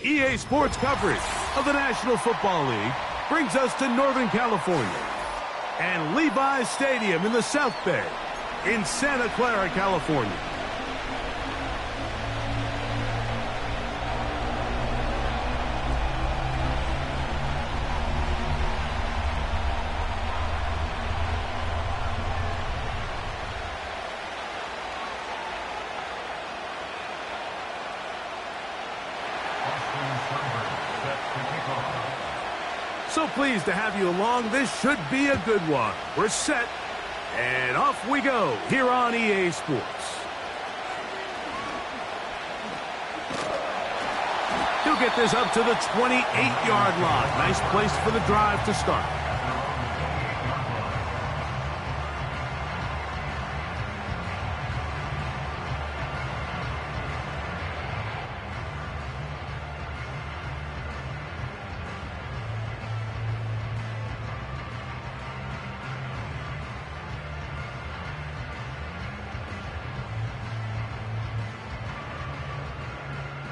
EA Sports coverage of the National Football League brings us to Northern California and Levi's Stadium in the South Bay in Santa Clara, California. So pleased to have you along. This should be a good one. We're set, and off we go here on EA Sports. He'll get this up to the 28-yard line. Nice place for the drive to start.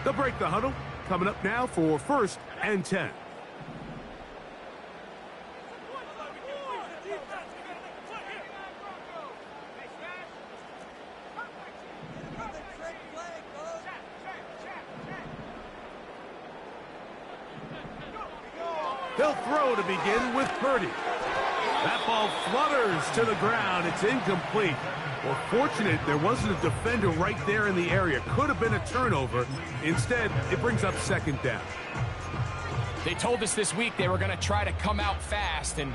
They'll break the huddle. Coming up now for 1st and 10. They'll throw to begin with Purdy. That ball flutters to the ground. It's incomplete. Well, fortunate there wasn't a defender right there in the area. Could have been a turnover. Instead, it brings up 2nd down. They told us this week they were going to try to come out fast, and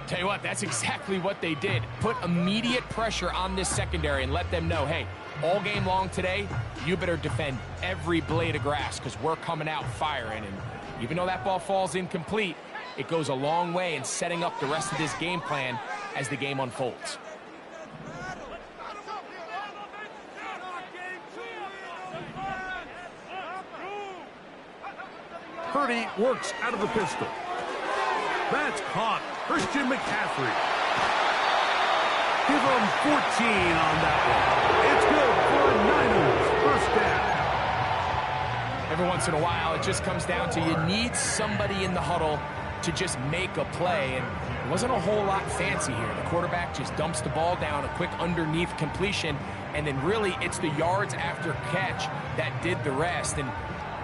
tell you what, that's exactly what they did. Put immediate pressure on this secondary and let them know, hey, all game long today, you better defend every blade of grass because we're coming out firing. And even though that ball falls incomplete, it goes a long way in setting up the rest of this game plan as the game unfolds. Purdy works out of the pistol. That's caught. Christian McCaffrey. Give him 14 on that one. It's good for Niners. 1st down. Every once in a while, it just comes down to you need somebody in the huddle to just make a play, and it wasn't a whole lot fancy here. The quarterback just dumps the ball down, a quick underneath completion, and then really it's the yards after catch that did the rest. And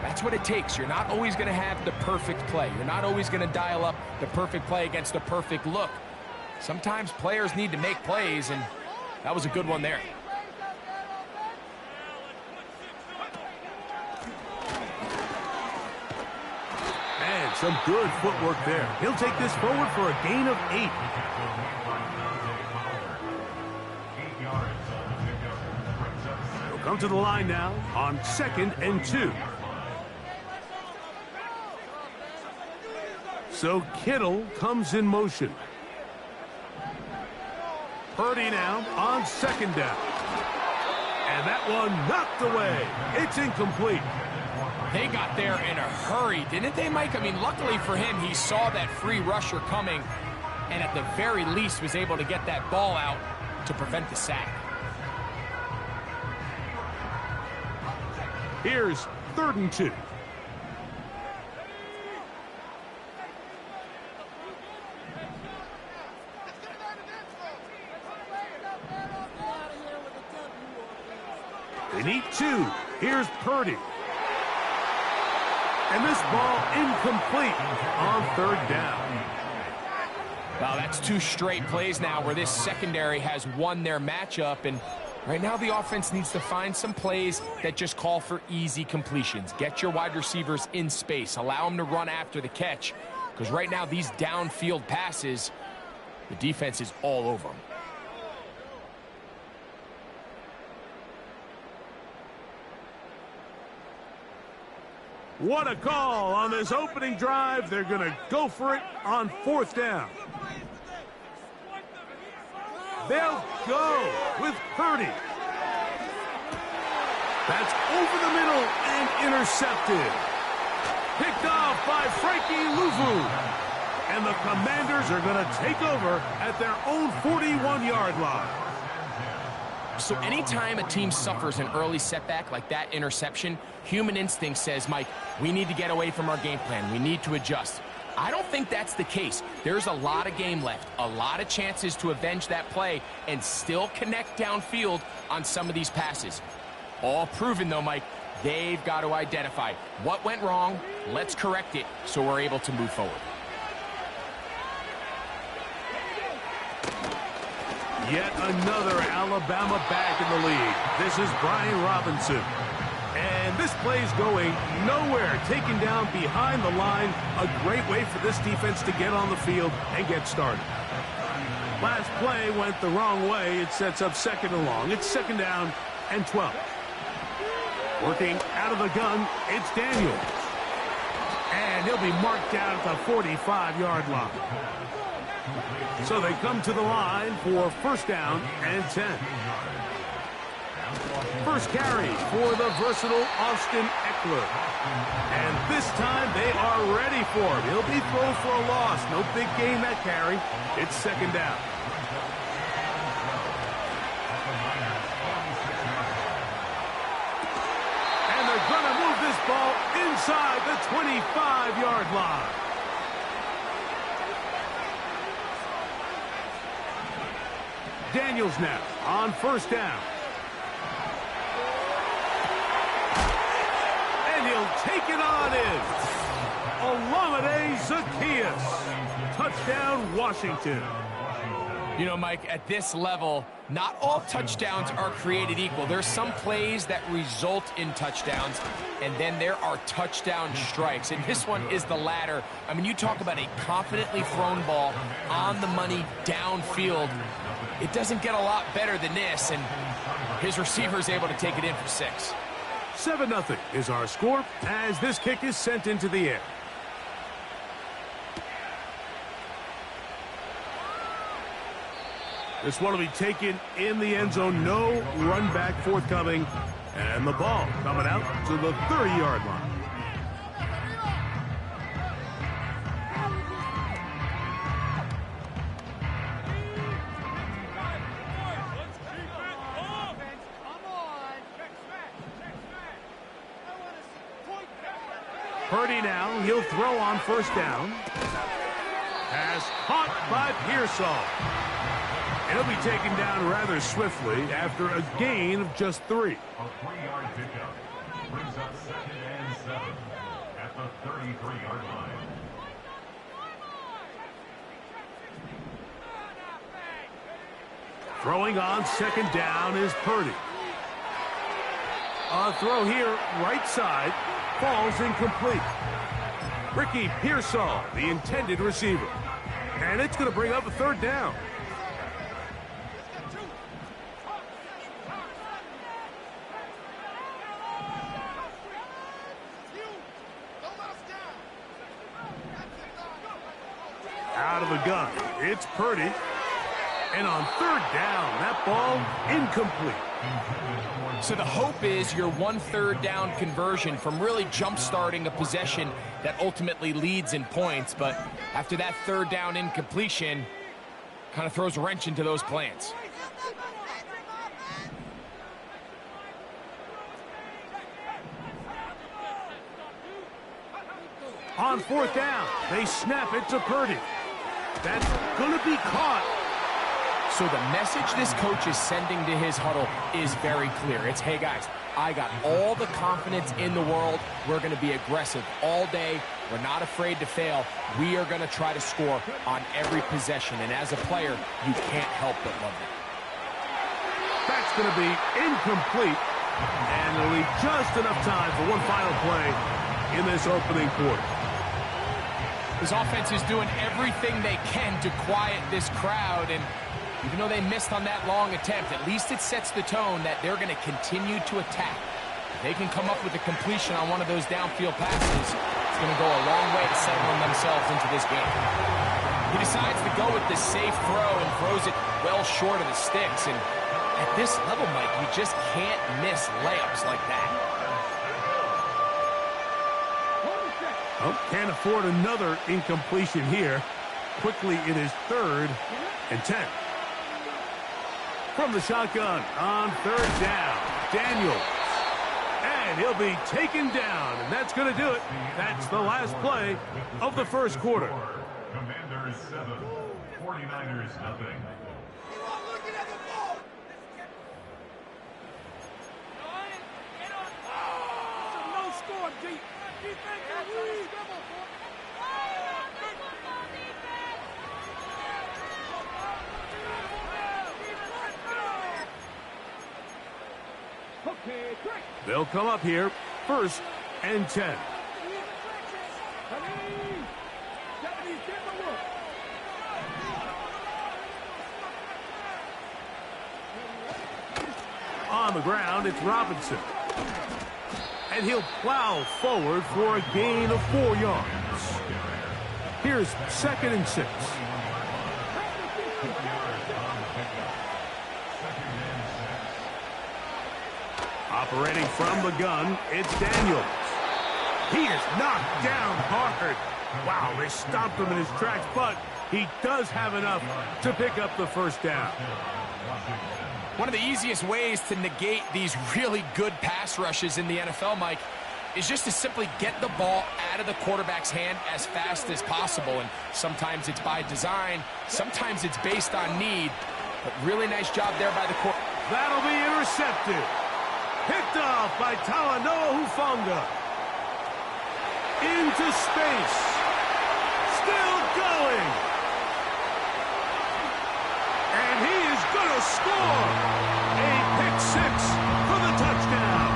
that's what it takes. You're not always going to have the perfect play. You're not always going to dial up the perfect play against the perfect look. Sometimes players need to make plays, and that was a good one there. And some good footwork there. He'll take this forward for a gain of 8. He'll come to the line now on 2nd and 2. So Kittle comes in motion. Purdy now on 2nd down. And that one knocked away. It's incomplete. They got there in a hurry, didn't they, Mike? I mean, luckily for him, he saw that free rusher coming and at the very least was able to get that ball out to prevent the sack. Here's 3rd and 2. They need 2. Here's Purdy. And this ball incomplete on 3rd down. Well, that's 2 straight plays now where this secondary has won their matchup, and right now the offense needs to find some plays that just call for easy completions. Get your wide receivers in space. Allow them to run after the catch, because right now these downfield passes, the defense is all over them. What a call on this opening drive. They're going to go for it on 4th down. They'll go with Purdy. That's over the middle and intercepted. Picked off by Frankie Luvu. And the Commanders are going to take over at their own 41-yard line. So anytime a team suffers an early setback like that interception, human instinct says, Mike, we need to get away from our game plan. We need to adjust. I don't think that's the case. There's a lot of game left, a lot of chances to avenge that play and still connect downfield on some of these passes. All proven, though, Mike, they've got to identify what went wrong, let's correct it so we're able to move forward. Yet another Alabama back in the lead. This is Brian Robinson. And this play's going nowhere. Taken down behind the line. A great way for this defense to get on the field and get started. Last play went the wrong way. It sets up second and long. It's second down and 12. Working out of the gun, it's Daniels. And he'll be marked down at the 45-yard line. So they come to the line for first down and 10. First carry for the versatile Austin Eckler. And this time they are ready for him. He'll be thrown for a loss. No big gain that carry. It's second down. And they're going to move this ball inside the 25-yard line. Daniels now on first down. And he'll take it on in. Olamide Zaccheaus. Touchdown, Washington. You know, Mike, at this level, not all touchdowns are created equal. There's some plays that result in touchdowns, and then there are touchdown strikes. And this one is the latter. I mean, you talk about a confidently thrown ball on the money downfield. It doesn't get a lot better than this, and his receiver is able to take it in for 6. 7-0 is our score as this kick is sent into the air. This one will be taken in the end zone. No run back forthcoming. And the ball coming out to the 30-yard line. Purdy now, he'll throw on first down. Pass caught by Pearsall. And he'll be taken down rather swiftly after a gain of just 3. A 3-yard pickup brings up second and 7 at the 33-yard line. Throwing on second down is Purdy. A throw here, right side, falls incomplete. Ricky Pearsall, the intended receiver. And it's going to bring up a third down. Out of the gun, it's Purdy. And on third down, that ball incomplete. So the hope is your 1/3 down conversion from really jump-starting a possession that ultimately leads in points. But after that third down incompletion, kind of throws a wrench into those plans. On fourth down, they snap it to Purdy. That's going to be caught. So the message this coach is sending to his huddle is very clear. It's, hey guys, I got all the confidence in the world. We're going to be aggressive all day. We're not afraid to fail. We are going to try to score on every possession. And as a player, you can't help but love it. That's going to be incomplete. And there'll be just enough time for one final play in this opening quarter. This offense is doing everything they can to quiet this crowd, and even though they missed on that long attempt, at least it sets the tone that they're going to continue to attack. If they can come up with a completion on one of those downfield passes, it's going to go a long way to settling themselves into this game. He decides to go with the safe throw and throws it well short of the sticks, and at this level, Mike, you just can't miss layups like that. Oh, can't afford another incompletion here. Quickly, it is 3rd and 10. from the shotgun on third down. Daniels. And he'll be taken down, and that's going to do it. That's the last play of the first quarter. Commanders 7, 49ers nothing. They'll come up here, 1st and 10. On the ground, it's Robinson. And he'll plow forward for a gain of 4 yards. Here's 2nd and 6. Operating from the gun, it's Daniels. He is knocked down hard. Wow, they stopped him in his tracks, but he does have enough to pick up the first down. One of the easiest ways to negate these really good pass rushes in the NFL, Mike, is just to simply get the ball out of the quarterback's hand as fast as possible. And sometimes it's by design, sometimes it's based on need. But really nice job there by the quarterback. That'll be intercepted. Picked off by Talanoa Hufanga. Into space. Still going. And he is going to score. A pick 6 for the touchdown.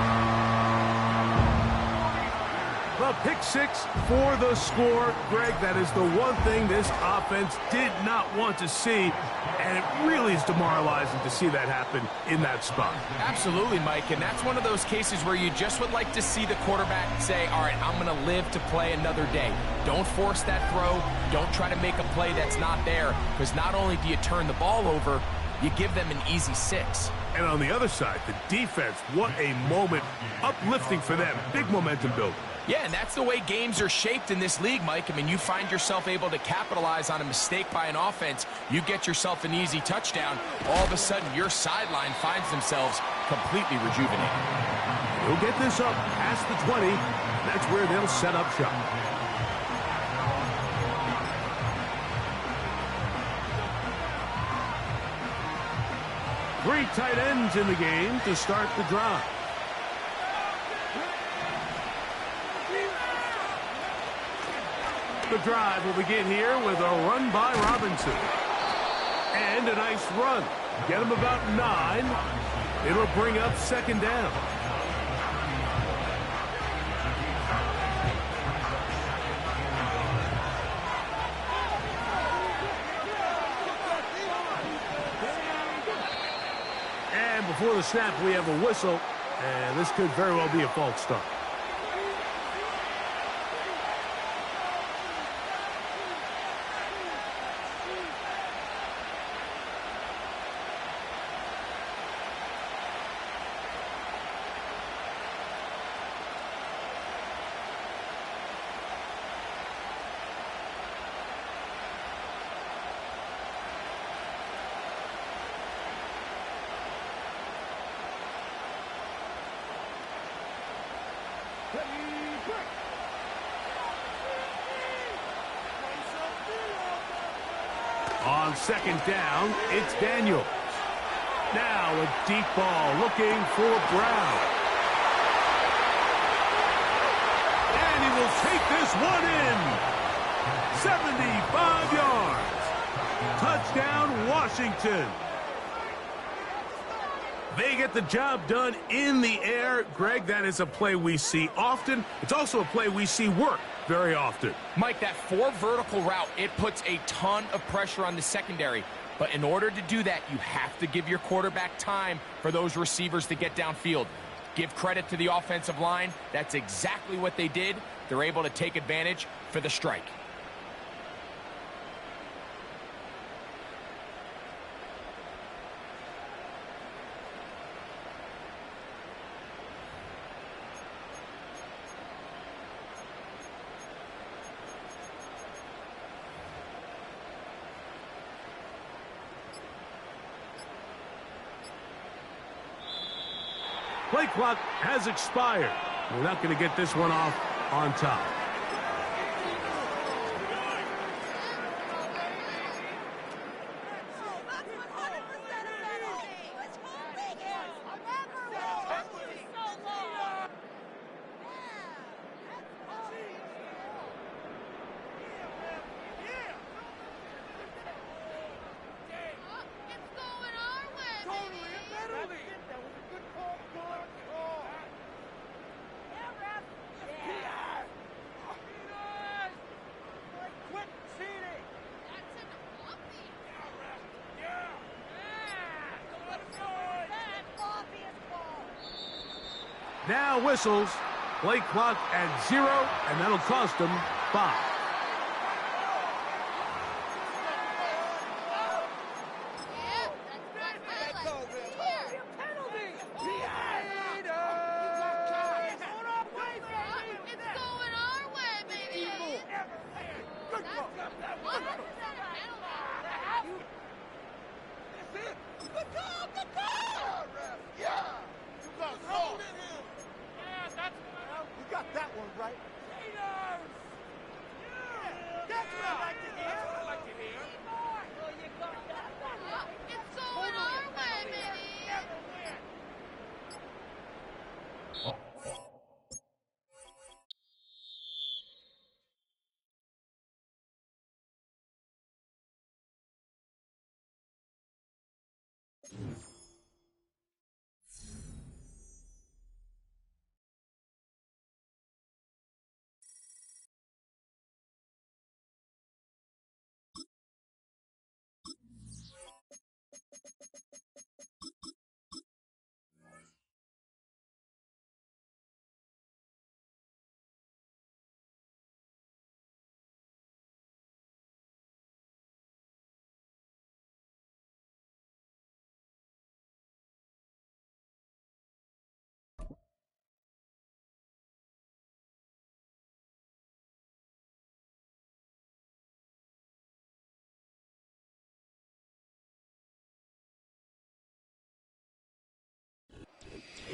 The pick 6 for the score. Greg, that is the one thing this offense did not want to see. And it really is demoralizing to see that happen in that spot. Absolutely, Mike, and that's one of those cases where you just would like to see the quarterback say, all right, I'm going to live to play another day. Don't force that throw. Don't try to make a play that's not there, because not only do you turn the ball over, you give them an easy 6. And on the other side, the defense, what a moment. Uplifting for them. Big momentum build. Yeah, and that's the way games are shaped in this league, Mike. I mean, you find yourself able to capitalize on a mistake by an offense. You get yourself an easy touchdown. All of a sudden, your sideline finds themselves completely rejuvenated. He'll get this up past the 20. That's where they'll set up shop. Three tight ends in the game to start the drive. The drive will begin here with a run by Robinson. And a nice run. Get him about 9. It'll bring up 2nd down. And before the snap, we have a whistle. And this could very well be a false start. On 2nd down, it's Daniels. Now a deep ball looking for Brown. And he will take this one in. 75 yards. Touchdown, Washington. They get the job done in the air. Greg, that is a play we see often. It's also a play we see work very often. Mike, that 4 vertical route, it puts a ton of pressure on the secondary. But in order to do that, you have to give your quarterback time for those receivers to get downfield. Give credit to the offensive line. That's exactly what they did. They're able to take advantage for the strike. Play clock has expired. We're not going to get this one off on top. Now whistles. Play clock at 0, and that'll cost them 5.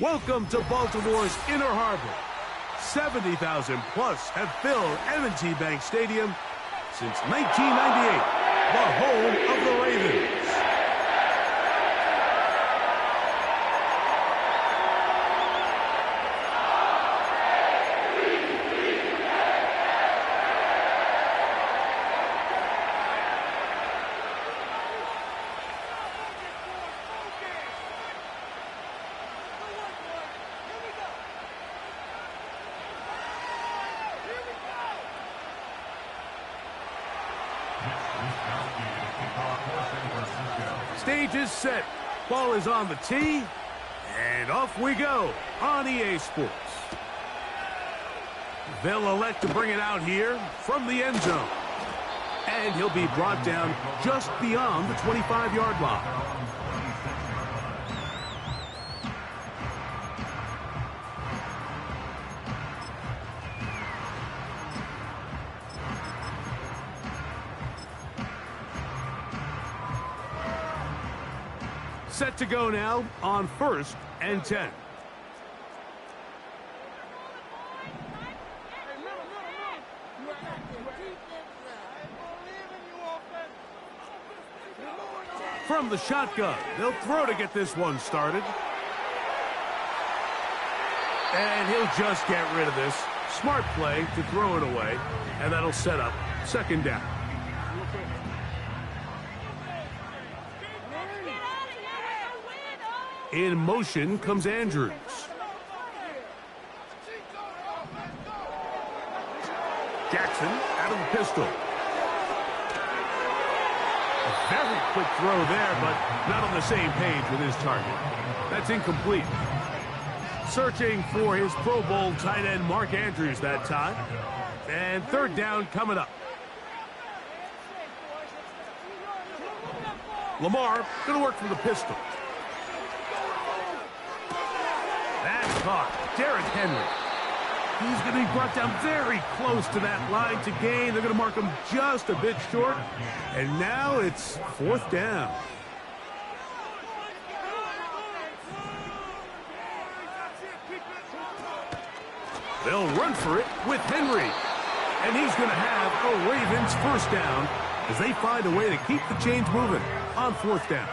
Welcome to Baltimore's Inner Harbor. 70,000 plus have filled M&T Bank Stadium since 1998, the home of the Ravens. Stage is set. Ball is on the tee. And off we go on EA Sports. They'll elect to bring it out here from the end zone. And he'll be brought down just beyond the 25-yard line. Set to go now on 1st and 10. From the shotgun, they'll throw to get this one started. And he'll just get rid of this. Smart play to throw it away, and that'll set up 2nd down. In motion comes Andrews. Jackson out of the pistol. A very quick throw there, but not on the same page with his target. That's incomplete. Searching for his Pro Bowl tight end Mark Andrews that time. And 3rd down coming up. Lamar going to work from the pistol. That's caught. Derrick Henry. He's going to be brought down very close to that line to gain. They're going to mark him just a bit short. And now it's 4th down. They'll run for it with Henry. And he's going to have a Ravens first down as they find a way to keep the chains moving on fourth down.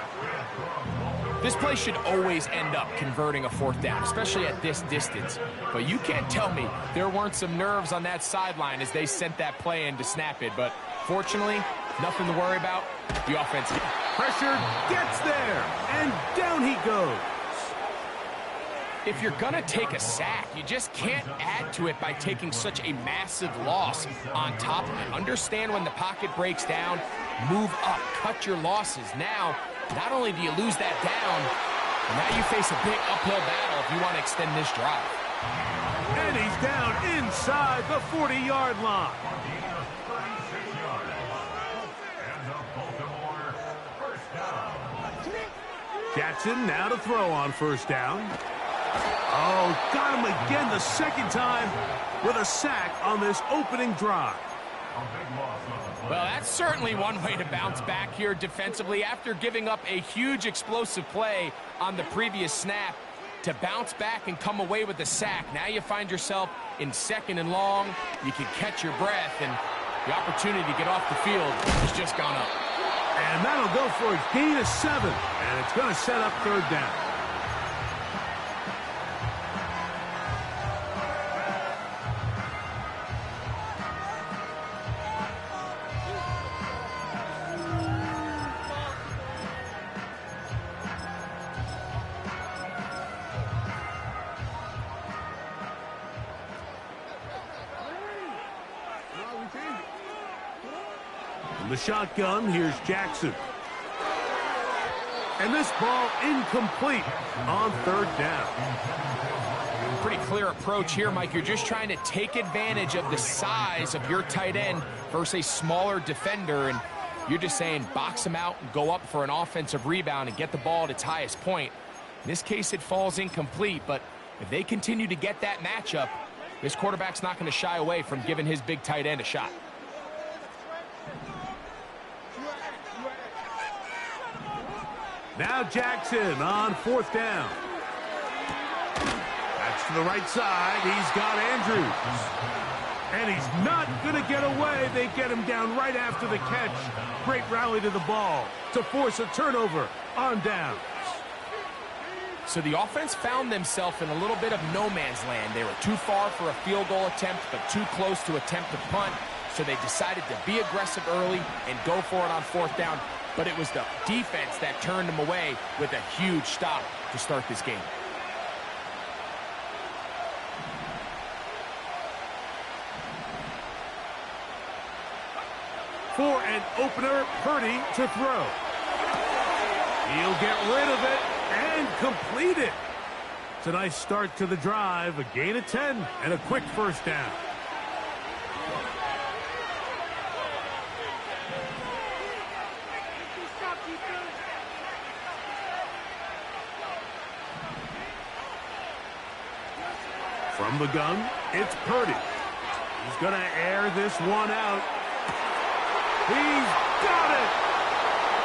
This play should always end up converting a fourth down, especially at this distance. But you can't tell me there weren't some nerves on that sideline as they sent that play in to snap it. But fortunately, nothing to worry about. The offense. Pressure gets there, and down he goes. If you're going to take a sack, you just can't add to it by taking such a massive loss on top of it. Understand when the pocket breaks down, move up, cut your losses. Now, not only do you lose that down, but now you face a big uphill battle if you want to extend this drive. And he's down inside the 40-yard line. Jackson now to throw on first down. Oh, got him again the second time with a sack on this opening drive. Well, that's certainly one way to bounce back here defensively after giving up a huge explosive play on the previous snap. To bounce back and come away with the sack. Now you find yourself in second and long. You can catch your breath, and the opportunity to get off the field has just gone up. And that'll go for a gain of 7, and it's going to set up third down. The shotgun, here's Jackson. And this ball incomplete on third down. Pretty clear approach here, Mike. You're just trying to take advantage of the size of your tight end versus a smaller defender, and you're just saying box him out and go up for an offensive rebound and get the ball at its highest point. In this case, it falls incomplete, but if they continue to get that matchup, this quarterback's not going to shy away from giving his big tight end a shot. Now Jackson on fourth down. That's to the right side. He's got Andrews. And he's not going to get away. They get him down right after the catch. Great rally to the ball to force a turnover on downs. So the offense found themselves in a little bit of no man's land. They were too far for a field goal attempt, but too close to attempt a punt. So they decided to be aggressive early and go for it on fourth down. But it was the defense that turned them away with a huge stop to start this game. For an opener, Purdy to throw. He'll get rid of it and complete it. It's a nice start to the drive, a gain of 10 and a quick first down. From the gun, it's Purdy. He's going to air this one out. He's got it!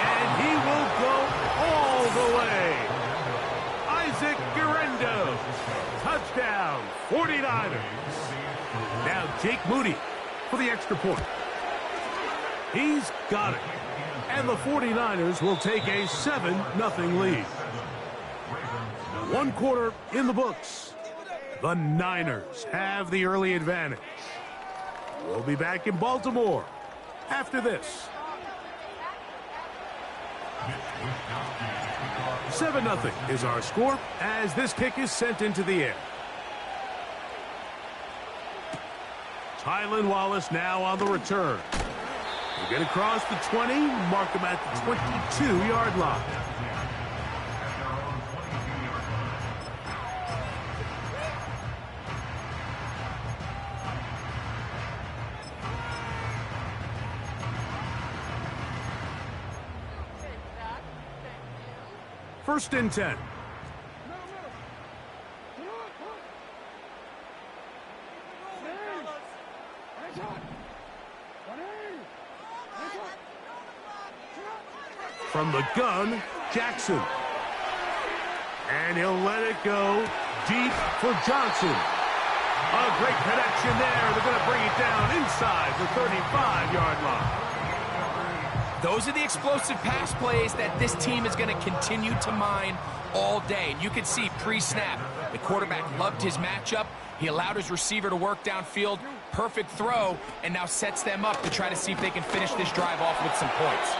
And he will go all the way. Isaac Guerendo. Touchdown, 49ers. Now Jake Moody for the extra point. He's got it. And the 49ers will take a 7-0 lead. 1 quarter in the books. The Niners have the early advantage. We'll be back in Baltimore after this. 7-0 is our score as this kick is sent into the air. Tylan Wallace now on the return. He'll get across the 20, mark him at the 22-yard line. First and 10. From the gun, Jackson. And he'll let it go deep for Johnson. A great connection there. They're going to bring it down inside the 35-yard line. Those are the explosive pass plays that this team is going to continue to mine all day. And you can see pre-snap, the quarterback loved his matchup. He allowed his receiver to work downfield. Perfect throw, and now sets them up to try to see if they can finish this drive off with some points.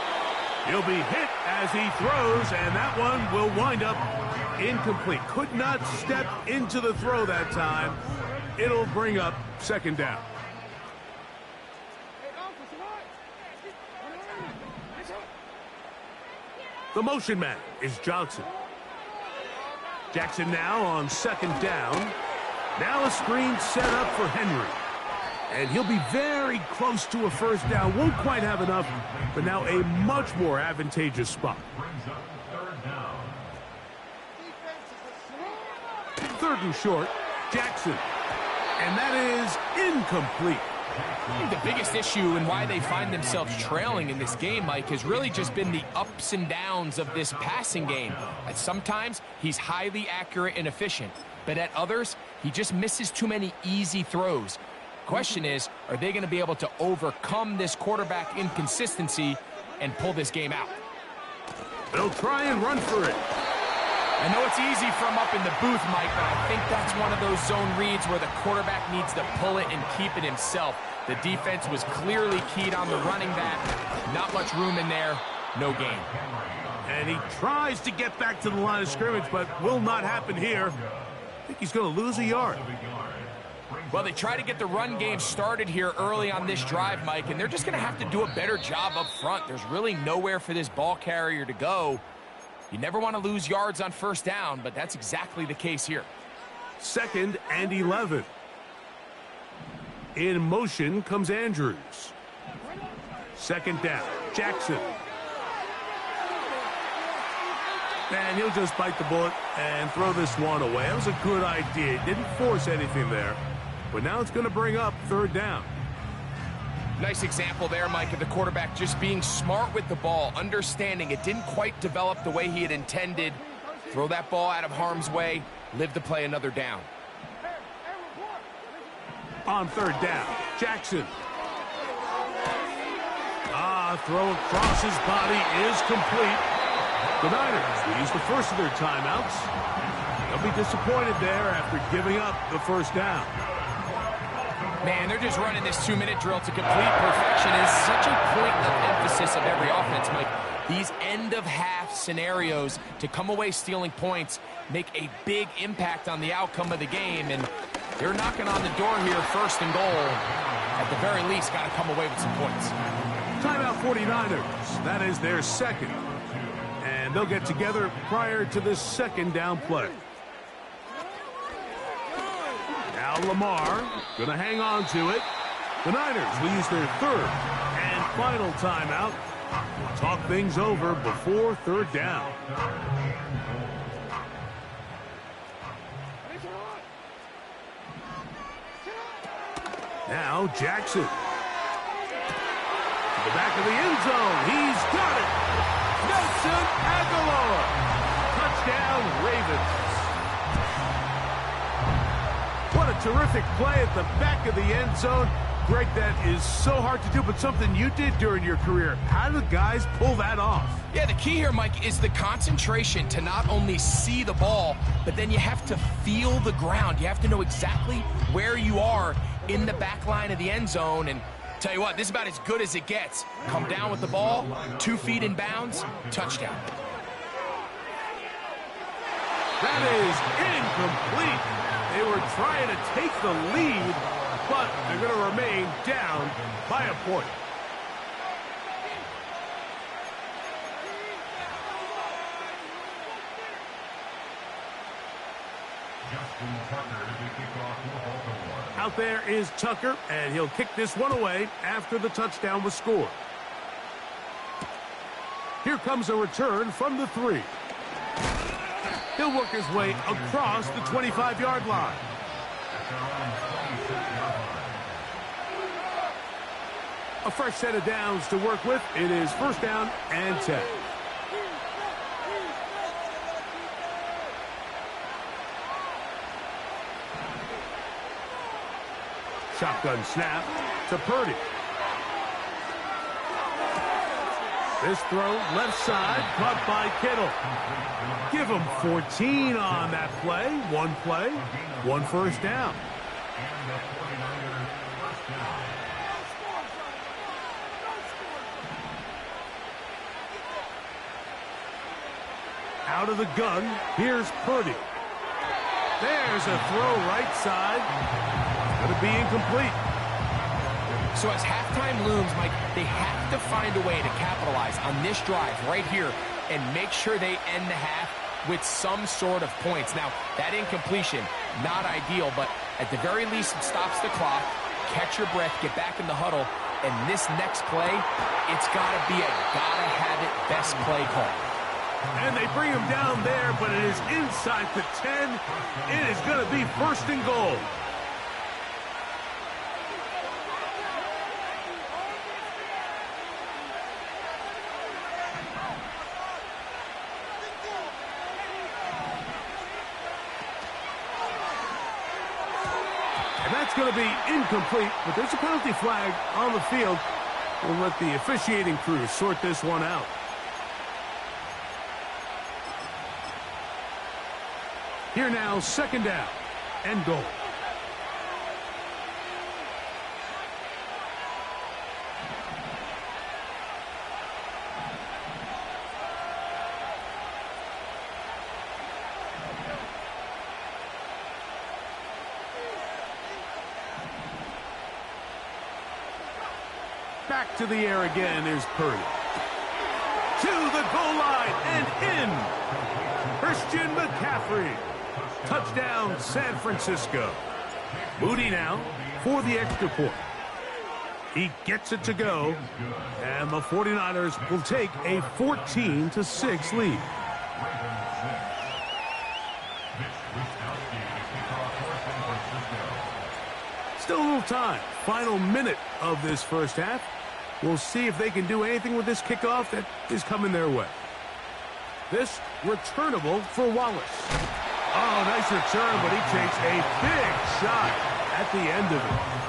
He'll be hit as he throws, and that one will wind up incomplete. Could not step into the throw that time. It'll bring up second down. The motion man is Johnson. Jackson now on second down. Now a screen set up for Henry. And he'll be very close to a first down. Won't quite have enough, but now a much more advantageous spot. Third and short, Jackson. And that is incomplete. I think the biggest issue and why they find themselves trailing in this game, Mike, has really just been the ups and downs of this passing game. At sometimes, he's highly accurate and efficient, but at others, he just misses too many easy throws. Question is, are they going to be able to overcome this quarterback inconsistency and pull this game out? They'll try and run for it. I know it's easy from up in the booth, Mike, but I think that's one of those zone reads where the quarterback needs to pull it and keep it himself. The defense was clearly keyed on the running back. Not much room in there. No gain. And he tries to get back to the line of scrimmage, but will not happen here. I think he's going to lose a yard. Well, they try to get the run game started here early on this drive, Mike, and they're just going to have to do a better job up front. There's really nowhere for this ball carrier to go. You never want to lose yards on first down, but that's exactly the case here. 2nd and 11. In motion comes Andrews. Second down, Jackson. And he'll just bite the bullet and throw this one away. That was a good idea. Didn't force anything there. But now it's going to bring up third down. Nice example there, Mike, of the quarterback just being smart with the ball, understanding it didn't quite develop the way he had intended. Throw that ball out of harm's way, live to play another down. On third down, Jackson. Throw across his body is complete. The Niners will use the first of their timeouts. They'll be disappointed there after giving up the first down. Man, they're just running this 2-minute drill to complete perfection. It's such a point of emphasis of every offense, Mike. These end-of-half scenarios to come away stealing points make a big impact on the outcome of the game, and they're knocking on the door here, first and goal. At the very least, got to come away with some points. Timeout 49ers. That is their second. And they'll get together prior to this second down play. Now Lamar going to hang on to it. The Niners will use their third and final timeout. Talk things over before third down. Now Jackson. To the back of the end zone. He's got it. Nelson Aguilar. Touchdown, Ravens. What a terrific play at the back of the end zone. Greg, that is so hard to do, but something you did during your career. How do the guys pull that off? Yeah, the key here, Mike, is the concentration to not only see the ball, but then you have to feel the ground. You have to know exactly where you are in the back line of the end zone. And tell you what, this is about as good as it gets. Come down with the ball, 2 feet in bounds, touchdown. That is incomplete. They were trying to take the lead, but they're going to remain down by a point. Out there is Tucker, and he'll kick this one away after the touchdown was scored. Here comes a return from the 3. He'll work his way across the 25-yard line. A fresh set of downs to work with. It is first down and 10. Shotgun snap to Purdy. This throw, left side, caught by Kittle. Give him 14 on that play. One first down. And the 49ers first down. Out of the gun, here's Purdy. There's a throw right side. Going to be incomplete. So as halftime looms, Mike, they have to find a way to capitalize on this drive right here and make sure they end the half with some sort of points. Now, that incompletion, not ideal, but at the very least, it stops the clock. Catch your breath, get back in the huddle, and this next play, it's got to be a gotta-have-it best play call. And they bring him down there, but it is inside the 10. It is going to be first and goal. And that's going to be incomplete, but there's a penalty flag on the field. We'll let the officiating crew sort this one out. Here now, second down and goal. Back to the air again is Purdy. To the goal line and in. Christian McCaffrey. Touchdown, San Francisco. Moody now for the extra point. He gets it to go, and the 49ers will take a 14-6 lead. Still a little time. Final minute of this first half. We'll see if they can do anything with this kickoff that is coming their way. This returnable for Wallace. Oh, nice return, but he takes a big shot at the end of it.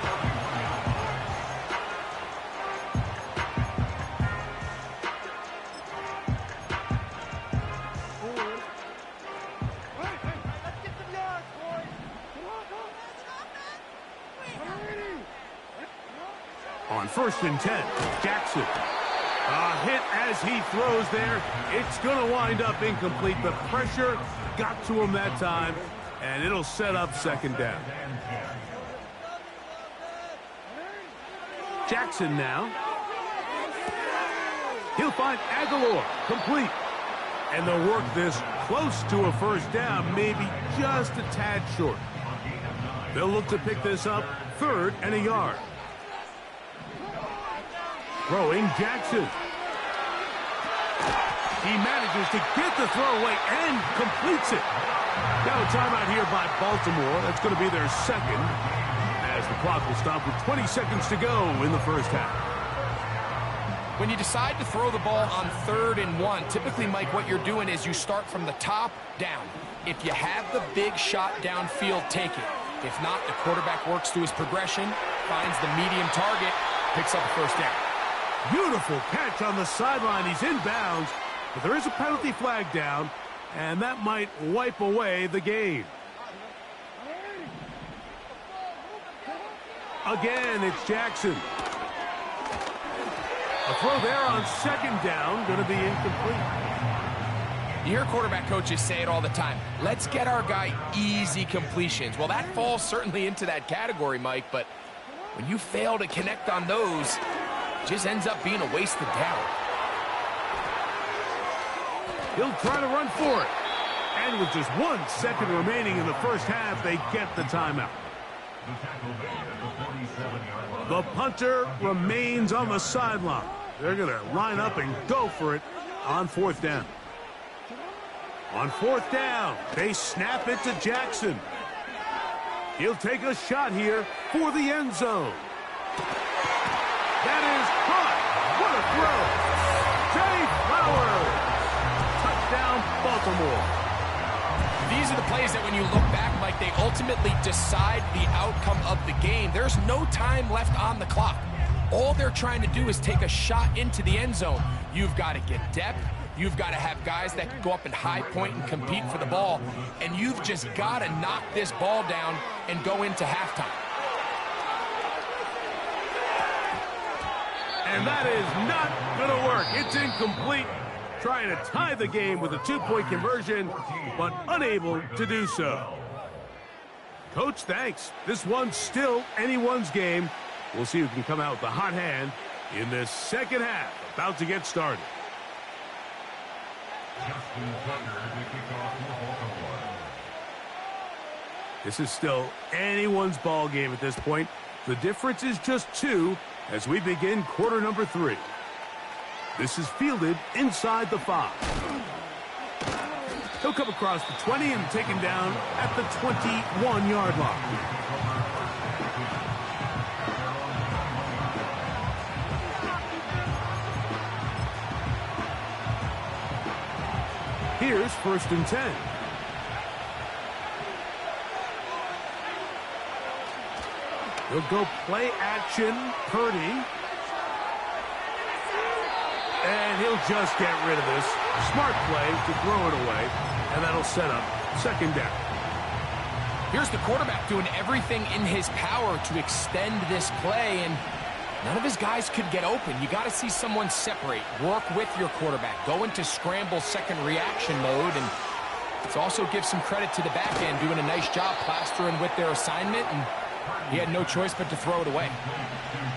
On 1st and 10, Jackson. A hit as he throws there. It's going to wind up incomplete. The pressure got to him that time, and it'll set up second down. Jackson now. He'll find Aguilar, complete. And they'll work this close to a first down, maybe just a tad short. They'll look to pick this up 3rd and a yard. Throwing Jackson. He manages to get the throw away and completes it. Now a timeout here by Baltimore. That's going to be their second, as the clock will stop with 20 seconds to go in the first half. When you decide to throw the ball on 3rd and 1, typically, Mike, what you're doing is you start from the top down. If you have the big shot downfield, take it. If not, the quarterback works through his progression, finds the medium target, picks up a first down. Beautiful catch on the sideline. He's in bounds, but there is a penalty flag down, and that might wipe away the game. Again, it's Jackson. A throw there on 2nd down, going to be incomplete. You hear quarterback coaches say it all the time. Let's get our guy easy completions. Well, that falls certainly into that category, Mike, but when you fail to connect on those, it just ends up being a wasted down. He'll try to run for it. And with just 1 second remaining in the first half, they get the timeout. The punter remains on the sideline. They're going to line up and go for it on 4th down. On 4th down, they snap it to Jackson. He'll take a shot here for the end zone. That is caught. What a throw. Zay Flowers. Touchdown, Baltimore. these are the plays that when you look back, Mike, they ultimately decide the outcome of the game. There's no time left on the clock. All they're trying to do is take a shot into the end zone. You've got to get depth. You've got to have guys that can go up and high point and compete for the ball. And you've just got to knock this ball down and go into halftime. And that is not going to work. It's incomplete. Trying to tie the game with a two-point conversion, but unable to do so. Coach, thanks. This one's still anyone's game. We'll see who can come out with the hot hand in this second half. About to get started. This is still anyone's ball game at this point. The difference is just 2 as we begin quarter number 3. This is fielded inside the 5. He'll come across the 20 and taken down at the 21-yard line. Here's 1st and 10. He'll go play action, Purdy. And he'll just get rid of this. Smart play to throw it away, and that'll set up 2nd down. Here's the quarterback doing everything in his power to extend this play, and none of his guys could get open. You got to see someone separate, work with your quarterback, go into scramble second reaction mode, and it's also give some credit to the back end doing a nice job plastering with their assignment, and he had no choice but to throw it away.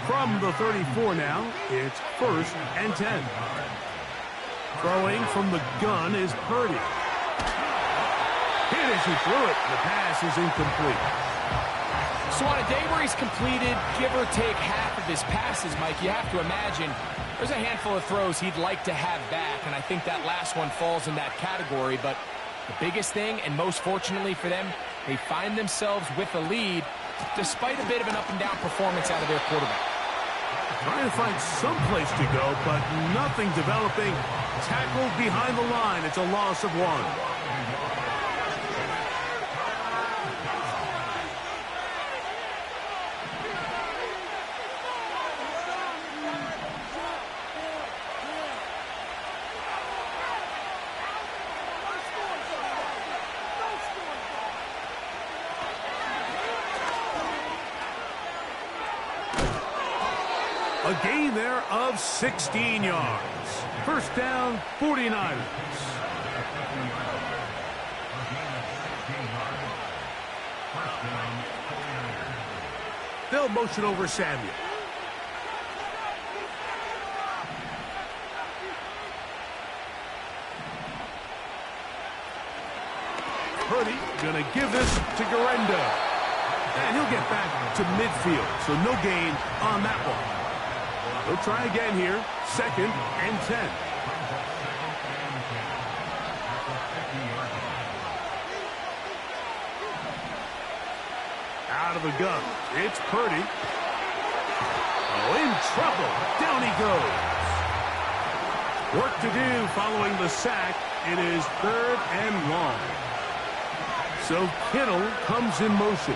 From the 34 now, it's 1st and 10. Throwing from the gun is Purdy. Hit as he threw it. The pass is incomplete. So on a day where he's completed, give or take half of his passes, Mike, you have to imagine there's a handful of throws he'd like to have back, and I think that last one falls in that category. But the biggest thing, and most fortunately for them, they find themselves with a lead despite a bit of an up-and-down performance out of their quarterback. Trying to find some place to go, but nothing developing. Tackled behind the line. It's a loss of 1. A gain there of 16 yards. 1st down, 49ers. They'll motion over Samuel. Purdy gonna give this to Garenda. And he'll get back to midfield, so no gain on that one. He'll try again here. 2nd and 10. Out of the gun. It's Purdy. Oh, in trouble. Down he goes. Work to do following the sack. It is 3rd and long. So Kittle comes in motion.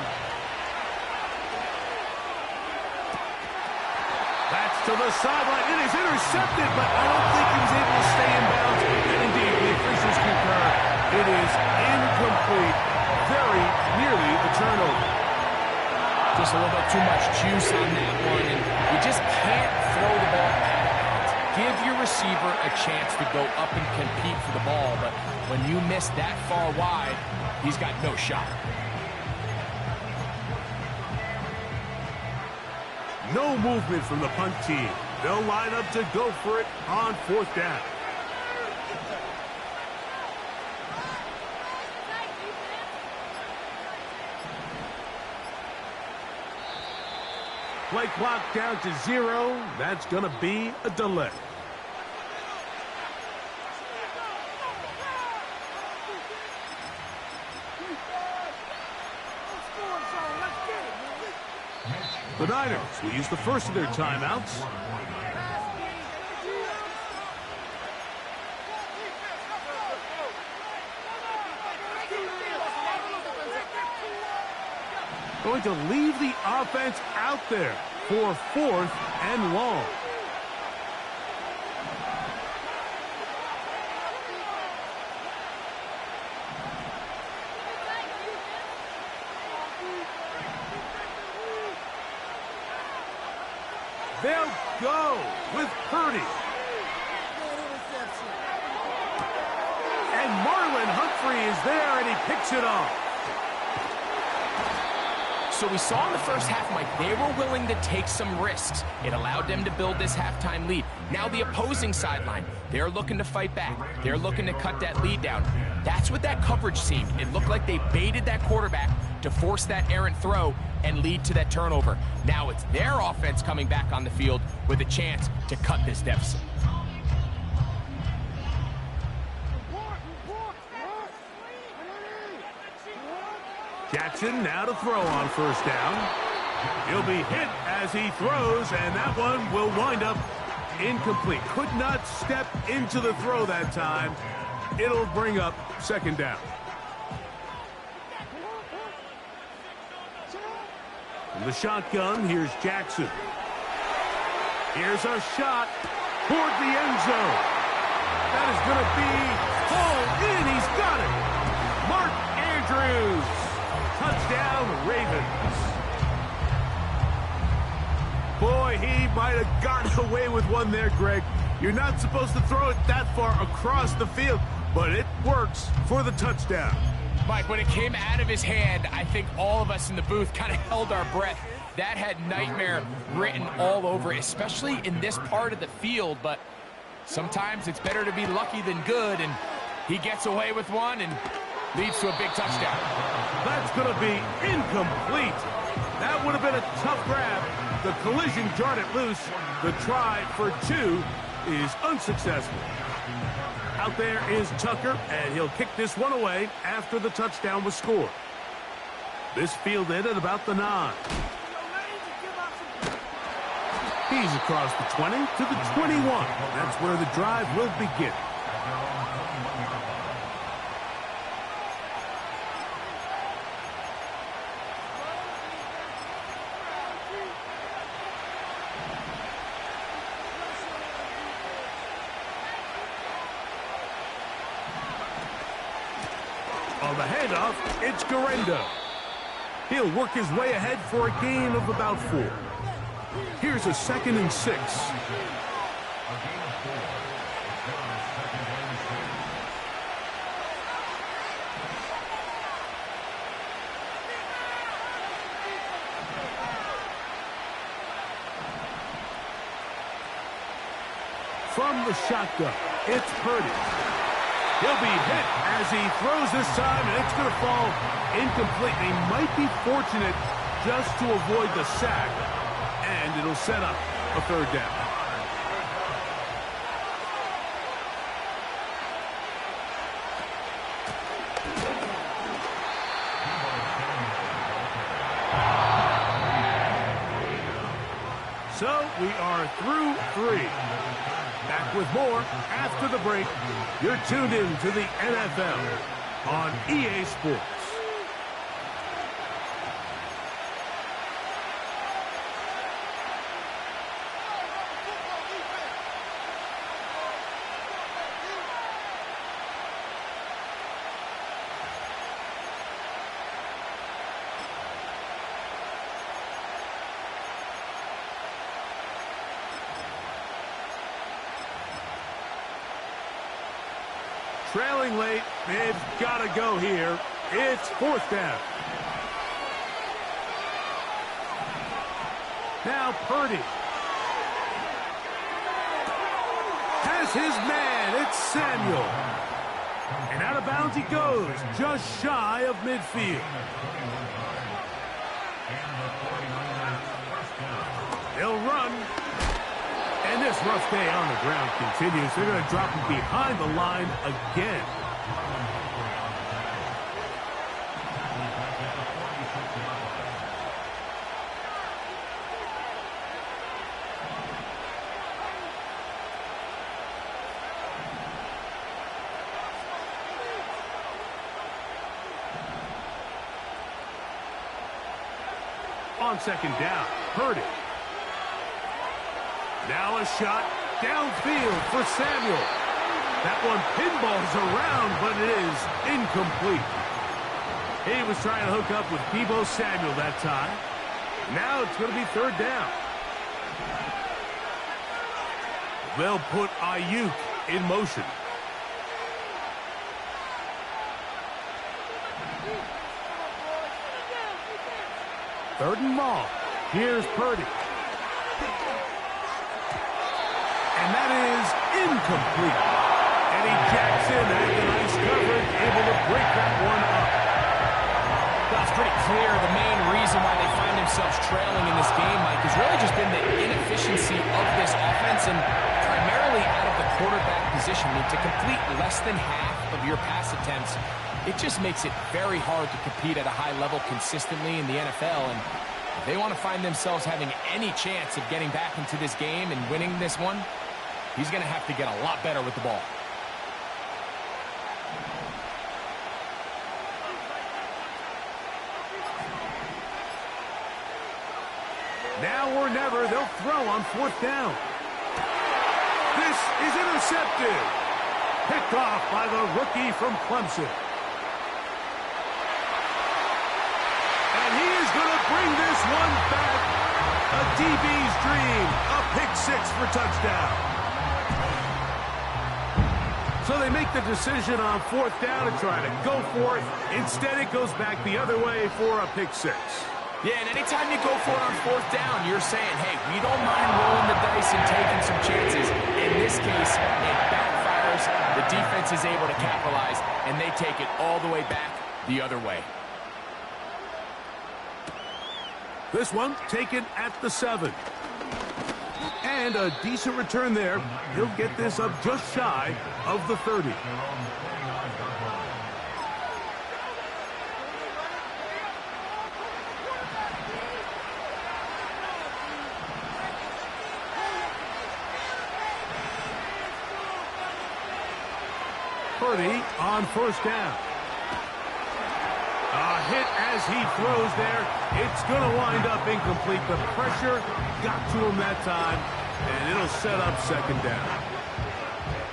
To the sideline. It is intercepted, but I don't think he was able to stay in bounds. And indeed, the officials concur. It is incomplete. Very nearly a turnover. Just a little bit too much juice on that one, and you just can't throw the ball out of bounds. Give your receiver a chance to go up and compete for the ball, but when you miss that far wide, he's got no shot. No movement from the punt team. They'll line up to go for it on 4th down. Play clock down to 0. That's going to be a delay. The Niners will use the first of their timeouts. Going to leave the offense out there for 4th and long. They'll go with Purdy. And Marlon Humphrey is there, and he picks it off. So we saw in the first half, Mike, they were willing to take some risks. It allowed them to build this halftime lead. Now the opposing sideline, they're looking to fight back. They're looking to cut that lead down. That's what that coverage seemed. It looked like they baited that quarterback to force that errant throw and lead to that turnover. Now it's their offense coming back on the field with a chance to cut this deficit. Jackson now to throw on 1st down. He'll be hit as he throws, and that one will wind up incomplete. Could not step into the throw that time. It'll bring up 2nd down. From the shotgun, here's Jackson. Here's a shot toward the end zone. That is going to be hauled in. He's got it. Mark Andrews. Touchdown, Ravens. Boy, he might have gotten away with one there, Greg. You're not supposed to throw it that far across the field, but it works for the touchdown. Mike, when it came out of his hand, I think all of us in the booth kind of held our breath. That had nightmare written all over it, especially in this part of the field. But sometimes it's better to be lucky than good, and he gets away with one and leads to a big touchdown. That's going to be incomplete. That would have been a tough grab. The collision jarred it loose. The try for 2 is unsuccessful. Out there is Tucker, and he'll kick this one away after the touchdown was scored. This fielded at about the 9. He's across the 20 to the 21. That's where the drive will begin. On the handoff, it's Guerrero. He'll work his way ahead for a gain of about 4. Here's a 2nd and 6. From the shotgun, it's Purdy. He'll be hit as he throws this time, and it's going to fall incomplete. He might be fortunate just to avoid the sack, and it'll set up a 3rd down. So we are through 3. Back with more after the break. You're tuned in to the NFL on EA Sports. Trailing late, they've got to go here. It's 4th down. Now Purdy has his man. It's Samuel. And out of bounds he goes, just shy of midfield. He'll run. And this rough day on the ground continues. They're going to drop him behind the line again. on second down. Purdy. Now a shot downfield for Samuel. That one pinballs around, but it is incomplete. He was trying to hook up with Deebo Samuel that time. Now it's going to be third down. They'll put Ayuk in motion. Third and long. Here's Purdy. And that is incomplete. Eddie Jackson had the nice coverage, able to break that one up. Well, it's pretty clear the main reason why they find themselves trailing in this game, Mike, has really just been the inefficiency of this offense and primarily out of the quarterback position. I mean, to complete less than half of your pass attempts, it just makes it very hard to compete at a high level consistently in the NFL. And if they want to find themselves having any chance of getting back into this game and winning this one, he's going to have to get a lot better with the ball. Now or never, they'll throw on fourth down. This is intercepted. Picked off by the rookie from Clemson. And he is going to bring this one back. A DB's dream. A pick six for touchdown. So they make the decision on fourth down to try to go for it. Instead, it goes back the other way for a pick six. Yeah, and anytime you go for it on fourth down, you're saying, hey, we don't mind rolling the dice and taking some chances. In this case, it backfires. The defense is able to capitalize, and they take it all the way back the other way. This one taken at the 7. And a decent return there. He'll get this up just shy of the 30. Purdy on first down. A hit as he throws there. It's going to wind up incomplete. The pressure got to him that time, and it'll set up second down.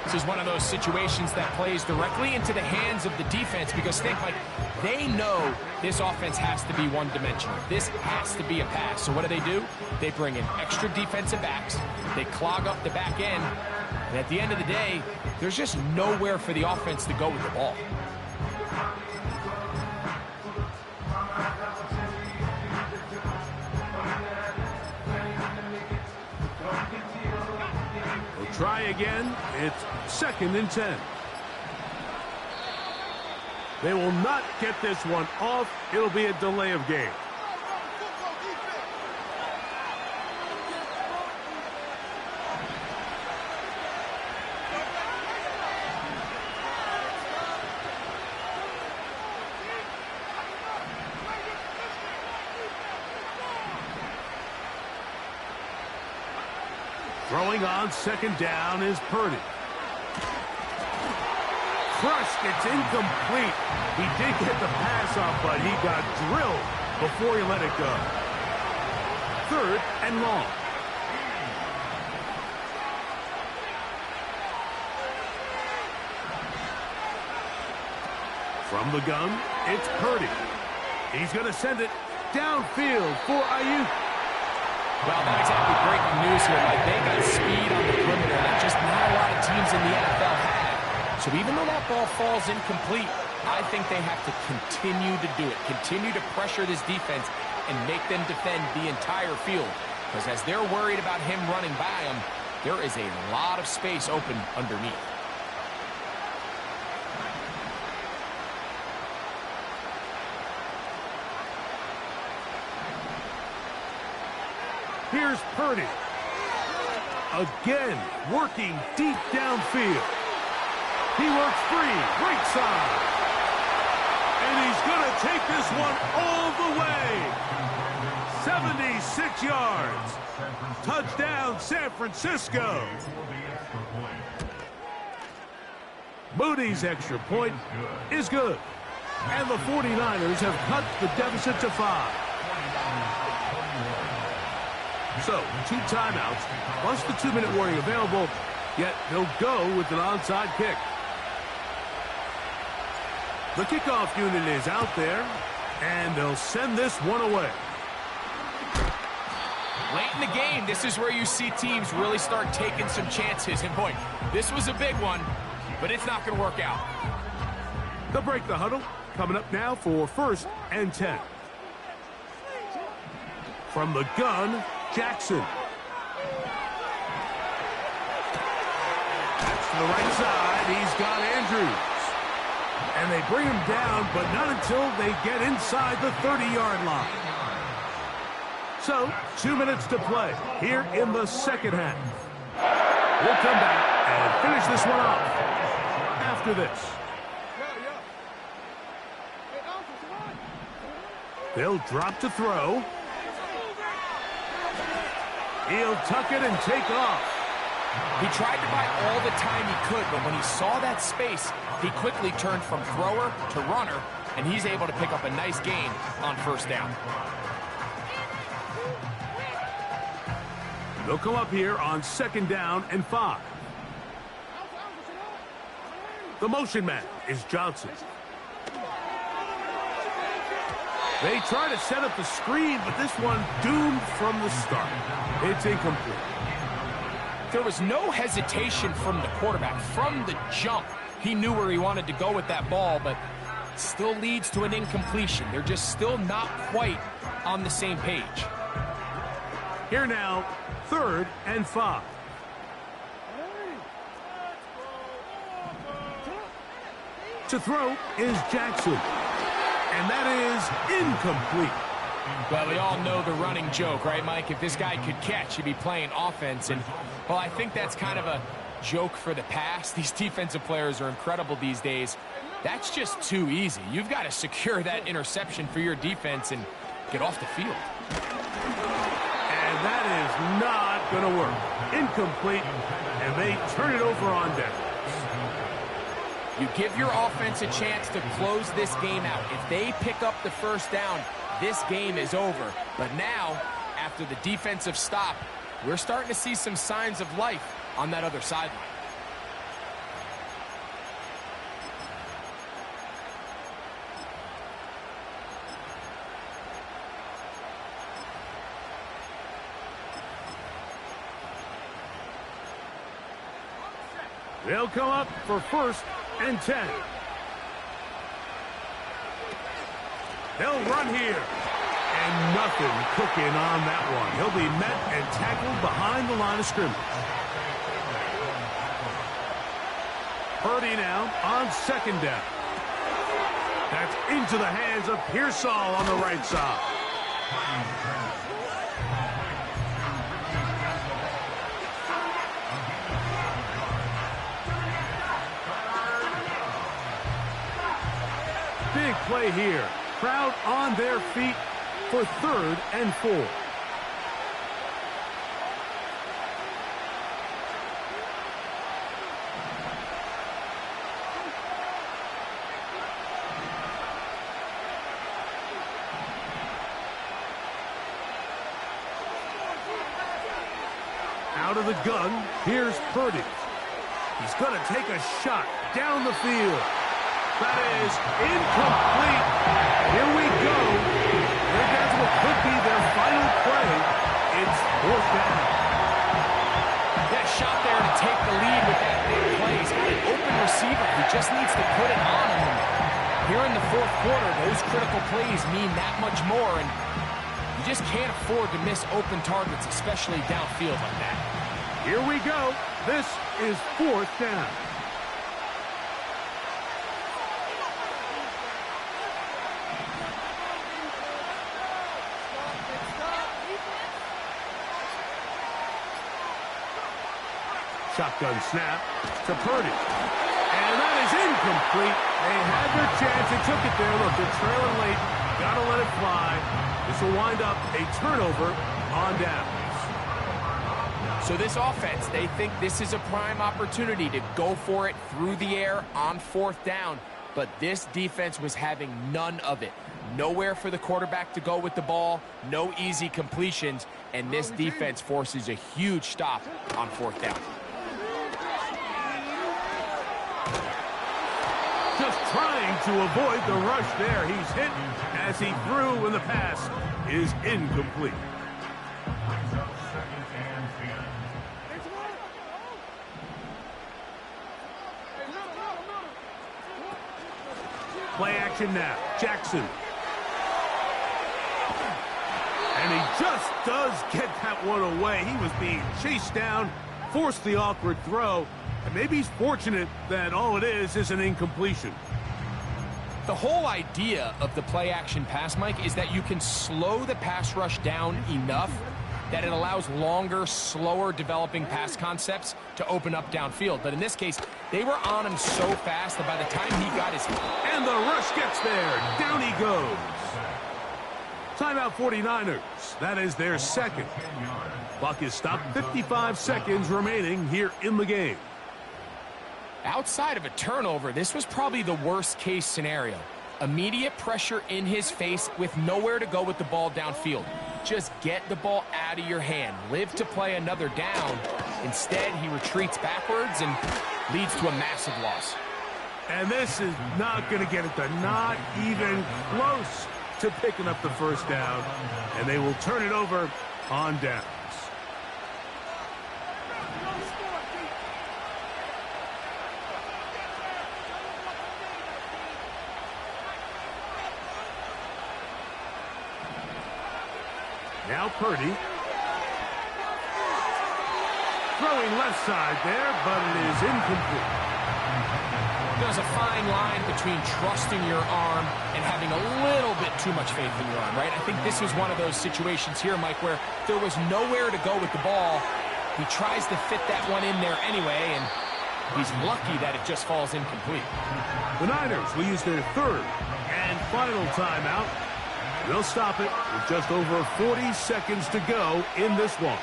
This is one of those situations that plays directly into the hands of the defense because think, like, they know this offense has to be one-dimensional. This has to be a pass. So what do? They bring in extra defensive backs. They clog up the back end. And at the end of the day, there's just nowhere for the offense to go with the ball. We'll try again. It's 2nd and 10. They will not get this one off. It'll be a delay of game. Throwing on second down is Purdy. Crushed. It's incomplete. He did get the pass off, but he got drilled before he let it go. 3rd and long. From the gun, it's Purdy. He's going to send it downfield for Ayuk. Well, not exactly breaking news here. Like, they got speed on the perimeter that just not a lot of teams in the NFL have. So even though that ball falls incomplete, I think they have to continue to do it. Continue to pressure this defense and make them defend the entire field. Because as they're worried about him running by them, there is a lot of space open underneath. Here's Purdy. Again, working deep downfield. He works free, right side. And he's going to take this one all the way. 76 yards. Touchdown, San Francisco. Moody's extra point is good. And the 49ers have cut the deficit to 5. So, 2 timeouts, plus the 2-minute warning available, yet they'll go with an onside kick. The kickoff unit is out there, and they'll send this one away. Late in the game, this is where you see teams really start taking some chances. And boy, this was a big one, but it's not going to work out. They'll break the huddle. Coming up now for 1st and 10. From the gun, Jackson. That's to the right side. He's got Andrews. And they bring him down, but not until they get inside the 30-yard line. So, 2 minutes to play here in the second half. We'll come back and finish this one off after this. They'll drop to throw. He'll tuck it and take off. He tried to buy all the time he could, but when he saw that space, he quickly turned from thrower to runner, and he's able to pick up a nice gain on 1st down. They'll come up here on 2nd down and 5. The motion man is Johnson. They try to set up the screen, but this one doomed from the start. It's incomplete. There was no hesitation from the quarterback. From the jump, he knew where he wanted to go with that ball, but still leads to an incompletion. They're just still not quite on the same page. Here now, 3rd and 5. To throw is Jackson. And that is incomplete. Well, we all know the running joke, right, Mike? If this guy could catch, he'd be playing offense. And, well, I think that's kind of a joke for the past. These defensive players are incredible these days. That's just too easy. You've got to secure that interception for your defense and get off the field. And that is not going to work. Incomplete, and they turn it over on down. You give your offense a chance to close this game out. If they pick up the 1st down, this game is over. But now, after the defensive stop, we're starting to see some signs of life on that other sideline. They'll come up for 1st and 10. They'll run here. And nothing cooking on that one. He'll be met and tackled behind the line of scrimmage. Purdy now on 2nd down. That's into the hands of Pearsall on the right side. Big play here. Crowd on their feet for 3rd and 4. Out of the gun, here's Purdy. He's going to take a shot down the field. That is incomplete. Here we go. There goes what could be their final play. It's 4th down. That shot there to take the lead with that big play. He's got an open receiver. He just needs to put it on him. Here in the 4th quarter, those critical plays mean that much more, and you just can't afford to miss open targets, especially downfield like that. Here we go. This is 4th down. Shotgun snap to Purdy. And that is incomplete. They had their chance. They took it there. Look, they're trailing late. Got to let it fly. This will wind up a turnover on downs. So this offense, they think this is a prime opportunity to go for it through the air on 4th down. But this defense was having none of it. Nowhere for the quarterback to go with the ball, no easy completions, and this defense forces a huge stop on 4th down. Just trying to avoid the rush there. He's hit as he threw when the pass is incomplete. Brings up 2nd and 10. Play action now. Jackson. And he just does get that one away. He was being chased down, forced the awkward throw, and maybe he's fortunate that all it is an incompletion. The whole idea of the play action pass, Mike, is that you can slow the pass rush down enough that it allows longer, slower developing pass concepts to open up downfield. But in this case, they were on him so fast that by the time he got his... And the rush gets there. Down he goes. Timeout 49ers. That is their second. Clock is stopped. 55 seconds remaining here in the game. Outside of a turnover, this was probably the worst case scenario. Immediate pressure in his face with nowhere to go with the ball downfield. Just get the ball out of your hand. Live to play another down. Instead, he retreats backwards and leads to a massive loss. And this is not going to get it done. Not even close to picking up the first down. And they will turn it over on downs. Now Purdy. Throwing left side there, but it is incomplete. There's a fine line between trusting your arm and having a little bit too much faith in your arm, right? I think this was one of those situations here, Mike, where there was nowhere to go with the ball. He tries to fit that one in there anyway, and he's lucky that it just falls incomplete. The Niners will use their third and final timeout. They'll stop it with just over 40 seconds to go in this one.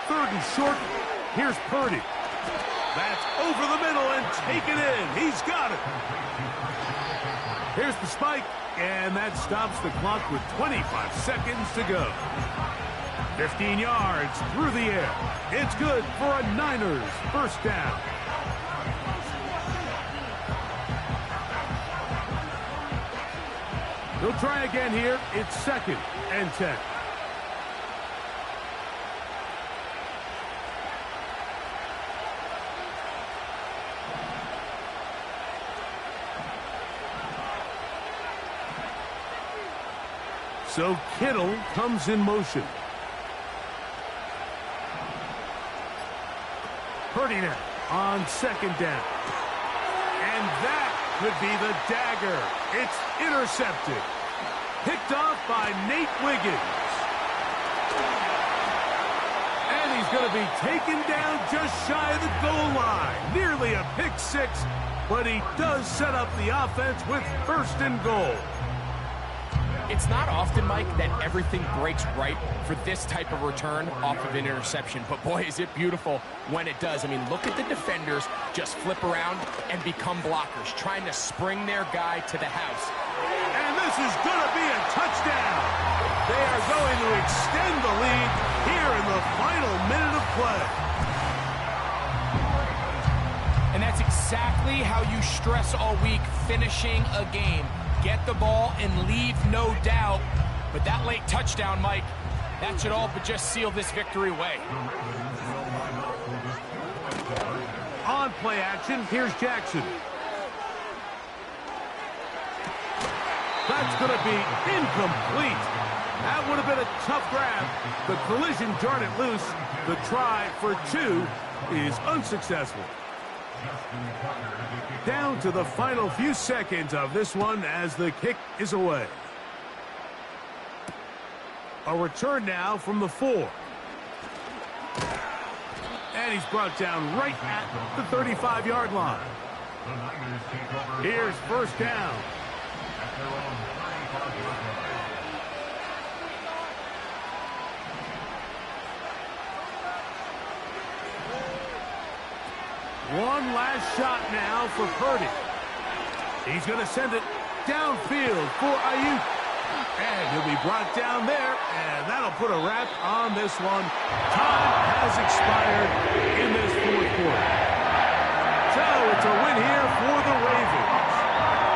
3rd and short. Here's Purdy. That's over the middle and taken in. He's got it. Here's the spike, and that stops the clock with 25 seconds to go. 15 yards through the air. It's good for a Niners first down. They'll try again here. It's 2nd and 10. So Kittle comes in motion. Purdy now on 2nd down. And that could be the dagger. It's intercepted. Picked off by Nate Wiggins. And he's going to be taken down just shy of the goal line. Nearly a pick six, but he does set up the offense with 1st and goal. It's not often, Mike, that everything breaks right for this type of return off of an interception. But, boy, is it beautiful when it does. I mean, look at the defenders just flip around and become blockers, trying to spring their guy to the house. And this is going to be a touchdown. They are going to extend the lead here in the final minute of play. And that's exactly how you stress all week, finishing a game. Get the ball and leave no doubt. But that late touchdown, Mike, that should all but just seal this victory away. On play action, here's Jackson. That's going to be incomplete. That would have been a tough grab. The collision jarred it loose. The try for 2 is unsuccessful. Down to the final few seconds of this one as the kick is away. A return now from the 4. And he's brought down right at the 35-yard line. Here's 1st down. One last shot now for Purdy. He's going to send it downfield for Ayuk. And he'll be brought down there, and that'll put a wrap on this one. Time has expired in this fourth quarter. So it's a win here for the Ravens.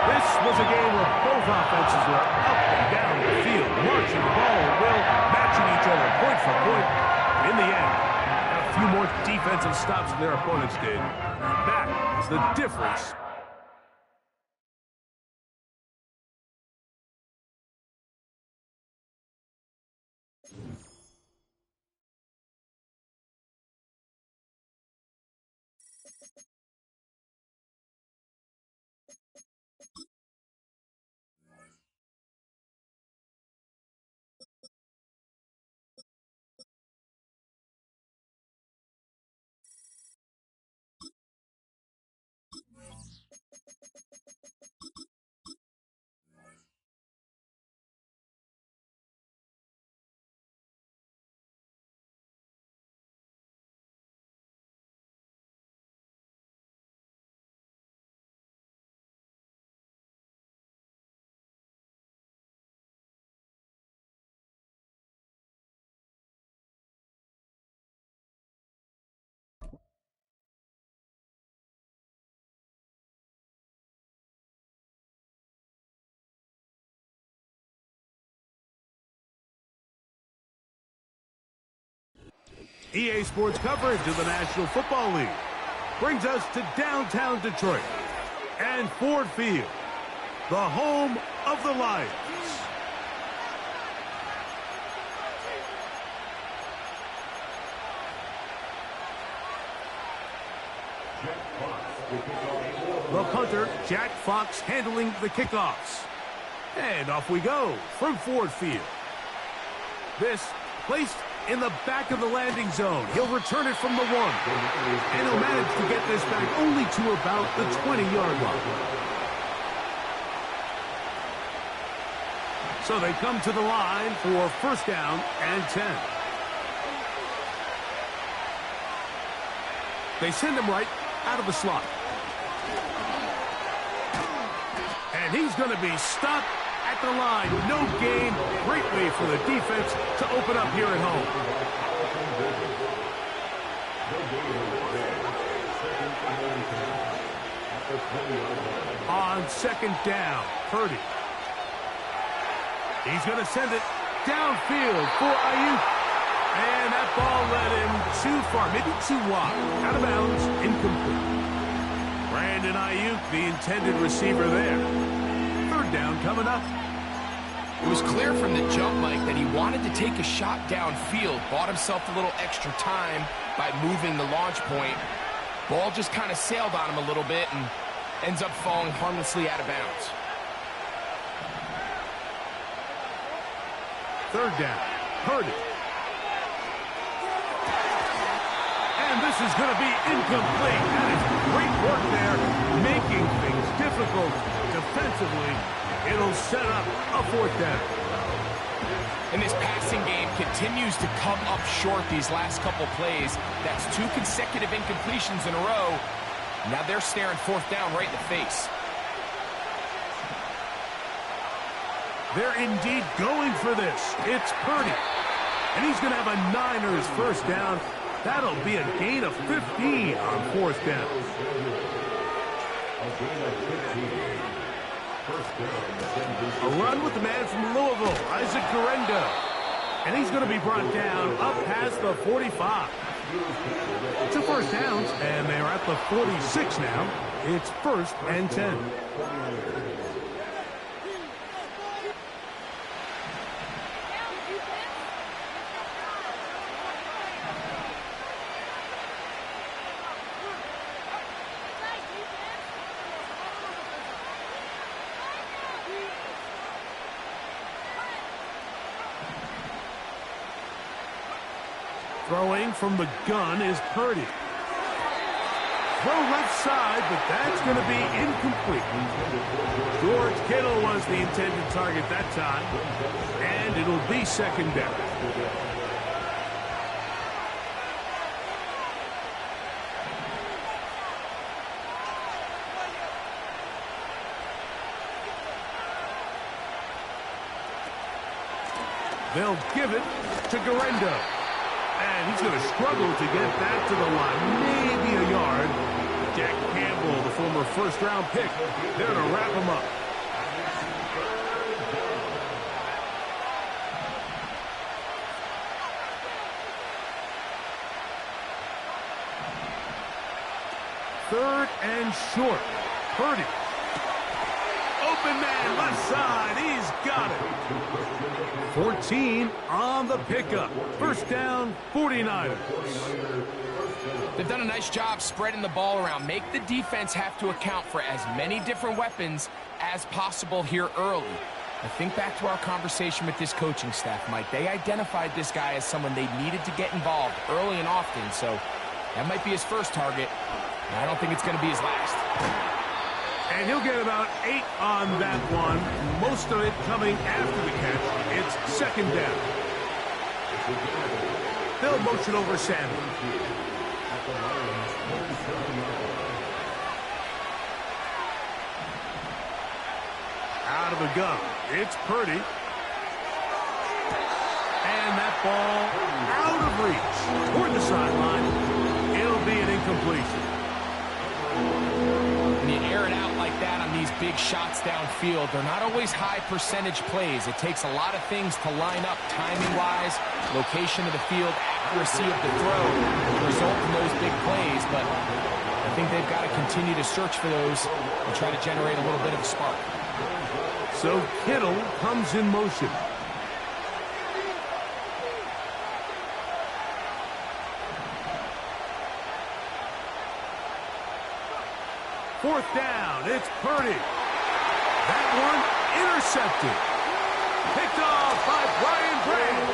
This was a game where both offenses were up and down the field, marching the ball at will, matching each other point for point. In the end, a few more defensive stops than their opponents did. That is the difference. EA Sports coverage of the National Football League brings us to downtown Detroit and Ford Field, the home of the Lions. The punter, Jack Fox, handling the kickoffs. And off we go from Ford Field. This placed in the back of the landing zone. He'll return it from the 1. And he'll manage to get this back only to about the 20-yard line. So they come to the line for first down and 10. They send him right out of the slot. And he's going to be stopped at the line. No gain. Great way for the defense to open up here at home. On second down, Purdy. He's going to send it downfield for Ayuk. And that ball led him too far, maybe too wide. Out of bounds, incomplete. Brandon Ayuk, the intended receiver there. Third down coming up. It was clear from the jump, Mike, that he wanted to take a shot downfield, bought himself a little extra time by moving the launch point. Ball just kind of sailed on him a little bit and ends up falling harmlessly out of bounds. Third down, Purdy. And this is going to be incomplete. That is great work there, making things difficult defensively. It'll set up a fourth down. And this passing game continues to come up short these last couple plays. That's 2 consecutive incompletions in a row. Now they're staring fourth down right in the face. They're indeed going for this. It's Purdy. And he's going to have a Niners first down. That'll be a gain of 15 on fourth down. A run with the man from Louisville, Isaac Guerendo. And he's going to be brought down up past the 45. 2 first downs, and they're at the 46 now. It's first and 10. Throwing from the gun is Purdy. Throw left side, but that's going to be incomplete. George Kittle was the intended target that time, and it'll be second down. They'll give it to Guerrero. And he's going to struggle to get that to the line. Maybe a yard. Jack Campbell, the former first-round pick, they're going to wrap him up. Third and short. Purdy. Open man, left side. He's got it. 14 on the pickup. First down, 49ers. They've done a nice job spreading the ball around. Make the defense have to account for as many different weapons as possible here early. I think back to our conversation with this coaching staff, Mike. They identified this guy as someone they needed to get involved early and often, so that might be his first target. I don't think it's going to be his last. And he'll get about 8 on that one. Most of it coming after the catch. It's second down. They'll motion over Sanders. Out of the gun. It's Purdy. And that ball out of reach. Toward the sideline. It'll be an incompletion. When you air it out like that on these big shots downfield, they're not always high percentage plays. It takes a lot of things to line up timing-wise, location of the field, accuracy of the throw to result in those big plays. But I think they've got to continue to search for those and try to generate a little bit of a spark. So Kittle comes in motion. Fourth down, it's Purdy. That one intercepted. Picked off by Brian Branch.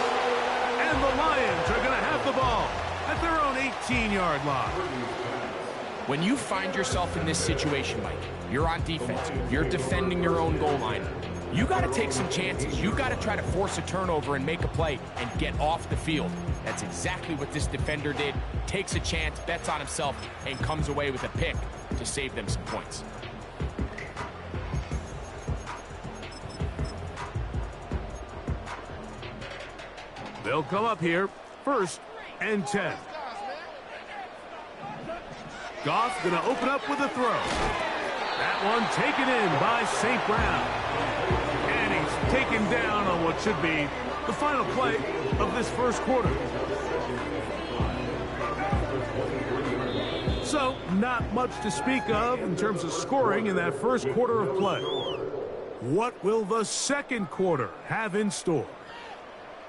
And the Lions are going to have the ball at their own 18-yard line. When you find yourself in this situation, Mike, you're on defense, you're defending your own goal line, you got to take some chances. You got to try to force a turnover and make a play and get off the field. That's exactly what this defender did. Takes a chance, bets on himself, and comes away with a pick to save them some points. They'll come up here, 1st and 10. Goff going to open up with a throw. That one taken in by St. Brown. And he's taken down on what should be the final play of this first quarter. So, not much to speak of in terms of scoring in that first quarter of play. What will the second quarter have in store?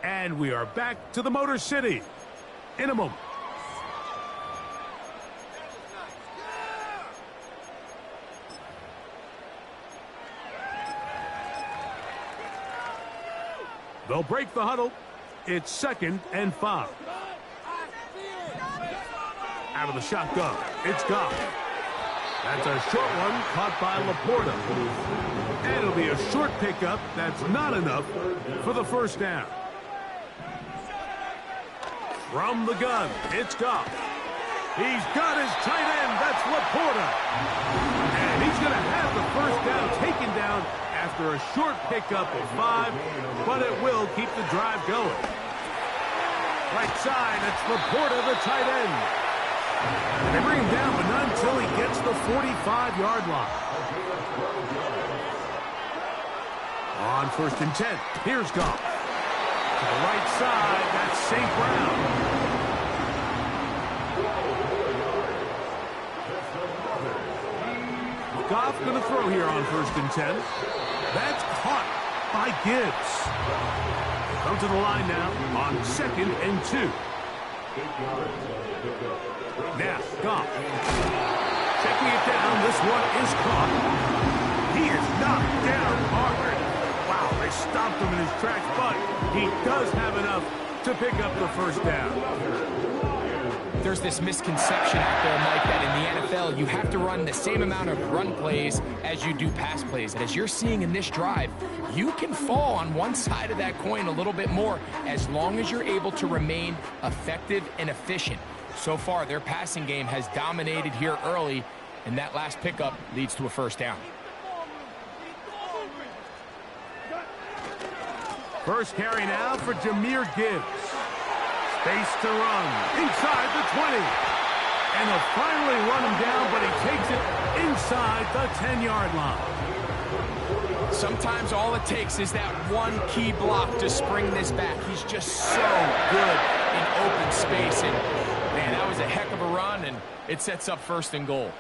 And we are back to the Motor City in a moment. They'll break the huddle. It's 2nd and 5. Out of the shotgun, it's Goff. That's a short one caught by Laporta. And it'll be a short pickup. That's not enough for the first down. From the gun, it's Goff. He's got his tight end. That's Laporta. And he's going to have the first down taken down after a short pickup of 5, but it will keep the drive going. Right side, it's Laporta, the tight end. They bring him down, but not until he gets the 45-yard line. On 1st and 10, here's Goff. To the right side, that's St. Brown. Goff going to throw here on 1st and 10. That's caught by Gibbs. Come to the line now on 2nd and 2. Now, Goff. Checking it down. This one is caught. He is knocked down hard. Wow, they stopped him in his tracks, but he does have enough to pick up the first down. There's this misconception out there, Mike, that in the NFL, you have to run the same amount of run plays as you do pass plays. And as you're seeing in this drive, you can fall on one side of that coin a little bit more as long as you're able to remain effective and efficient. So far, their passing game has dominated here early, and that last pickup leads to a first down. First carry now for Jahmyr Gibbs. Space to run inside the 20. And they'll finally run him down, but he takes it inside the 10-yard line. Sometimes all it takes is that one key block to spring this back. He's just so good in open space. And, man, that was a heck of a run, and it sets up 1st and goal.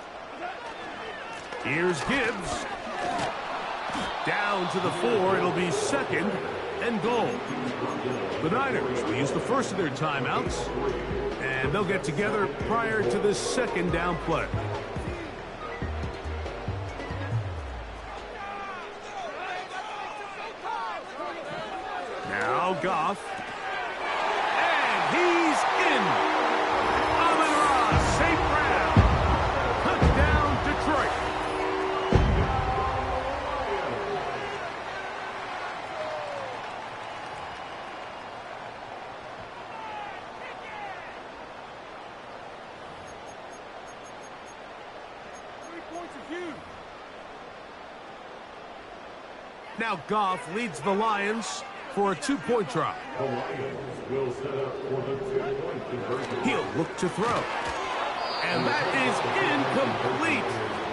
Here's Gibbs. Down to the 4. It'll be 2nd and goal. The Niners will use the first of their timeouts, and they'll get together prior to this 2nd down play. Now Goff. And he's in. Amon-Ra, St. Brown. Touchdown, Detroit. Now Goff leads the Lions for a 2-point try. The Lions will set up for the 2-point conversion. He'll look to throw. And that is incomplete.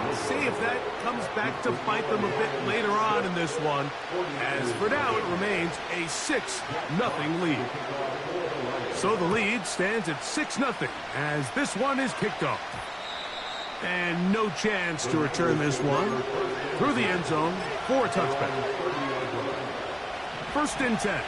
We'll see if that comes back to bite them a bit later on in this one. As for now, it remains a 6-0 lead. So the lead stands at 6-0 as this one is kicked off. And no chance to return this one through the end zone for a touchback. 1st and 10.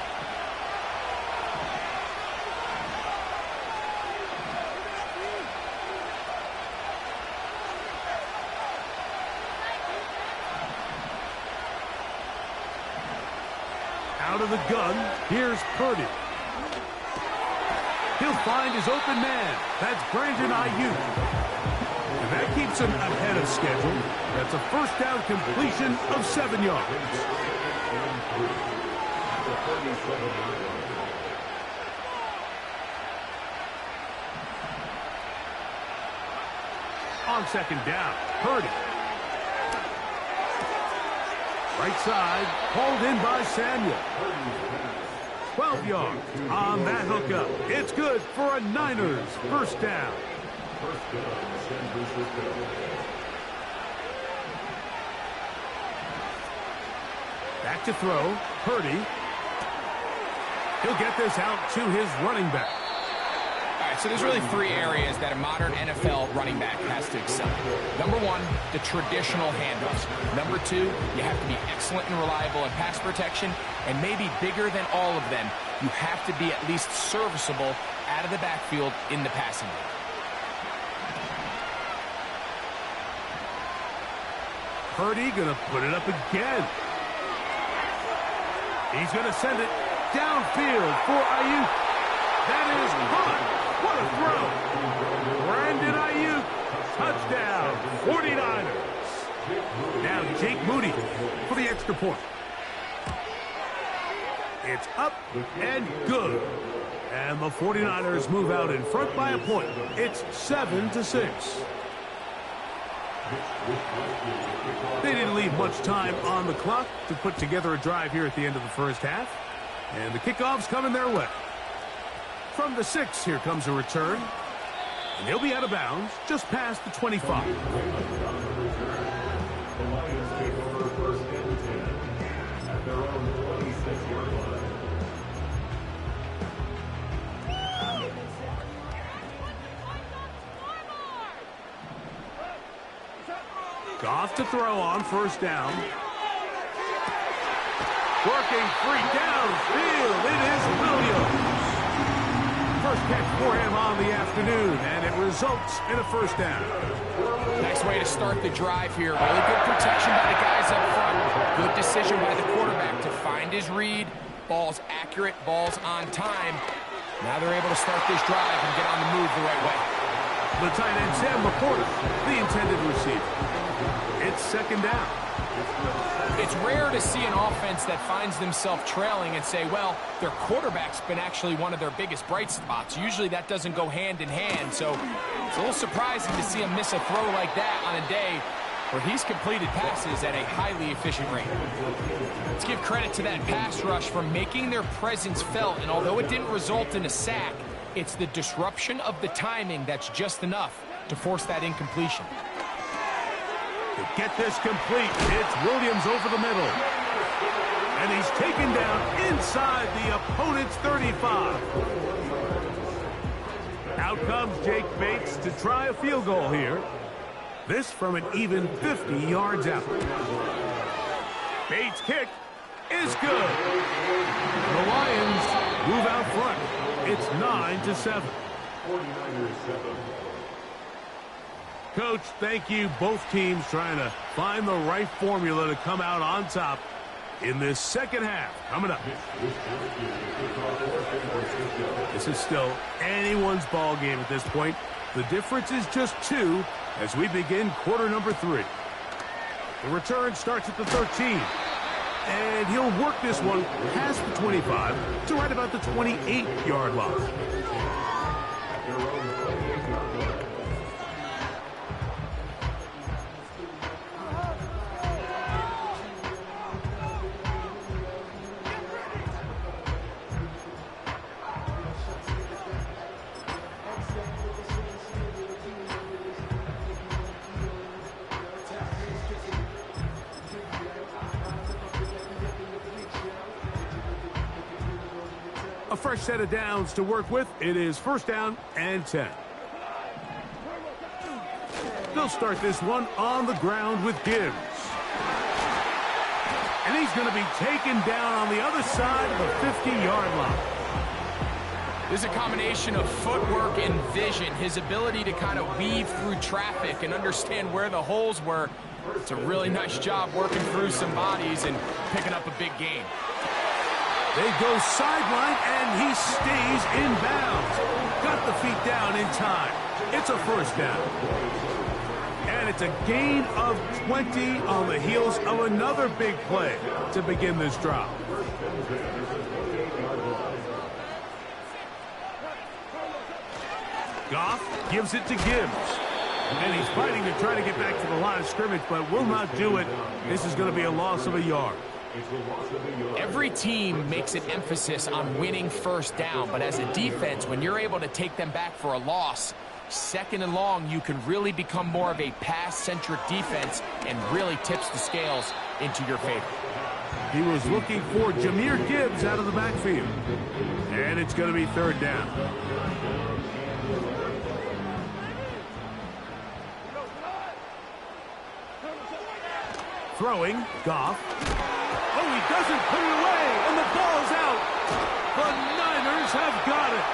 Out of the gun, here's Purdy. He'll find his open man. That's Brandon Ayuk. And that keeps him ahead of schedule. That's a 1st down completion of 7 yards. On 2nd down, Purdy. Right side, hauled in by Samuel. 12 yards on that hookup. It's good for a Niners 1st down. Back to throw, Purdy. He'll get this out to his running back. All right, so there's really 3 areas that a modern NFL running back has to excel. Number 1, the traditional handoffs. Number 2, you have to be excellent and reliable in pass protection. And maybe bigger than all of them, you have to be at least serviceable out of the backfield in the passing game. Purdy gonna put it up again. He's gonna send it downfield for Ayuk. That is caught. What a throw. Brandon Ayuk. Touchdown. 49ers. Now Jake Moody for the extra point. It's up and good. And the 49ers move out in front by a point. It's 7-6. They didn't leave much time on the clock to put together a drive here at the end of the 1st half. And the kickoff's coming their way. From the 6, here comes a return. And he'll be out of bounds just past the 25. The Lions take over 1st and 10 at their own 26-yard line. Goff to throw on 1st down. Working free downfield. It is Williams. First catch for him on the afternoon, and it results in a 1st down. Nice way to start the drive here. Really good protection by the guys up front. Good decision by the quarterback to find his read. Ball's accurate, ball's on time. Now they're able to start this drive and get on the move the right way. The tight end, Sam Laporta, the intended receiver. It's 2nd down. It's rare to see an offense that finds themselves trailing and say, well, their quarterback's been actually one of their biggest bright spots. Usually that doesn't go hand in hand, so it's a little surprising to see them miss a throw like that on a day where he's completed passes at a highly efficient rate. Let's give credit to that pass rush for making their presence felt, and although it didn't result in a sack, it's the disruption of the timing that's just enough to force that incompletion. To get this complete, it's Williams over the middle. And he's taken down inside the opponent's 35. Out comes Jake Bates to try a field goal here. This from an even 50 yards out. Bates' kick is good. The Lions move out front. It's 9-7. Coach, thank you. Both teams trying to find the right formula to come out on top in this second half. Coming up. This is still anyone's ball game at this point. The difference is just 2 as we begin quarter number 3. The return starts at the 13. And he'll work this one past the 25 to right about the 28-yard line. A fresh set of downs to work with. It is first down and 10. They'll start this one on the ground with Gibbs. And he's going to be taken down on the other side of the 50-yard line. There's a combination of footwork and vision, his ability to kind of weave through traffic and understand where the holes were. It's a really nice job working through some bodies and picking up a big gain. They go sideline, and he stays in bounds. Got the feet down in time. It's a first down. And it's a gain of 20 on the heels of another big play to begin this drive. Goff gives it to Gibbs. And he's fighting to try to get back to the line of scrimmage, but will not do it. This is going to be a loss of a yard. Every team makes an emphasis on winning first down, but as a defense, when you're able to take them back for a loss, second and long, you can really become more of a pass-centric defense and really tips the scales into your favor. He was looking for Jahmyr Gibbs out of the backfield. And it's going to be third down. Throwing, Goff. Oh, he doesn't put it away, and the ball's out. The Niners have got it.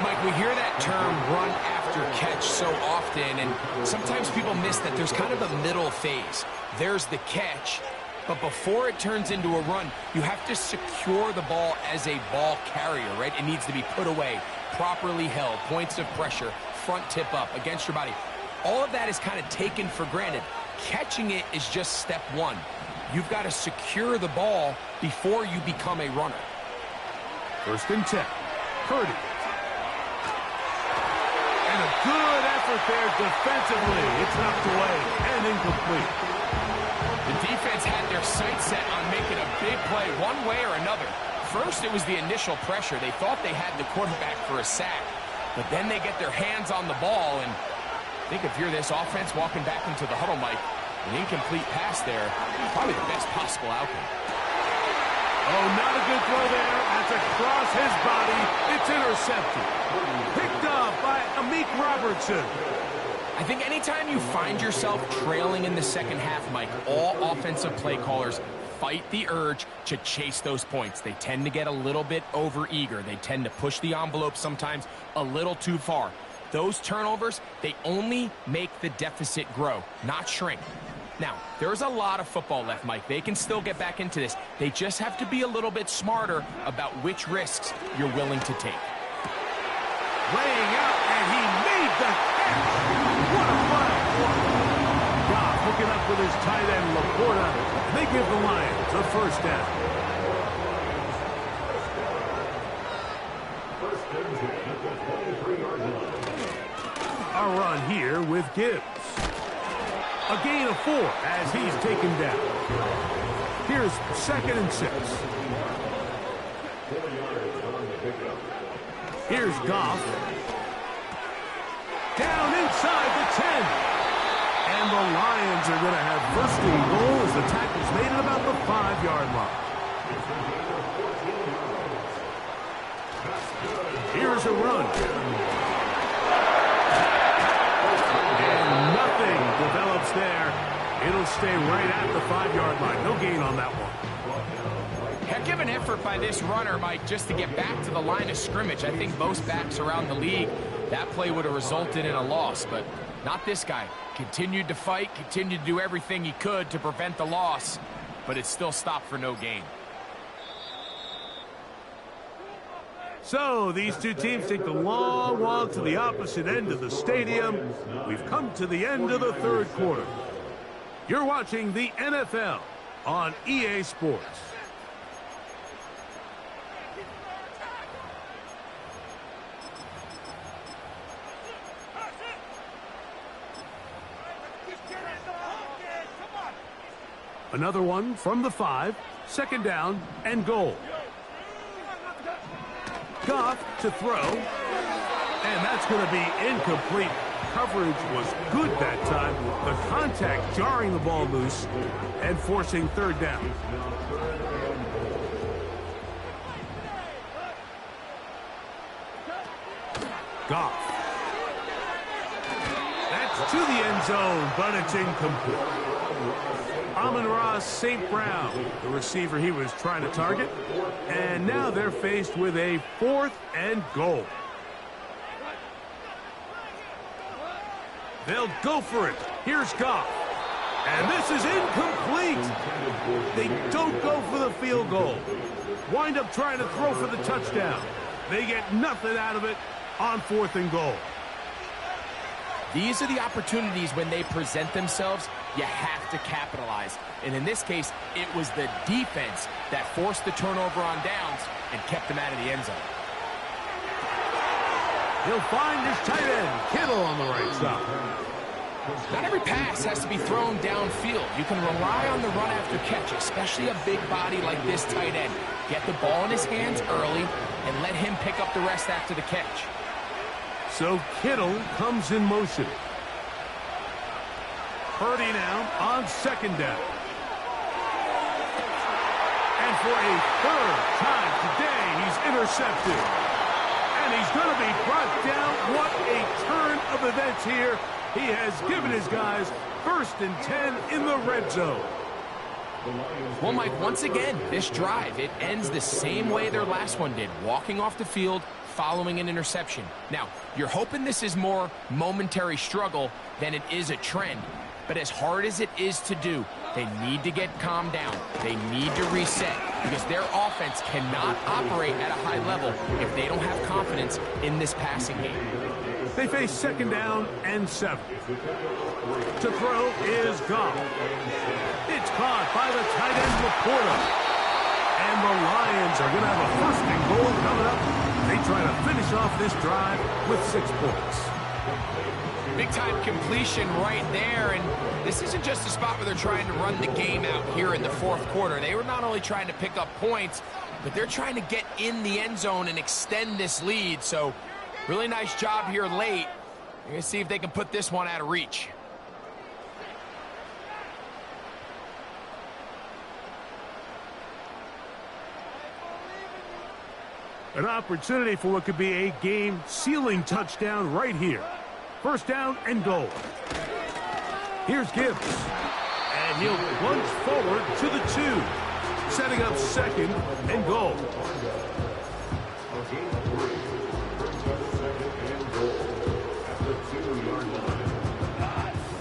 Mike, we hear that term run after catch so often, and sometimes people miss that there's kind of a middle phase. There's the catch, but before it turns into a run, you have to secure the ball as a ball carrier, right? It needs to be put away, properly held, points of pressure, front tip up against your body. All of that is kind of taken for granted. Catching it is just step one. You've got to secure the ball before you become a runner. First and 10. Purdy. And a good effort there defensively. It's knocked away and incomplete. The defense had their sights set on making a big play one way or another. First, it was the initial pressure. They thought they had the quarterback for a sack. But then they get their hands on the ball, and I think if you're this offense walking back into the huddle, Mike, an incomplete pass there, probably the best possible outcome. Oh, not a good throw there. That's across his body. It's intercepted. Picked off by Amik Robertson. I think anytime you find yourself trailing in the second half, Mike, all offensive play callers fight the urge to chase those points. They tend to get a little bit overeager. They tend to push the envelope sometimes a little too far. Those turnovers, they only make the deficit grow, not shrink. Now, there's a lot of football left, Mike. They can still get back into this. They just have to be a little bit smarter about which risks you're willing to take. Laying out, and he made the catch. What a play. Goff hooking up with his tight end, Laporta. They give the Lions a first down. A run here with Gibbs. A gain of 4 as he's taken down. Here's 2nd and 6. Here's Goff. Down inside the 10. And the Lions are going to have first and goal as the tackle's made at about the 5-yard line. Here's a run. And nothing develops there. It'll stay right at the 5-yard line. No gain on that one. Heck of an effort by this runner, Mike, just to get back to the line of scrimmage. I think most backs around the league, that play would have resulted in a loss, but not this guy. Continued to fight, continued to do everything he could to prevent the loss, but it still stopped for no gain. So these two teams take the long walk to the opposite end of the stadium. We've come to the end of the 3rd quarter. You're watching the NFL on EA Sports. Another one from the 5, 2nd down and goal. Goff to throw, and that's going to be incomplete. Coverage was good that time. The contact jarring the ball loose and forcing 3rd down. Goff. That's to the end zone, but it's incomplete. Amon-Ra St. Brown, the receiver he was trying to target. And now they're faced with a 4th and goal. They'll go for it. Here's Goff. And this is incomplete. They don't go for the field goal. Wind up trying to throw for the touchdown. They get nothing out of it on 4th and goal. These are the opportunities when they present themselves, you have to capitalize. And in this case, it was the defense that forced the turnover on downs and kept them out of the end zone. He'll find his tight end, Kittle, on the right side. Not every pass has to be thrown downfield. You can rely on the run after catch, especially a big body like this tight end. Get the ball in his hands early and let him pick up the rest after the catch. So Kittle comes in motion. Purdy now on 2nd down. And for a 3rd time today, he's intercepted. And he's going to be brought down. What a turn of events here. He has given his guys 1st and 10 in the red zone. Well, Mike, once again, this drive, it ends the same way their last one did, walking off the field, following an interception. Now, you're hoping this is more momentary struggle than it is a trend. But as hard as it is to do, they need to get calmed down. They need to reset because their offense cannot operate at a high level if they don't have confidence in this passing game. They face 2nd down and 7. To throw is Goff. It's caught by the tight end, Laporta. And the Lions are going to have a 1st and goal coming up. They try to finish off this drive with 6 points. Big-time completion right there, and this isn't just a spot where they're trying to run the game out here in the 4th quarter. They were not only trying to pick up points, but they're trying to get in the end zone and extend this lead. So, really nice job here late. We're going to see if they can put this one out of reach. An opportunity for what could be a game-sealing touchdown right here. 1st down and goal. Here's Gibbs. And he'll plunge forward to the 2. Setting up 2nd and goal.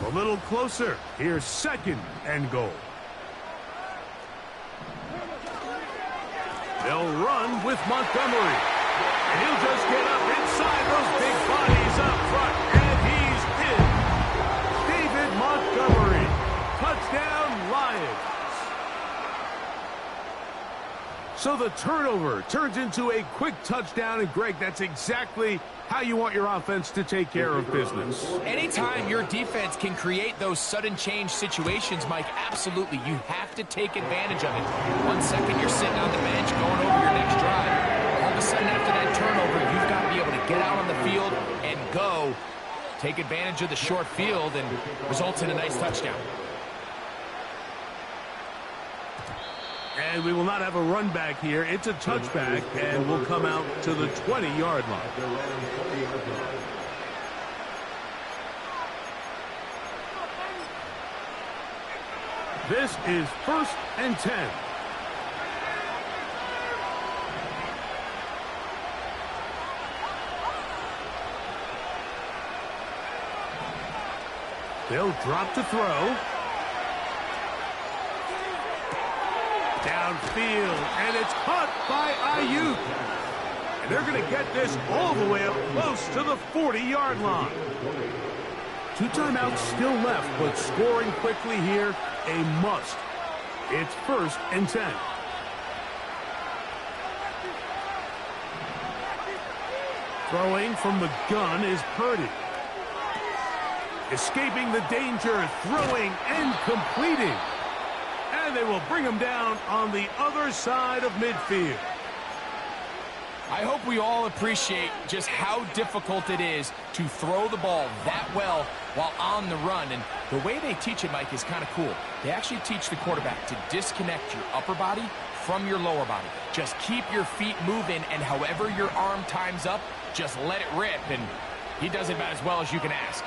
A little closer. Here's 2nd and goal. They'll run with Montgomery. And he'll just get up inside those big bodies up front. And he's in. David Montgomery. Touchdown, Lions. So the turnover turns into a quick touchdown, and Greg, that's exactly how you want your offense to take care of business. Anytime your defense can create those sudden change situations, Mike, absolutely, you have to take advantage of it. 1 second you're sitting on the bench going over your next drive. All of a sudden after that turnover, you've got to be able to get out on the field and go. Take advantage of the short field and results in a nice touchdown. And we will not have a run back here. It's a touchback, and we'll come out to the 20-yard line. This is 1st and 10. They'll drop to throw. Downfield, and it's caught by Ayuk. And they're going to get this all the way up close to the 40-yard line. 2 timeouts still left, but scoring quickly here, a must. It's 1st and 10. Throwing from the gun is Purdy. Escaping the danger, throwing and completing. And they will bring him down on the other side of midfield. I hope we all appreciate just how difficult it is to throw the ball that well while on the run. And the way they teach it, Mike, is kind of cool. They actually teach the quarterback to disconnect your upper body from your lower body. Just keep your feet moving, and however your arm times up, just let it rip. And he does it about as well as you can ask.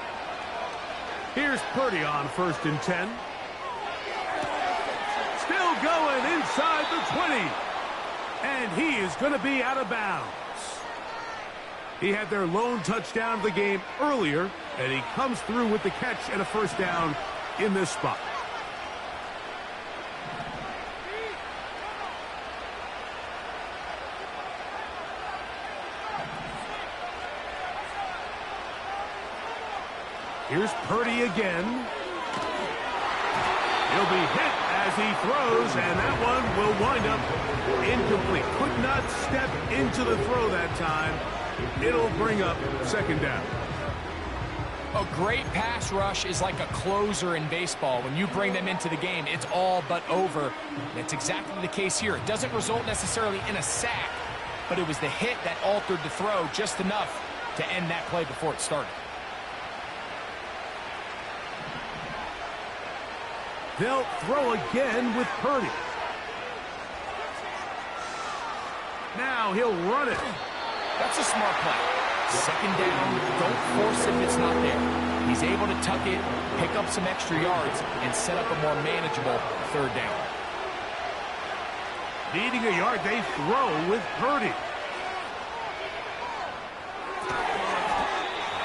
Here's Purdy on 1st and 10. Still going inside the 20. And he is going to be out of bounds. He had their lone touchdown of the game earlier, and he comes through with the catch and a 1st down in this spot. Here's Purdy again. He'll be hit as he throws, and that one will wind up incomplete. Could not step into the throw that time. It'll bring up 2nd down. A great pass rush is like a closer in baseball. When you bring them into the game, it's all but over. That's exactly the case here. It doesn't result necessarily in a sack, but it was the hit that altered the throw just enough to end that play before it started. They'll throw again with Purdy. Now he'll run it. That's a smart play. 2nd down, don't force it if it's not there. He's able to tuck it, pick up some extra yards, and set up a more manageable 3rd down. Needing a yard, they throw with Purdy.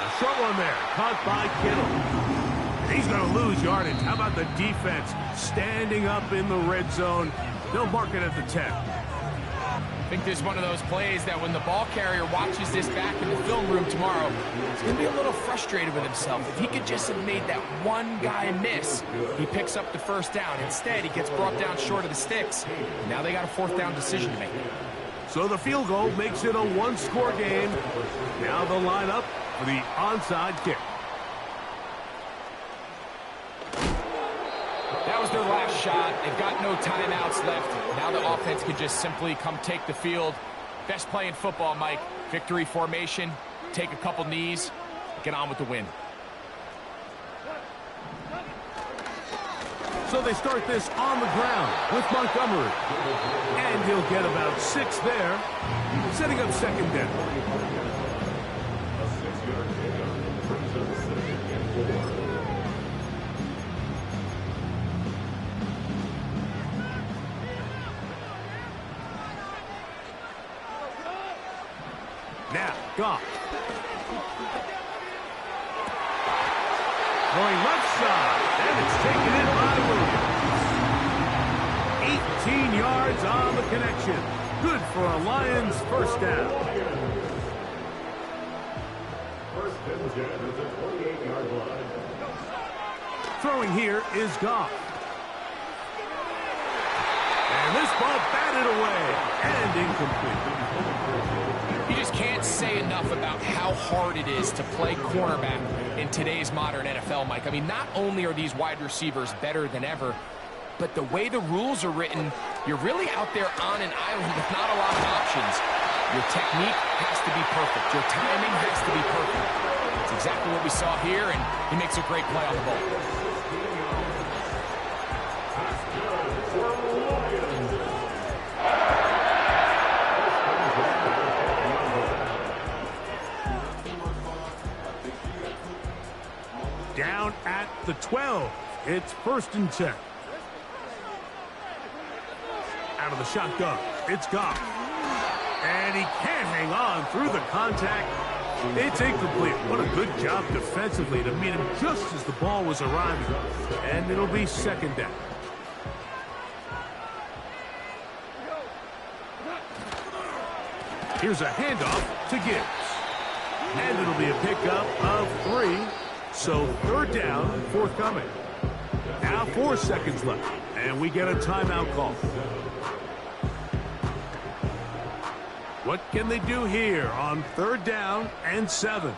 A short one there, caught by Kittle. He's going to lose yardage. How about the defense standing up in the red zone? They'll mark it at the 10. I think this is one of those plays that when the ball carrier watches this back in the film room tomorrow, he's going to be a little frustrated with himself. If he could just have made that one guy miss, he picks up the 1st down. Instead, he gets brought down short of the sticks. Now they got a 4th down decision to make. So the field goal makes it a 1-score game. Now the lineup for the onside kick. That was their last shot. They've got no timeouts left. Now the offense can just simply come take the field. Best play in football, Mike. Victory formation, take a couple knees, get on with the win. So they start this on the ground with Montgomery. And he'll get about 6 there, setting up 2nd down. A 6-yard pickup brings up 2nd and 4. Now, Goff. Going left side, and it's taken in by Williams. 18 yards on the connection. Good for a Lions 1st down. 1st and 10 at the 28-yard line. Throwing here is Goff. And And this ball batted away and incomplete. You just can't say enough about how hard it is to play cornerback in today's modern NFL, Mike. I mean, not only are these wide receivers better than ever, but the way the rules are written, you're really out there on an island with not a lot of options. Your technique has to be perfect. Your timing has to be perfect. That's exactly what we saw here, and he makes a great play on the ball. Down at the 12. It's 1st and 10. Out of the shotgun. It's Goff. And he can't hang on through the contact. It's incomplete. What a good job defensively to meet him just as the ball was arriving. And it'll be 2nd down. Here's a handoff to Gibbs. And it'll be a pickup of 3. So 3rd down, forthcoming. Now 4 seconds left. And we get a timeout call. What can they do here on 3rd down and 7?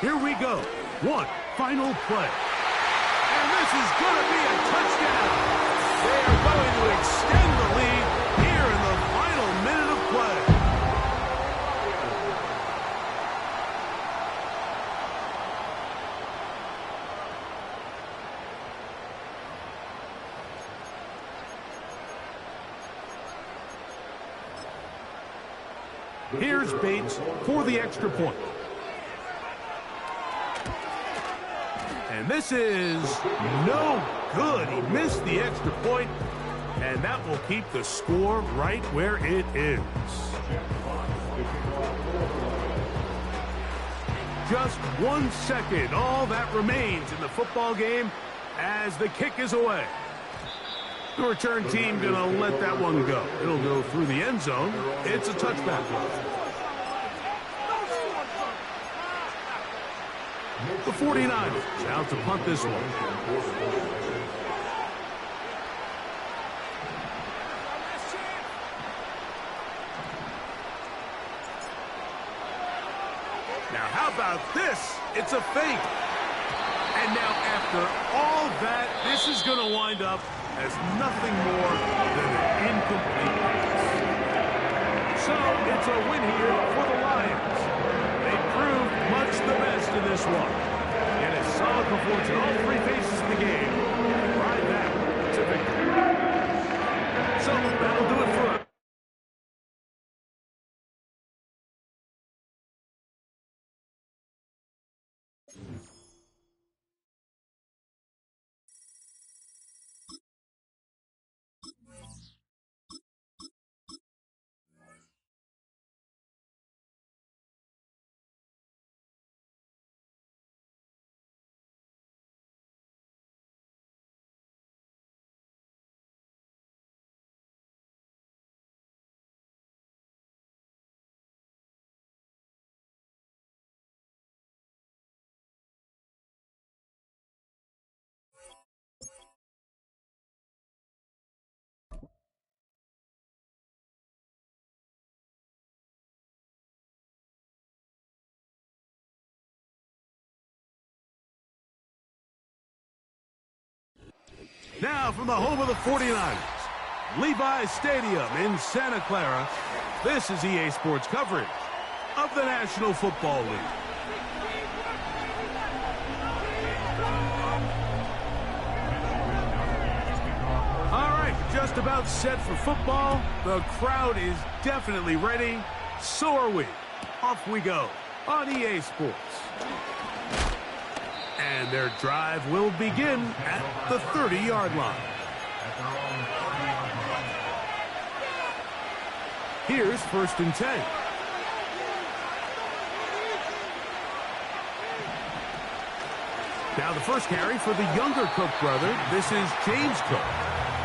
Here we go. One final play. And this is going to be a touchdown. They are going to extend the lead here in the final minute of play. Here's Bates for the extra point. And this is no good. He missed the extra point, and that will keep the score right where it is. Just 1 second, all that remains in the football game as the kick is away. The return team going to let that one go. It'll go through the end zone. It's a touchback. The 49ers out to punt this one. Now, how about this? It's a fake. And now, after all that, this is going to wind up as nothing more than an incomplete pass. So, it's a win here for the Lions. They proved much the best in this one. And a solid performance in all 3 phases of the game. Ride that to victory. So, that'll do it for us. Now from the home of the 49ers, Levi's Stadium in Santa Clara, this is EA Sports coverage of the National Football League. All right, just about set for football. The crowd is definitely ready. So are we. Off we go on EA Sports. And their drive will begin at the 30-yard line. Here's 1st and 10. Now the first carry for the younger Cook brother. This is James Cook.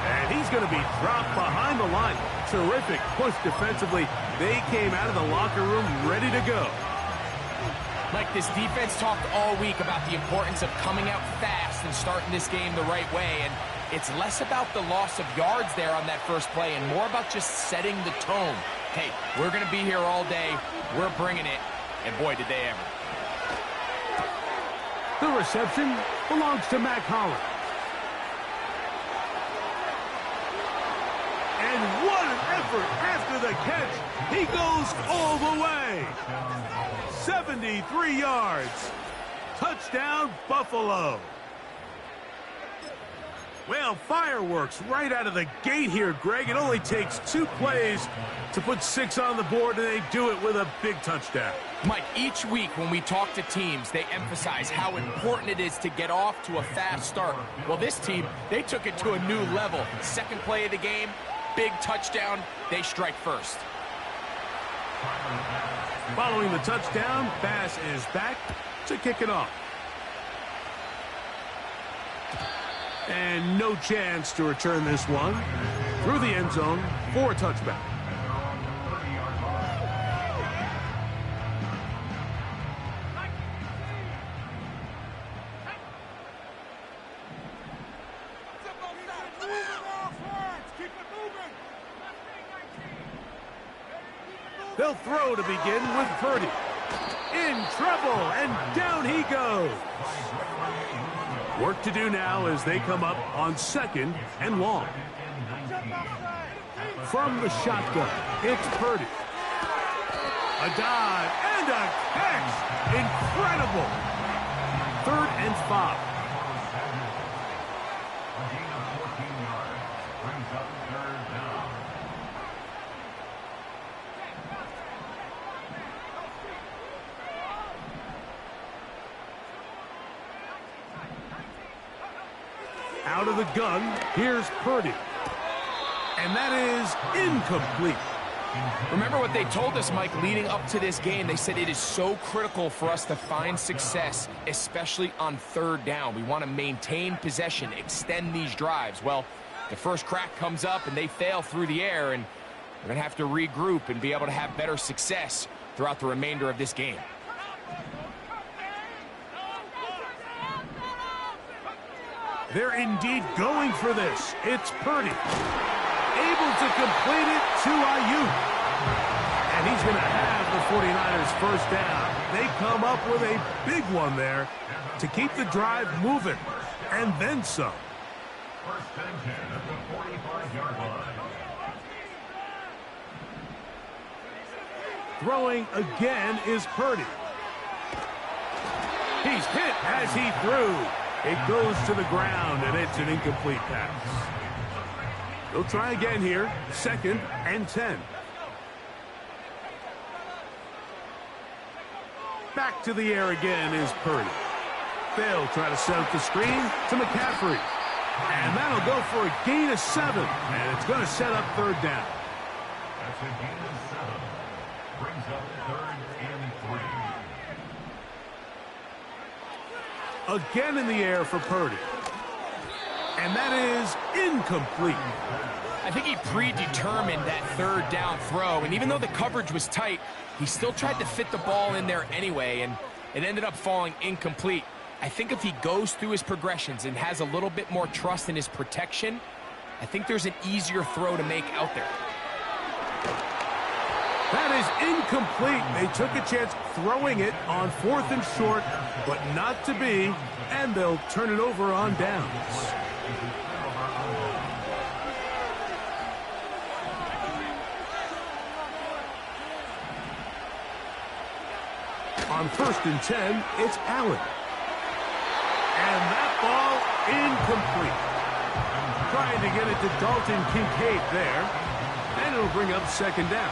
And he's going to be dropped behind the line. Terrific push defensively. They came out of the locker room ready to go. Mike, this defense talked all week about the importance of coming out fast and starting this game the right way, and it's less about the loss of yards there on that first play and more about just setting the tone. Hey, we're going to be here all day. We're bringing it, and boy, did they ever. The reception belongs to Mack Hollins. And what an effort after the catch. He goes all the way. 73 yards. Touchdown, Buffalo. Well, fireworks right out of the gate here, Greg. It only takes 2 plays to put 6 on the board, and they do it with a big touchdown. Mike, each week when we talk to teams, they emphasize how important it is to get off to a fast start. Well, this team, they took it to a new level. Second play of the game, big touchdown, they strike first. Following the touchdown, Bass is back to kick it off. And no chance to return this one through the end zone for a touchback. They'll throw to begin with Purdy. In trouble, and down he goes. Work to do now as they come up on 2nd and long. From the shotgun, it's Purdy. A dive and a catch. Incredible. 3rd and 5. A gain of 14 yards brings up 3rd down. Out of the gun, here's Purdy. And that is incomplete. Remember what they told us, Mike, leading up to this game. They said it is so critical for us to find success, especially on 3rd down. We want to maintain possession, extend these drives. Well, the first crack comes up and they fail through the air, and we're going to have to regroup and be able to have better success throughout the remainder of this game. They're indeed going for this. It's Purdy. Able to complete it to Ayuk. And he's going to have the 49ers first down. They come up with a big one there to keep the drive moving. And then some. 1st and 10 at the 45-yard line. Throwing again is Purdy. He's hit as he threw. It goes to the ground, and it's an incomplete pass. They'll try again here. 2nd and 10. Back to the air again is Purdy. They'll try to set up the screen to McCaffrey. And that'll go for a gain of 7. And it's going to set up 3rd down. That's a gain of 7. Brings up 3rd and 3. Again in the air for Purdy. And that is incomplete. I think he predetermined that 3rd down throw, and even though the coverage was tight, he still tried to fit the ball in there anyway, and it ended up falling incomplete. I think if he goes through his progressions and has a little bit more trust in his protection, I think there's an easier throw to make out there. That is incomplete. They took a chance throwing it on 4th and short, but not to be, and they'll turn it over on downs. On 1st and 10, it's Allen. And that ball incomplete. Trying to get it to Dalton Kincaid there. And it'll bring up 2nd down.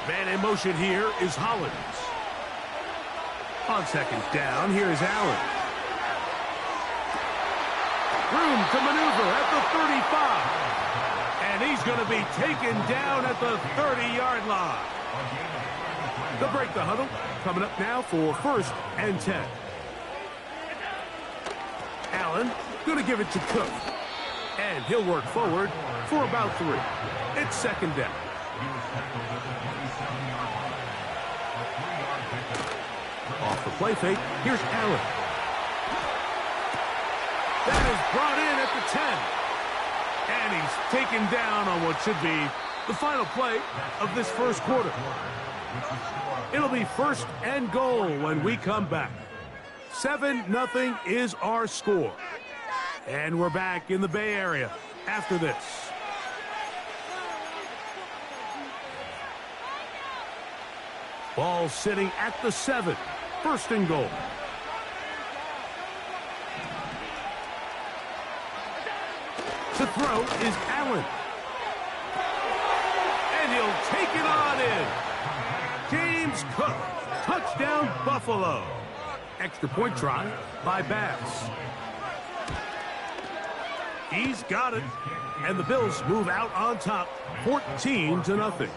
Man in motion here is Hollins. On 2nd down, here is Allen. Room to maneuver at the 35. And he's going to be taken down at the 30-yard line. They'll break the huddle. Coming up now for 1st and 10. Allen going to give it to Cook. And he'll work forward for about 3. It's 2nd down. He was tackled at the 27-yard line. A 3-yard pickup. Off the play fake, here's Allen. That is brought in at the 10. And he's taken down on what should be the final play of this first quarter. It'll be 1st and goal when we come back. 7-0 is our score. And we're back in the Bay Area after this. Ball sitting at the 7. 1st and goal. To throw is Allen. And he'll take it on in. James Cook. Touchdown, Buffalo. Extra point try by Bass. He's got it. And the Bills move out on top, 14-0. 49ers nothing.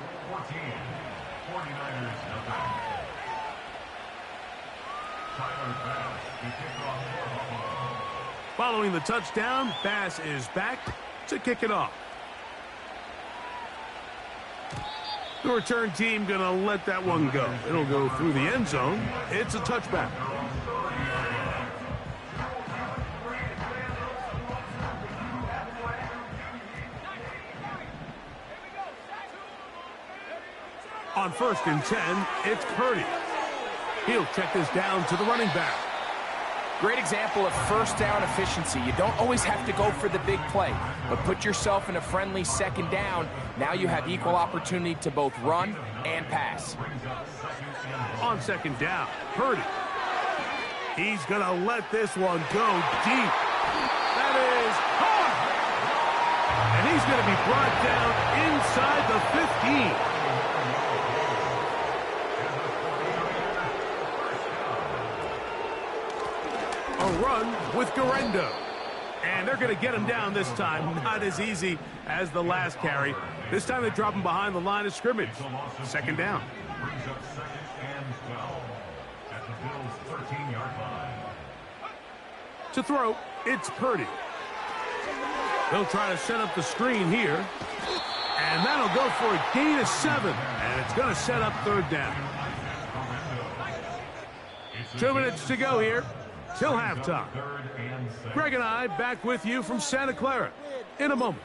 Tyler Bass, the kickoff for Buffalo. Following the touchdown, Bass is back to kick it off. The return team going to let that one go. It'll go through the end zone. It's a touchback. On 1st and 10, it's Purdy. He'll check this down to the running back. Great example of first down efficiency. You don't always have to go for the big play, but put yourself in a friendly 2nd down. Now you have equal opportunity to both run and pass. On 2nd down, Purdy. He's going to let this one go deep. That is hard. And he's going to be brought down inside the 15. A run with Guerendo. And they're going to get him down this time. Not as easy as the last carry. This time they drop him behind the line of scrimmage. 2nd down. Brings up 2nd and 12 at the Bills' 13-yard line. To throw, it's Purdy. They'll try to set up the screen here. And that'll go for a gain of 7. And it's going to set up 3rd down. 2 minutes to go here till halftime. Greg and I back with you from Santa Clara in a moment.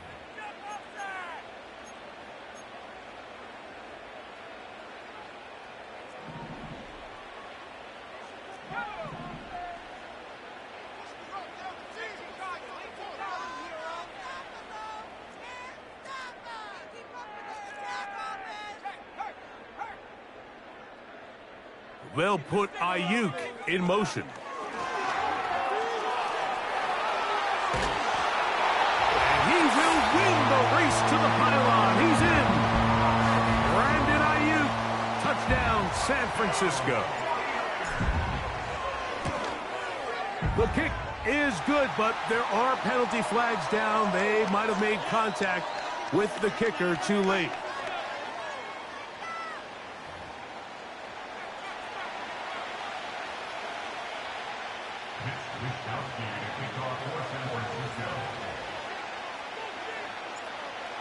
They'll put Ayuk in motion. And he will win the race to the pylon. He's in. Brandon Ayuk. Touchdown, San Francisco. The kick is good, but there are penalty flags down. They might have made contact with the kicker too late.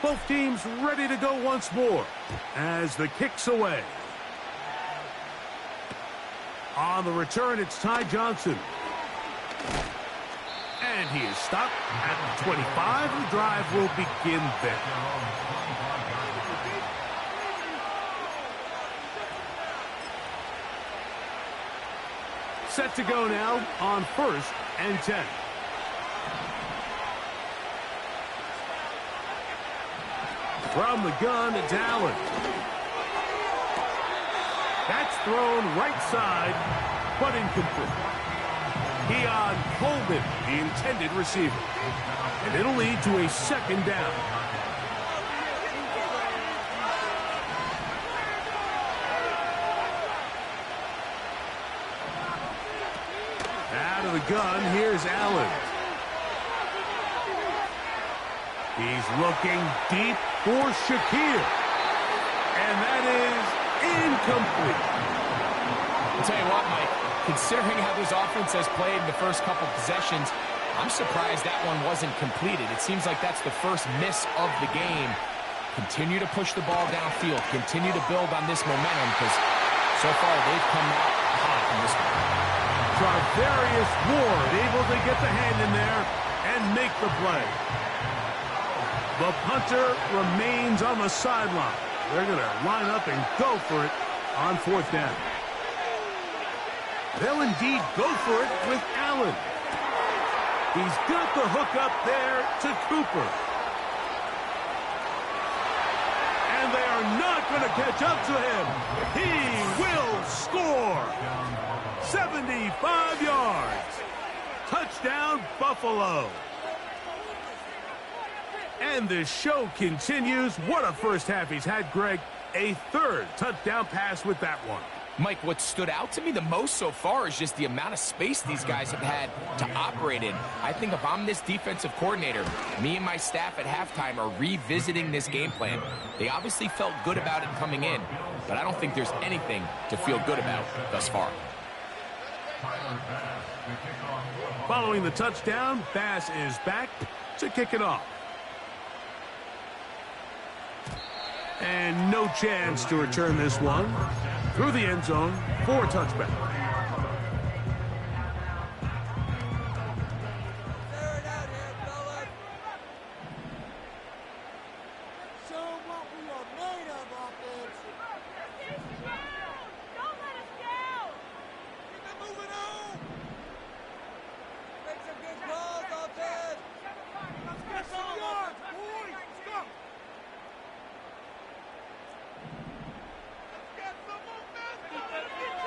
Both teams ready to go once more as the kick's away. On the return, it's Ty Johnson. And he is stopped at the 25. The drive will begin there. Set to go now on 1st and 10. From the gun, it's Allen. That's thrown right side, but incomplete. Keon Coleman, the intended receiver. And it'll lead to a 2nd down. Out of the gun, here's Allen. He's looking deep for Shakir. And that is incomplete. I'll tell you what, Mike, considering how this offense has played in the first couple possessions, I'm surprised that one wasn't completed. It seems like that's the first miss of the game. Continue to push the ball downfield. Continue to build on this momentum because so far they've come out hot in this one. Charvarius Ward able to get the hand in there and make the play. The punter remains on the sideline. They're going to line up and go for it on 4th down. They'll indeed go for it with Allen. He's got the hook up there to Cooper. And they are not going to catch up to him. He will score. 75 yards. Touchdown, Buffalo. And the show continues. What a first half he's had, Greg. A 3rd touchdown pass with that one. Mike, what stood out to me the most so far is just the amount of space these guys have had to operate in. I think if I'm this defensive coordinator, me and my staff at halftime are revisiting this game plan. They obviously felt good about it coming in, but I don't think there's anything to feel good about thus far. Following the touchdown, Bass is back to kick it off. And no chance to return this one through the end zone for a touchback.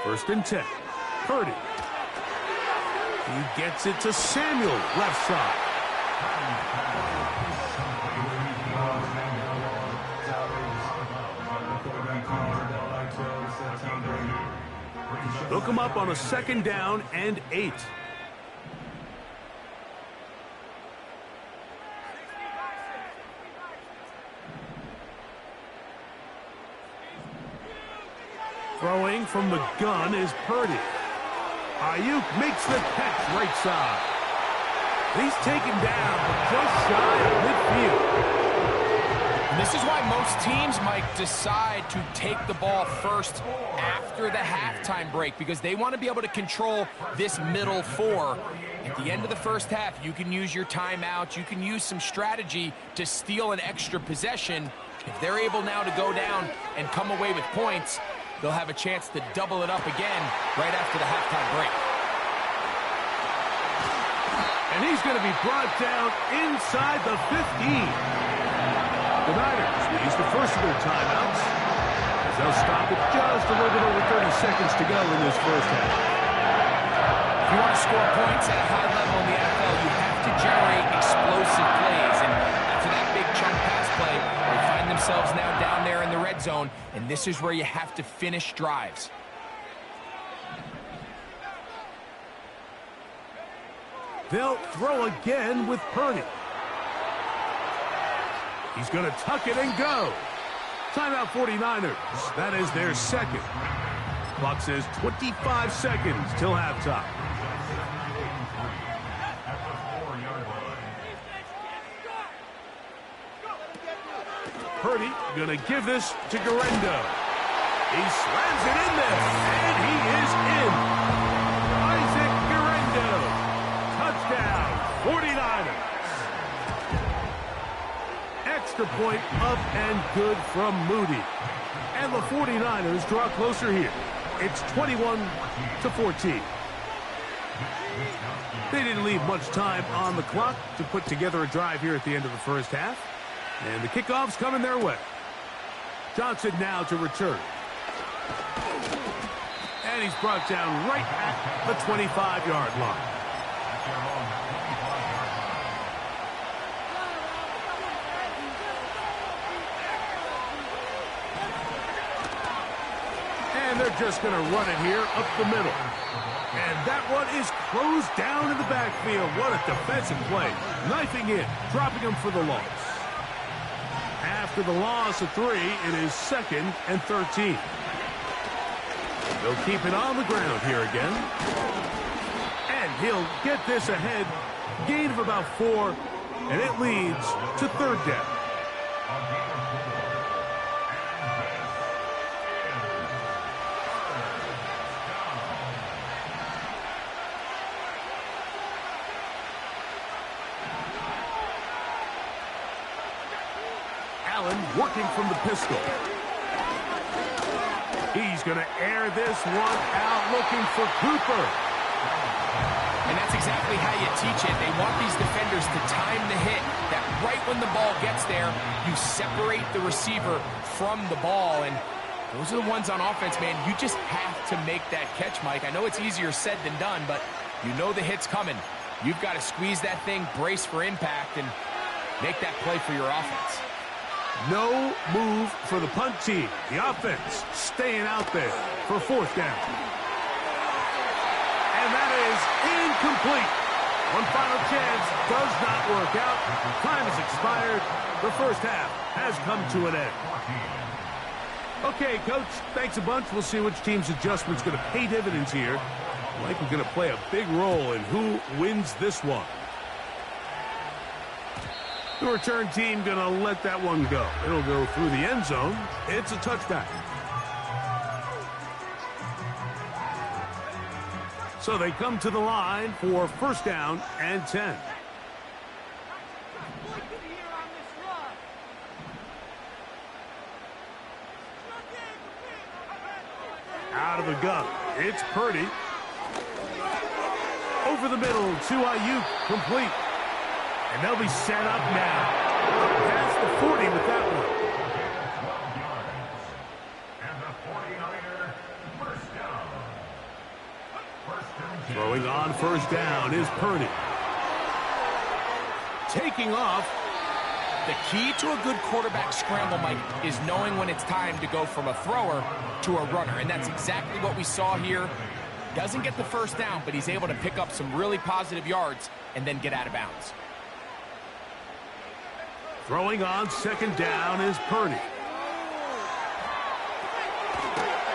First and 10. Purdy. He gets it to Samuel, left side. Look him up on a 2nd down and 8. Throwing from the gun is Purdy. Ayuk makes the catch right side. He's taken down just shy of midfield. And this is why most teams, Mike, decide to take the ball first after the halftime break because they want to be able to control this middle 4. At the end of the first half, you can use your timeout. You can use some strategy to steal an extra possession. If they're able now to go down and come away with points, they'll have a chance to double it up again right after the halftime break. And he's going to be brought down inside the 15. The Niners will use the first of their timeouts as they'll stop it just a little bit over 30 seconds to go in this first half. If you want to score points at a high level in the NFL, you have to generate explosive plays. And after that big chunk pass play, they find themselves now down there in the red zone, and this is where you have to finish drives. They'll throw again with Purdy. He's going to tuck it and go. Timeout 49ers. That is their 2nd. Clock says 25 seconds till halftime. Purdy going to give this to Guerendo. He slams it in there, and he is in. Isaac Guerendo. Touchdown, 49ers. Extra point up and good from Moody. And the 49ers draw closer here. It's 21-14. They didn't leave much time on the clock to put together a drive here at the end of the first half. And the kickoff's coming their way. Johnson now to return. And he's brought down right at the 25-yard line. And they're just going to run it here up the middle. And that one is closed down in the backfield. What a defensive play. Knifing in, dropping him for the loss. After the loss of 3, it is 2nd and 13. They'll keep it on the ground here again. And he'll get this ahead. Gain of about 4, and it leads to 3rd down. Allen working from the pistol. He's going to air this one out, looking for Cooper. And that's exactly how you teach it. They want these defenders to time the hit, that right when the ball gets there, you separate the receiver from the ball. And those are the ones on offense, man. You just have to make that catch, Mike. I know it's easier said than done, but you know the hit's coming. You've got to squeeze that thing, brace for impact, and make that play for your offense. No move for the punt team. The offense staying out there for fourth down. And that is incomplete. One final chance does not work out. Time has expired. The first half has come to an end. Okay, Coach, thanks a bunch. We'll see which team's adjustment's going to pay dividends here. Like we're going to play a big role in who wins this one. The return team going to let that one go. It'll go through the end zone. It's a touchdown. So they come to the line for first down and 10. Out of the gun, it's Purdy. Over the middle to Ayuk, complete. And they'll be set up now. Past the 40 with that one. 12 yards. And the 49er, first down. First and 10. Throwing on first down is Purdy. Taking off. The key to a good quarterback scramble, Mike, is knowing when it's time to go from a thrower to a runner. And that's exactly what we saw here. Doesn't get the first down, but he's able to pick up some really positive yards and then get out of bounds. Throwing on second down is Purdy.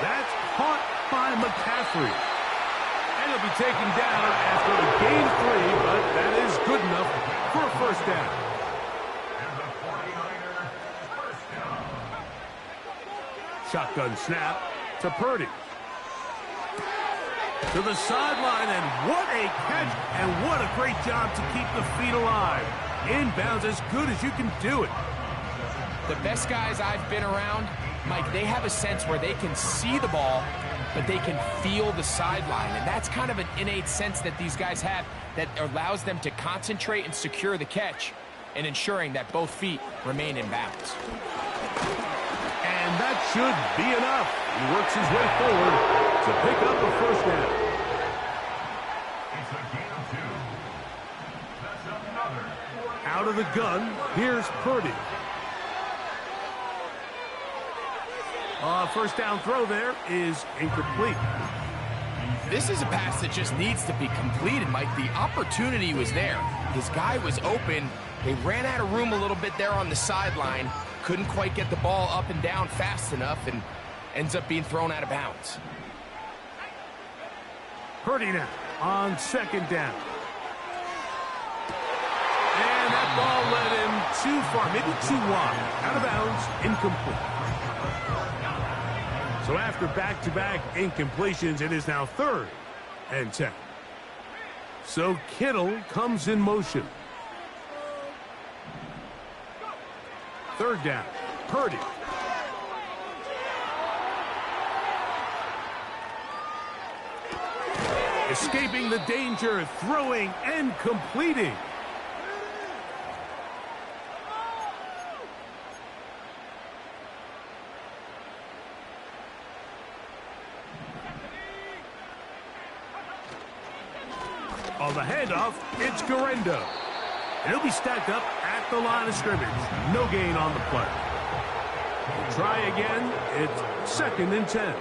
That's caught by McCaffrey. And he'll be taken down after the gain 3, but that is good enough for a first down. And the 49er, first down. Shotgun snap to Purdy. To the sideline, and what a catch, and what a great job to keep the feet alive. Inbounds as good as you can do it. The best guys I've been around, Mike, they have a sense where they can see the ball, but they can feel the sideline. And that's kind of an innate sense that these guys have that allows them to concentrate and secure the catch and ensuring that both feet remain in bounds. And that should be enough. He works his way forward to pick up a first down. It's a gain of 2. That's another. Out of the gun, here's Purdy. First down throw there is incomplete. This is a pass that just needs to be completed, Mike. The opportunity was there. His guy was open. They ran out of room a little bit there on the sideline. Couldn't quite get the ball up and down fast enough and ends up being thrown out of bounds. Purdy now on second down. And that ball led him too far, maybe too wide. Out of bounds, incomplete. So after back-to-back incompletions, it is now third and 10. So Kittle comes in motion. Third down, Purdy. Escaping the danger, throwing and completing. On the handoff, it's Guerendo. And he'll be stacked up at the line of scrimmage. No gain on the play. Try again. It's second and 10.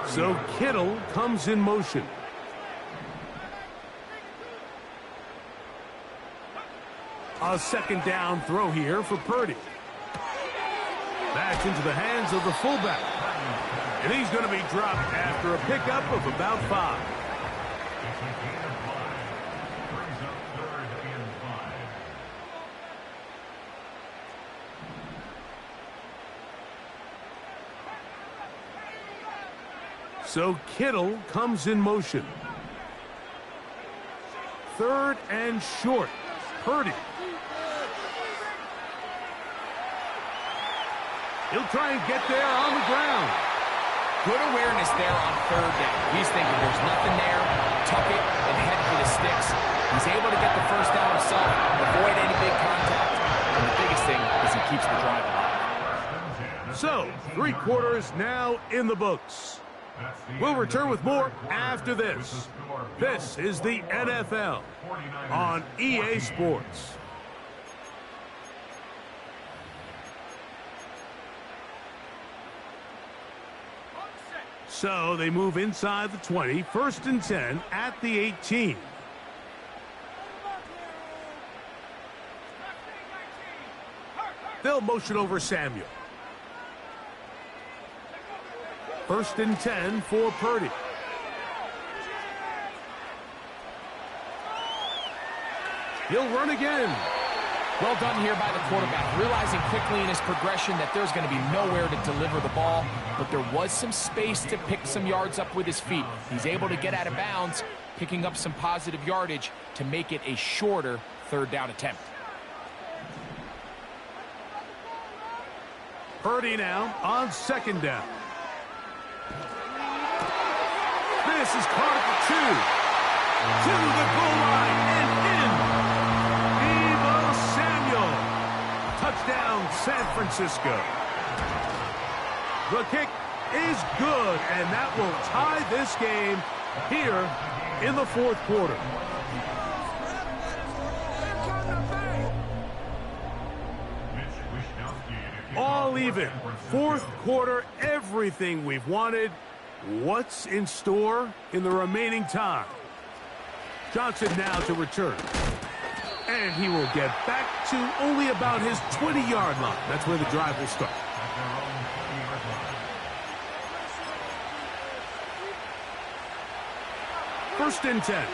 So Kittle comes in motion. A second down throw here for Purdy. That's into the hands of the fullback. And he's going to be dropped after a pickup of about 5. It's a gain of 5. Brings up third and 5. So Kittle comes in motion. 3rd and short. Purdy. He'll try and get there on the ground. Good awareness there on 3rd down. He's thinking there's nothing there. Tuck it and head for the sticks. He's able to get the first down himself, avoid any big contact. And the biggest thing is he keeps the drive alive. So, 3 quarters now in the books. We'll return with more after this. This is the NFL on EA Sports. So they move inside the 20, 1st and 10 at the 18. They'll motion over Samuel. 1st and 10 for Purdy. He'll run again. Well done here by the quarterback, realizing quickly in his progression that there's going to be nowhere to deliver the ball, but there was some space to pick some yards up with his feet. He's able to get out of bounds, picking up some positive yardage to make it a shorter 3rd down attempt. Purdy now on 2nd down. This is caught at the 2. To the goal line and in. Deebo Samuel. Touchdown, San Francisco. The kick is good, and that will tie this game here in the 4th quarter. All even. 4th quarter, everything we've wanted. What's in store in the remaining time? Johnson now to return. And he will get back to only about his 20-yard line. That's where the drive will start. First and 10.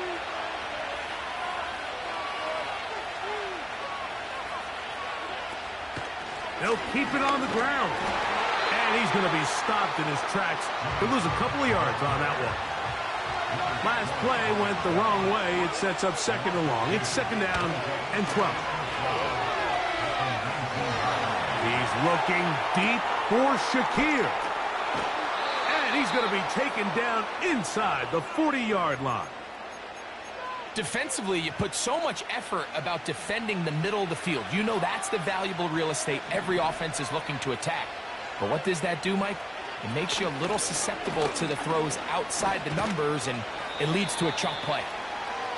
They'll keep it on the ground. And he's going to be stopped in his tracks. He'll lose a couple of yards on that one. Last play went the wrong way. It sets up 2nd and long. It's 2nd down and 12. He's looking deep for Shakir. And he's going to be taken down inside the 40-yard line. Defensively, you put so much effort about defending the middle of the field. You know that's the valuable real estate every offense is looking to attack. But what does that do, Mike? It makes you a little susceptible to the throws outside the numbers, and it leads to a chunk play.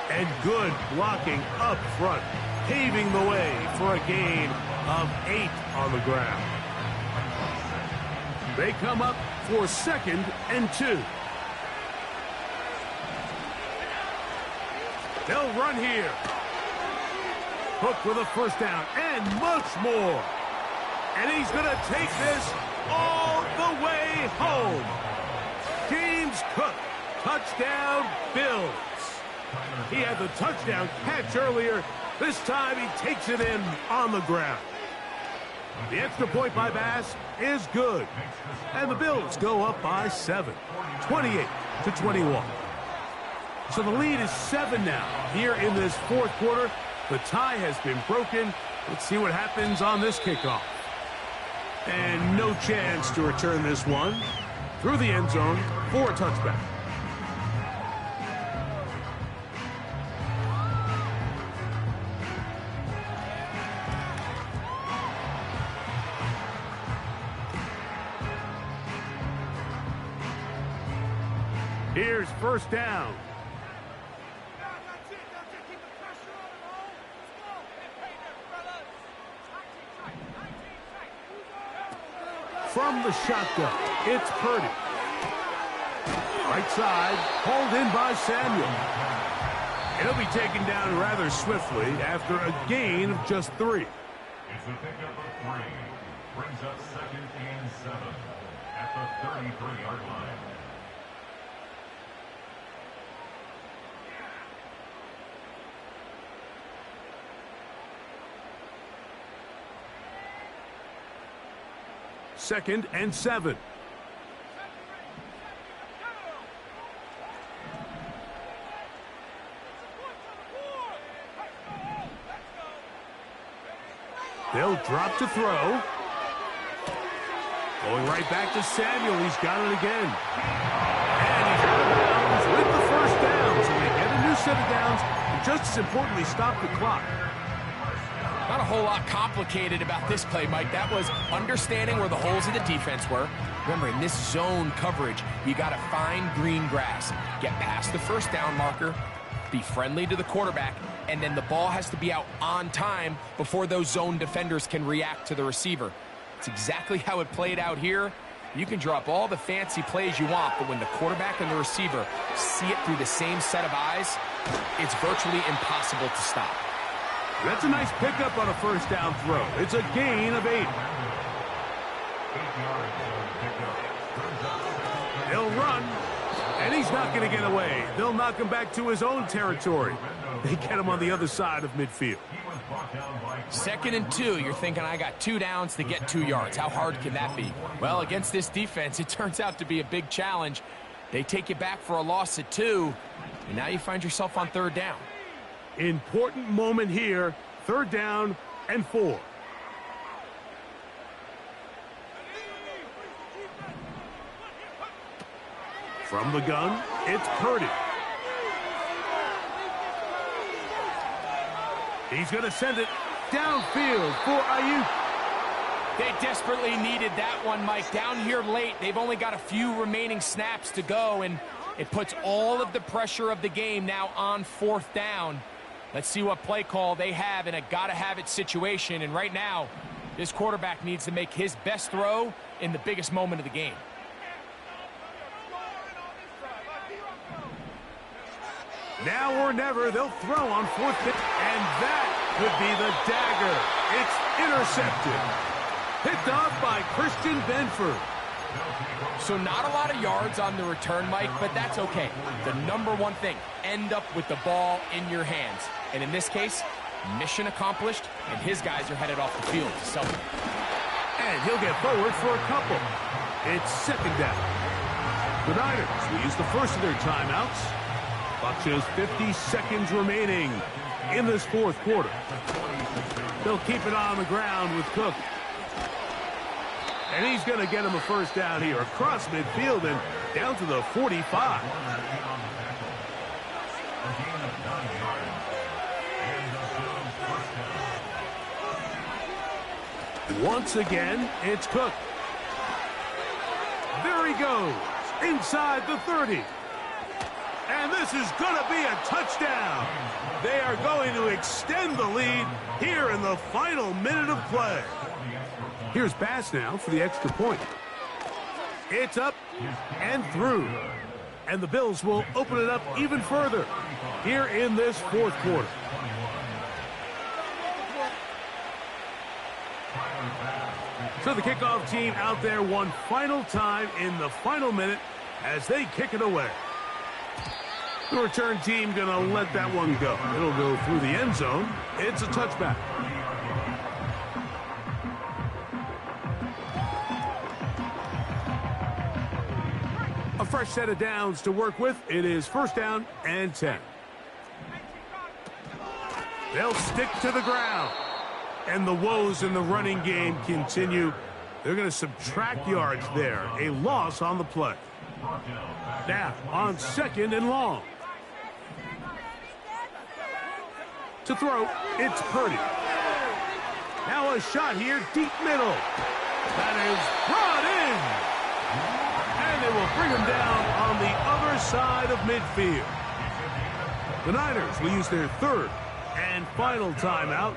And good blocking up front, paving the way for a gain of 8 on the ground. They come up for 2nd and 2. They'll run here. Hook with a 1st down and much more. And he's going to take this all the way home. James Cook, touchdown Bills. He had the touchdown catch earlier. This time he takes it in on the ground. The extra point by Bass is good. And the Bills go up by 7, 28-21. So the lead is 7 now here in this 4th quarter. The tie has been broken. Let's see what happens on this kickoff. And no chance to return this one through the end zone for a touchback. Here's 1st down. From the shotgun, it's Purdy. Right side, hauled in by Samuel. He'll be taken down rather swiftly after a gain of just 3. It's a pickup of 3. Brings up 2nd and 7 at the 33-yard line. Second and 7. They'll drop to throw. Going right back to Samuel. He's got it again. And he's out of bounds with the first down. So they get a new set of downs, and just as importantly, stop the clock. Not a whole lot complicated about this play, Mike. That was understanding where the holes in the defense were. Remember, in this zone coverage, you got to find green grass. Get past the first down marker, be friendly to the quarterback, and then the ball has to be out on time before those zone defenders can react to the receiver. It's exactly how it played out here. You can drop all the fancy plays you want, but when the quarterback and the receiver see it through the same set of eyes, it's virtually impossible to stop. That's a nice pickup on a first down throw. It's a gain of 8. He'll run, and he's not going to get away. They'll knock him back to his own territory. They get him on the other side of midfield. 2nd and 2, you're thinking, I got 2 downs to get 2 yards. How hard can that be? Well, against this defense, it turns out to be a big challenge. They take you back for a loss at 2, and now you find yourself on 3rd down. Important moment here, 3rd down and 4. From the gun, it's Purdy. He's going to send it downfield for Ayuk. They desperately needed that one, Mike. Down here late, they've only got a few remaining snaps to go, and it puts all of the pressure of the game now on 4th down. Let's see what play call they have in a gotta-have-it situation, and right now, this quarterback needs to make his best throw in the biggest moment of the game. Now or never, they'll throw on 4th down, and that could be the dagger. It's intercepted. Picked off by Christian Benford. So not a lot of yards on the return, Mike, but that's okay. The number one thing, end up with the ball in your hands. And in this case, mission accomplished, and his guys are headed off the field to celebrate. And he'll get forward for a couple. It's 2nd down. The Niners will use the first of their timeouts. Clock shows 50 seconds remaining in this 4th quarter. They'll keep it on the ground with Cook. And he's going to get him a first down here across midfield and down to the 45. Once again, it's Cook. There he goes, inside the 30. And this is going to be a touchdown. They are going to extend the lead here in the final minute of play. Here's Bass now for the extra point. It's up and through. And the Bills will open it up even further here in this 4th quarter. So the kickoff team out there one final time in the final minute as they kick it away. The return team going to let that one go. It'll go through the end zone. It's a touchback. A fresh set of downs to work with. It is 1st down and 10. They'll stick to the ground. And the woes in the running game continue. They're going to subtract yards there. A loss on the play. Now on 2nd and long. To throw, it's Purdy. Now a shot here, deep middle. That is brought in. And they will bring him down on the other side of midfield. The Niners will use their 3rd and final timeout,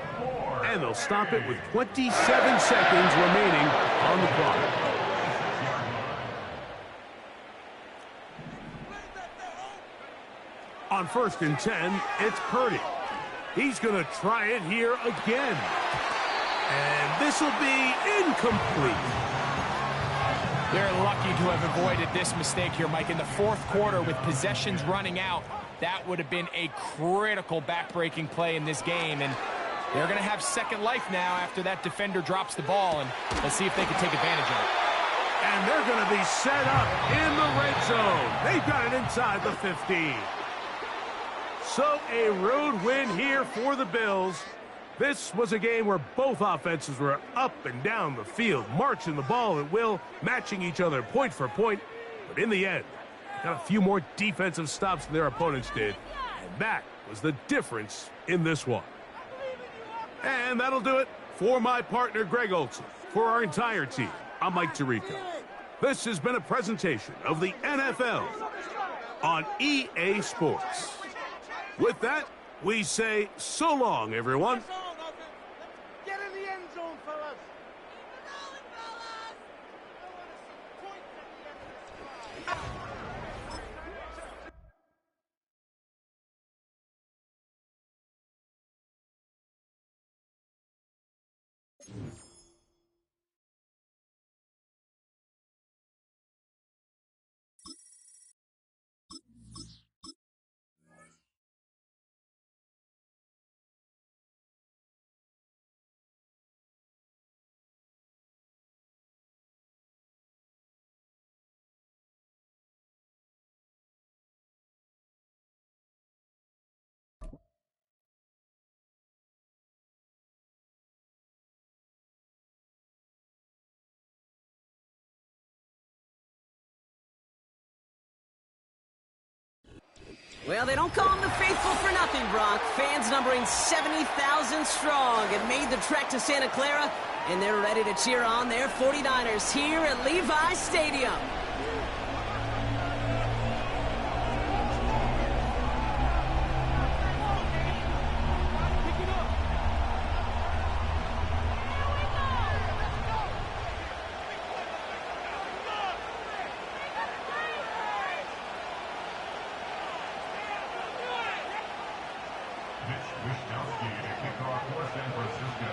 and they'll stop it with 27 seconds remaining on the clock. On 1st and 10, it's Purdy. He's going to try it here again. And this will be incomplete. They're lucky to have avoided this mistake here, Mike. In the 4th quarter, with possessions running out, that would have been a critical back-breaking play in this game. And they're going to have second life now after that defender drops the ball. And let's see if they can take advantage of it. And they're going to be set up in the red zone. They've got it inside the 15. So a road win here for the Bills. This was a game where both offenses were up and down the field, marching the ball at will, matching each other point for point. But in the end, they got a few more defensive stops than their opponents did. And that was the difference in this one. And that'll do it for my partner, Greg Olson. For our entire team, I'm Mike Tirico. This has been a presentation of the NFL on EA Sports. With that, we say so long, everyone. Get in the end zone, fellas. Well, they don't call him the faithful for nothing, Brock. Fans numbering 70,000 strong have made the trek to Santa Clara, and they're ready to cheer on their 49ers here at Levi Stadium. Wishnowsky to kick off for San Francisco.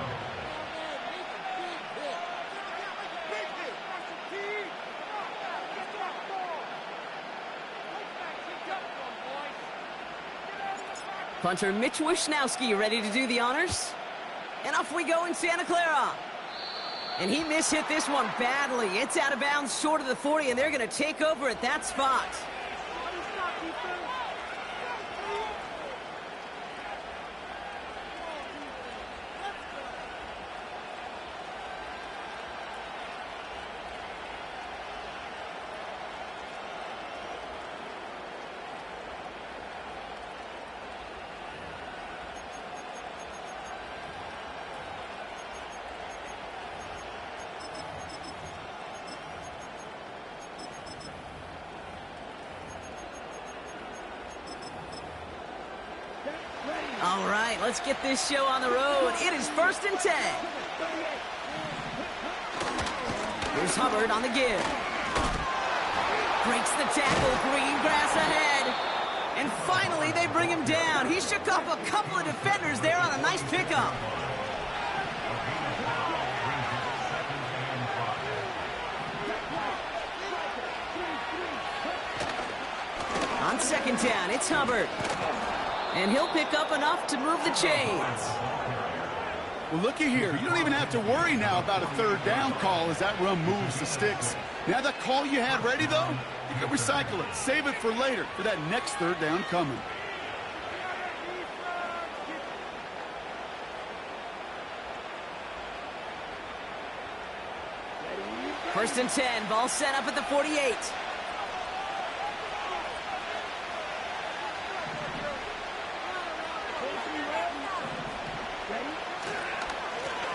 Punter Mitch Wishnowsky ready to do the honors. And off we go in Santa Clara. And he mishit this one badly. It's out of bounds short of the 40, and they're going to take over at that spot. All right, let's get this show on the road. It is 1st and 10. Here's Hubbard on the give. Breaks the tackle, green grass ahead. And finally, they bring him down. He shook off a couple of defenders there on a nice pickup. On 2nd down, it's Hubbard. And he'll pick up enough to move the chains. Well, looky here. You don't even have to worry now about a 3rd down call as that run moves the sticks. Now that call you had ready, though, you can recycle it. Save it for later for that next 3rd down coming. First and 10. Ball set up at the 48.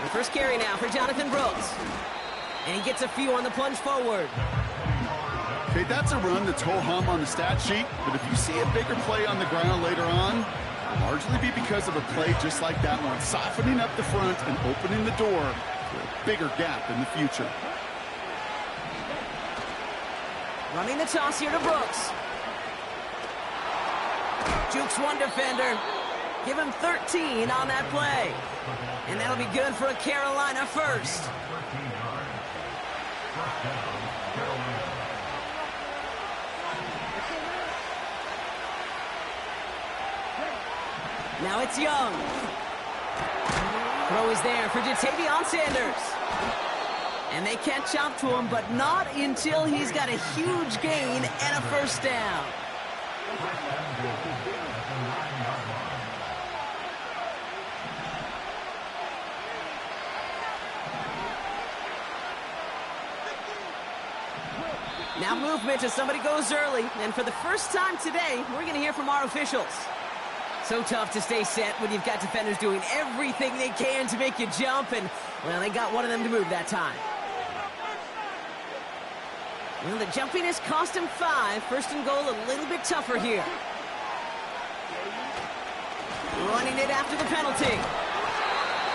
The first carry now for Jonathan Brooks. And he gets a few on the plunge forward. Okay, that's a run that's ho-hum on the stat sheet, but if you see a bigger play on the ground later on, it'll largely be because of a play just like that one, softening up the front and opening the door for a bigger gap in the future. Running the toss here to Brooks. Jukes one defender. Give him 13 on that play. And that'll be good for a Carolina first. Now it's Young. Throw is there for Ja'Tavion Sanders. And they catch up to him, but not until he's got a huge gain and a first down. Now movement as somebody goes early. And for the first time today, we're going to hear from our officials. So tough to stay set when you've got defenders doing everything they can to make you jump. And, well, they got one of them to move that time. Well, the jumpiness cost him 5. First and goal, a little bit tougher here. Running it after the penalty.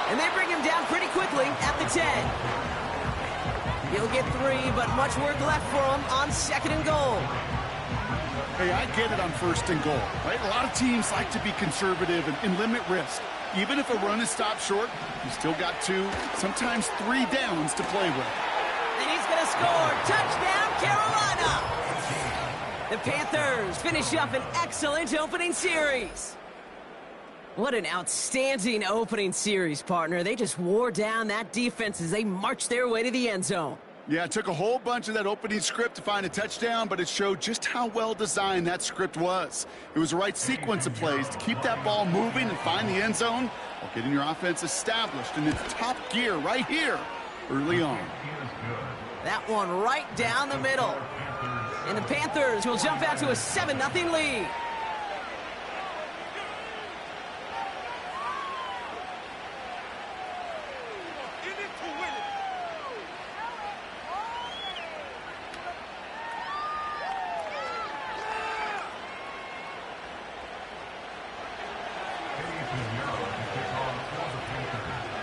And they bring him down pretty quickly at the 10. He'll get 3, but much work left for him on second and goal. Hey, I get it on first and goal, right? A lot of teams like to be conservative and limit risk. Even if a run is stopped short, you still got 2, sometimes 3 downs to play with. And he's going to score. Touchdown, Carolina! The Panthers finish up an excellent opening series. What an outstanding opening series, partner. They just wore down that defense as they marched their way to the end zone. Yeah, it took a whole bunch of that opening script to find a touchdown, but it showed just how well designed that script was. It was the right sequence of plays to keep that ball moving and find the end zone while getting your offense established in its top gear right here early on. That one right down the middle. And the Panthers will jump out to a 7-0 lead.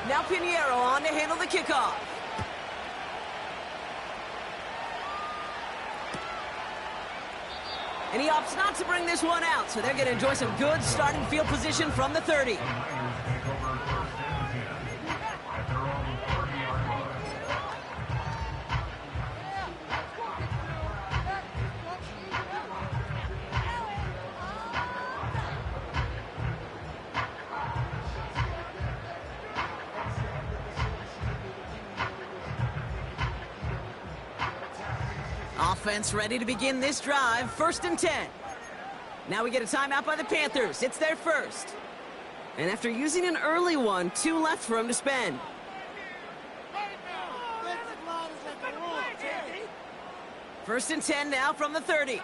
Now Pinheiro on to handle the kickoff. And he opts not to bring this one out, so they're going to enjoy some good starting field position from the 30. Offense ready to begin this drive. 1st and 10. Now we get a timeout by the Panthers. It's their first. And after using an early one, 2 left for him to spend. First and 10 now from the 30.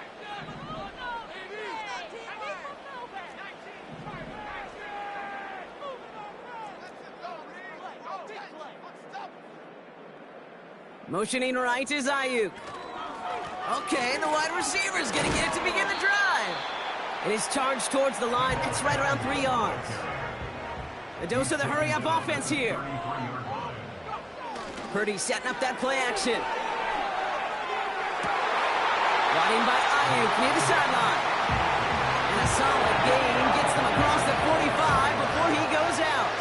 Motioning right is Ayuk. Okay, the wide receiver's going to get it to begin the drive. And he's charged towards the line. It's right around 3 yards. A dose of the hurry-up offense here. Purdy setting up that play action. Running by Ayuk near the sideline. And a solid gain gets them across the 45 before he goes out.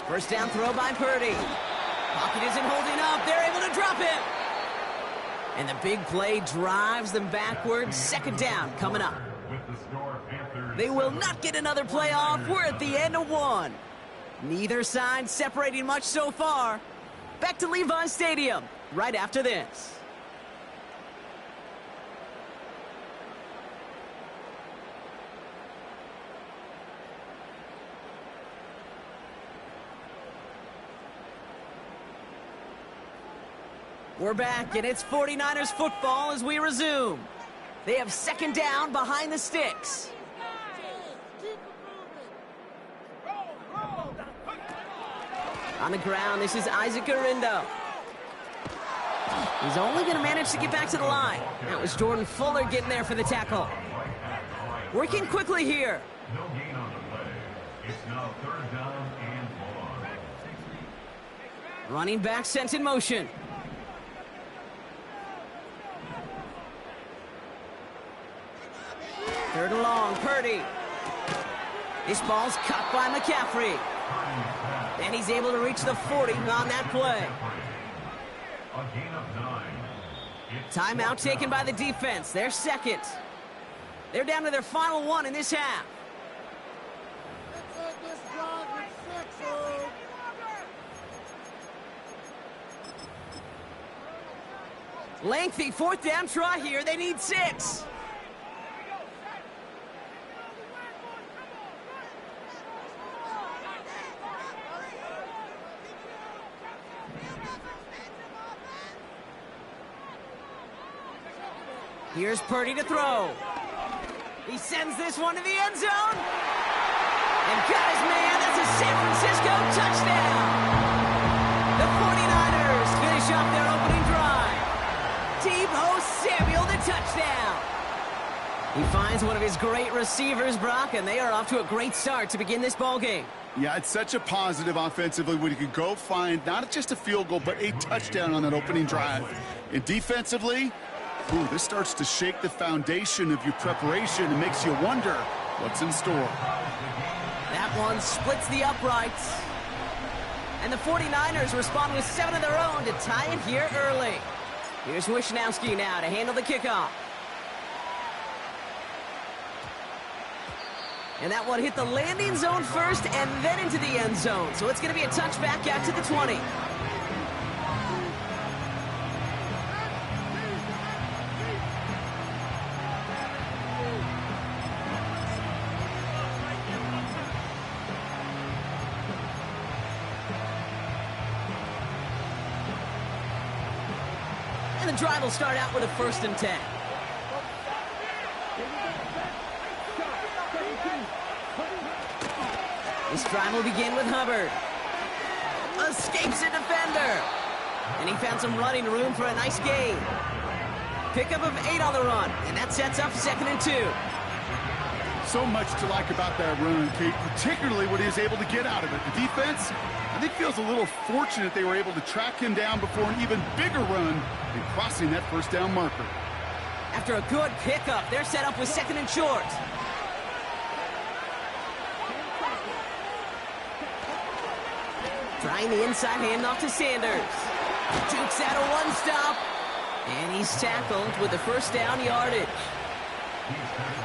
First down throw by Purdy. Pocket isn't holding up. They're able to drop him. And the big play drives them backwards. Second down coming up. They will not get another play off. We're at the end of 1. Neither side separating much so far. Back to Levi Stadium right after this. We're back, and it's 49ers football as we resume. They have second down behind the sticks. On the ground, this is Isaac Arindo. He's only going to manage to get back to the line. That was Jordan Fuller getting there for the tackle. Working quickly here. No gain on the play. It's now 3rd down and 1. Running back sent in motion. Third and long, Purdy. This ball's cut by McCaffrey. And he's able to reach the 40 on that play. A gain of 9. Timeout taken by the defense. They're second. They're down to their final 1 in this half. Lengthy 4th down try here. They need 6. Here's Purdy to throw. He sends this one to the end zone. And got his man. That's a San Francisco touchdown. The 49ers finish off their opening drive. Deebo Samuel, the touchdown. He finds one of his great receivers, Brock, and they are off to a great start to begin this ball game. Yeah, it's such a positive offensively when you can go find not just a field goal, but a touchdown on that opening drive. And defensively, ooh, this starts to shake the foundation of your preparation and makes you wonder what's in store. That one splits the uprights. And the 49ers respond with 7 of their own to tie it here early. Here's Wishnowski now to handle the kickoff. And that one hit the landing zone first and then into the end zone. So it's going to be a touchback out to the 20. And the drive will start out with a 1st and 10. This drive will begin with Hubbard. Escapes a defender. And he found some running room for a nice gain. Pickup of 8 on the run. And that sets up 2nd and 2. So much to like about that run, Kate, particularly what he was able to get out of it. The defense, I think, feels a little fortunate they were able to track him down before an even bigger run and crossing that 1st down marker. After a good pickup, they're set up with 2nd and short. Trying the inside handoff to Sanders. Jukes out a one-stop. And he's tackled with the 1st down yardage.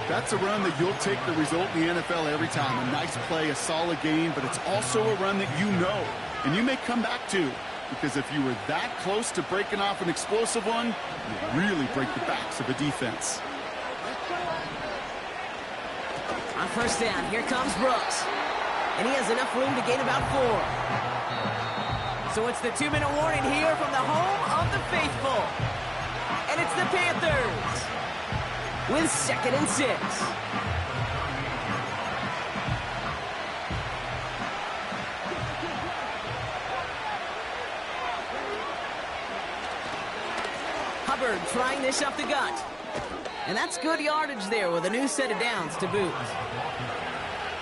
That's a run that you'll take the result in the NFL every time. A nice play, a solid game, but it's also a run that you know and you may come back to, because if you were that close to breaking off an explosive one, you really break the backs of a defense. On 1st down, here comes Brooks. And he has enough room to gain about 4. So it's the 2-minute warning here from the home of the faithful. And it's the Panthers with 2nd and 6. Hubbard trying this up the gut. And that's good yardage there with a new set of downs to boot.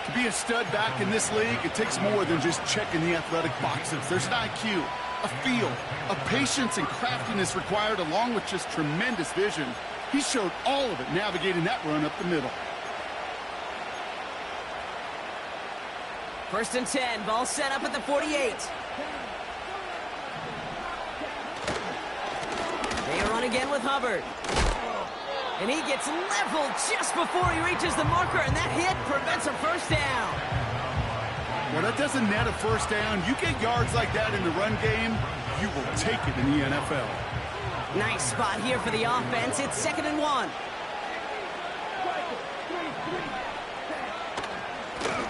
To be a stud back in this league, it takes more than just checking the athletic boxes. There's an IQ, a feel, a patience and craftiness required, along with just tremendous vision. He showed all of it navigating that run up the middle. 1st and 10, ball set up at the 48. They run again with Hubbard. And he gets leveled just before he reaches the marker, and that hit prevents a 1st down. Well, that doesn't net a 1st down. You get yards like that in the run game, you will take it in the NFL. Nice spot here for the offense. It's 2nd and 1.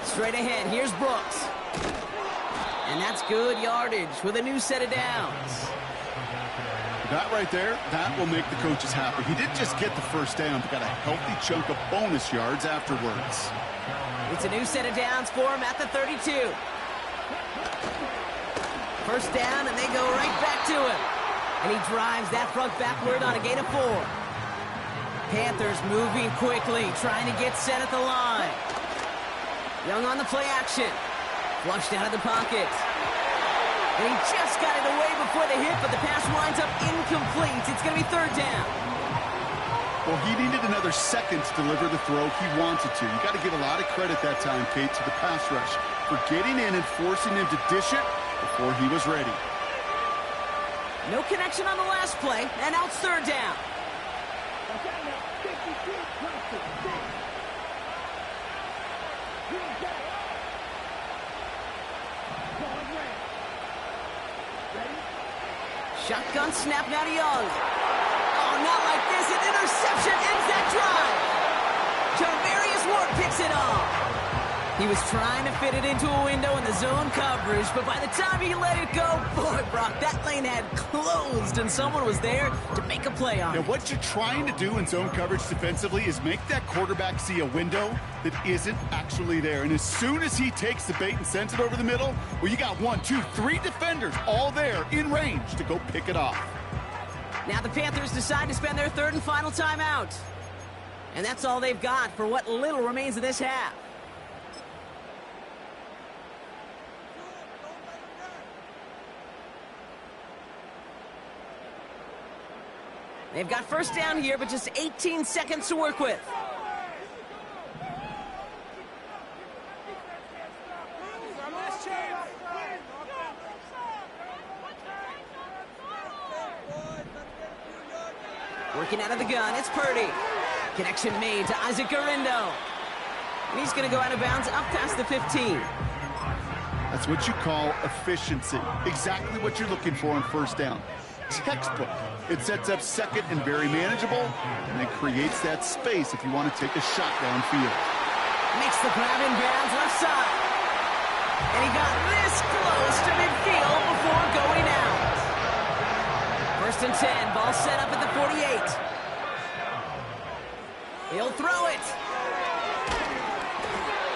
Straight ahead, here's Brooks. And that's good yardage with a new set of downs. That right there, that will make the coaches happy. He didn't just get the 1st down, but got a healthy chunk of bonus yards afterwards. It's a new set of downs for him at the 32. 1st down, and they go right back to him. And he drives that front backward on a gain of 4. Panthers moving quickly, trying to get set at the line. Young on the play action. Flushed out of the pocket. And he just got it away before the hit, but the pass winds up incomplete. It's going to be 3rd down. Well, he needed another second to deliver the throw he wanted to. You got to give a lot of credit that time, Kate, to the pass rush for getting in and forcing him to dish it before he was ready. No connection on the last play, and now it's 3rd down. Shotgun snap now to Young. Oh, not like this. An interception ends that drive. Javarius Ward picks it off. He was trying to fit it into a window in the zone coverage, but by the time he let it go, boy, Brock, that lane had closed, and someone was there to make a play on it. Now, what you're trying to do in zone coverage defensively is make that quarterback see a window that isn't actually there. And as soon as he takes the bait and sends it over the middle, well, you got 1, 2, 3 defenders all there in range to go pick it off. Now the Panthers decide to spend their third and final timeout. And that's all they've got for what little remains of this half. They've got first down here, but just 18 seconds to work with. Working out of the gun, it's Purdy. Connection made to Isaac Guerrero. And he's going to go out of bounds up past the 15. That's what you call efficiency. Exactly what you're looking for on first down. Textbook. It sets up second and very manageable, and it creates that space if you want to take a shot downfield. Makes the grab in bounds left side. And he got this close to midfield before going out. First and 10, ball set up at the 48. He'll throw it.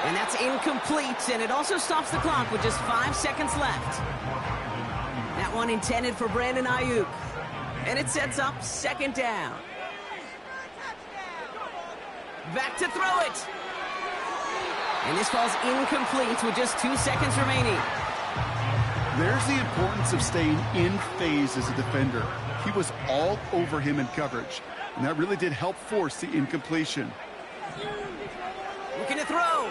And that's incomplete, and it also stops the clock with just 5 seconds left. That one intended for Brandon Ayuk. And it sets up second down. Back to throw it. And this falls incomplete with just 2 seconds remaining. There's the importance of staying in phase as a defender. He was all over him in coverage, and that really did help force the incompletion. Looking to throw.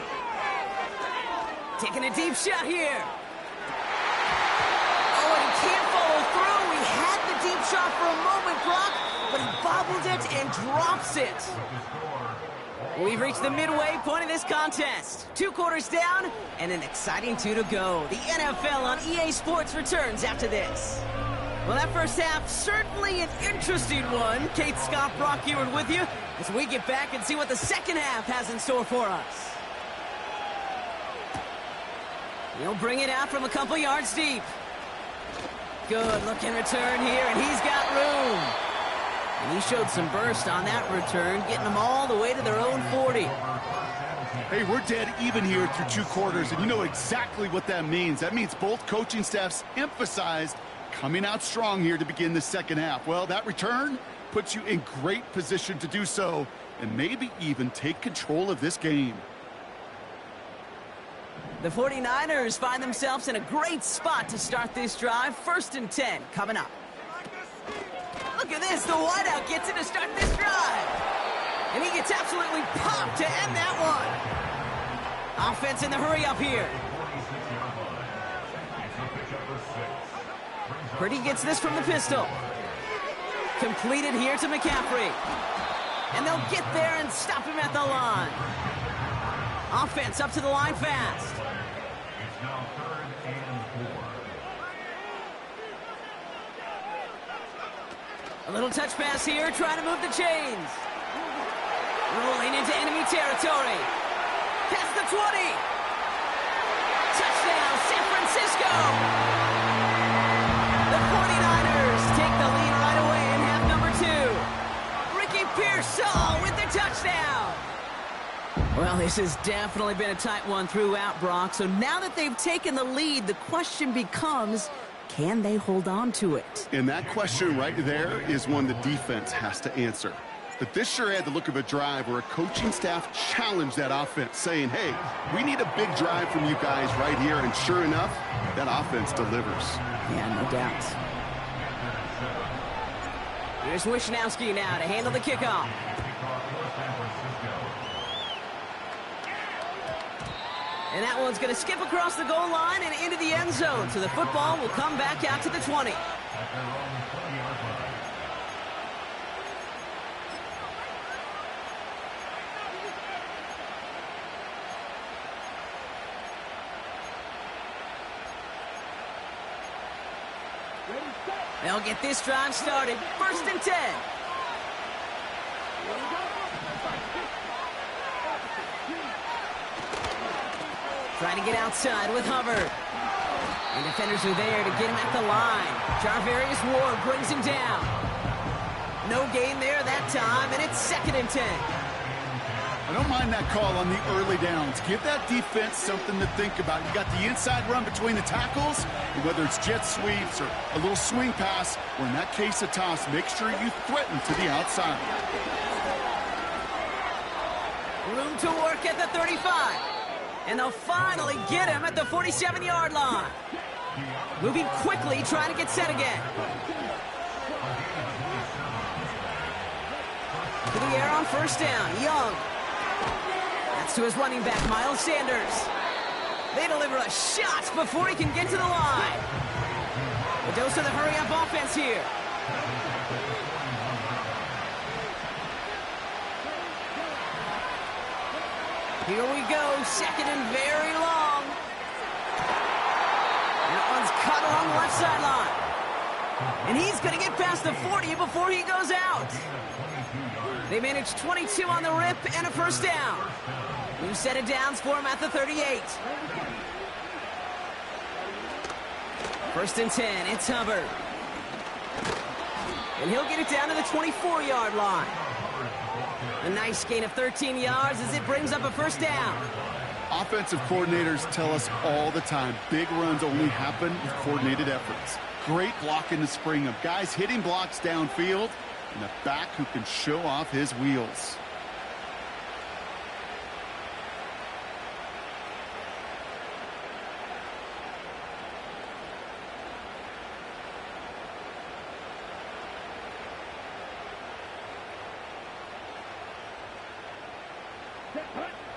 Taking a deep shot here. Oh, and he can't follow through. He had the deep shot for a moment, Brock, but he bobbled it and drops it. We've reached the midway point of this contest. 2 quarters down and an exciting 2 to go. The NFL on EA Sports returns after this. Well, that first half, certainly an interesting one. Kate Scott, Brock Eward with you as we get back and see what the second half has in store for us. He'll bring it out from a couple yards deep. Good looking return here, and he's got room. And he showed some burst on that return, getting them all the way to their own 40. Hey, we're dead even here through 2 quarters, and you know exactly what that means. That means both coaching staffs emphasized coming out strong here to begin the second half. Well, that return puts you in great position to do so, and maybe even take control of this game. The 49ers find themselves in a great spot to start this drive. First and 10 coming up. Look at this, the wideout gets it to start this drive. And he gets absolutely popped to end that one. Offense in the hurry up here. Purdy gets this from the pistol. Completed here to McCaffrey. And they'll get there and stop him at the line. Offense up to the line fast. It's now 3rd and 4. A little touch pass here, trying to move the chains. Rolling into enemy territory. Past the 20. Touchdown, San Francisco. The 49ers take the lead right away in half number 2. Ricky Pearsall with the touchdown. Well, this has definitely been a tight one throughout, Brock. So now that they've taken the lead, the question becomes, can they hold on to it? And that question right there is one the defense has to answer. But this sure had the look of a drive where a coaching staff challenged that offense, saying, hey, we need a big drive from you guys right here. And sure enough, that offense delivers. Yeah, no doubt. Here's Wishnowski now to handle the kickoff. And that one's going to skip across the goal line and into the end zone. So the football will come back out to the 20. They'll get this drive started. First and 10. Trying to get outside with Hubbard. And defenders are there to get him at the line. Jarvarius Ward brings him down. No gain there that time, and it's 2nd and 10. I don't mind that call on the early downs. Give that defense something to think about. You got the inside run between the tackles, and whether it's jet sweeps or a little swing pass, or in that case a toss, make sure you threaten to the outside. Room to work at the 35. And they'll finally get him at the 47-yard line. Moving quickly, trying to get set again. To the air on 1st down, Young. That's to his running back, Miles Sanders. They deliver a shot before he can get to the line. A dose of the hurry-up offense here. Here we go, 2nd and very long. And that one's cut along the left sideline. And he's going to get past the 40 before he goes out. They managed 22 on the rip and a 1st down. New set of downs for him at the 38. 1st and 10, it's Hubbard. And he'll get it down to the 24-yard line. A nice gain of 13 yards as it brings up a 1st down. Offensive coordinators tell us all the time, big runs only happen with coordinated efforts. Great block in the spring of guys hitting blocks downfield and a back who can show off his wheels.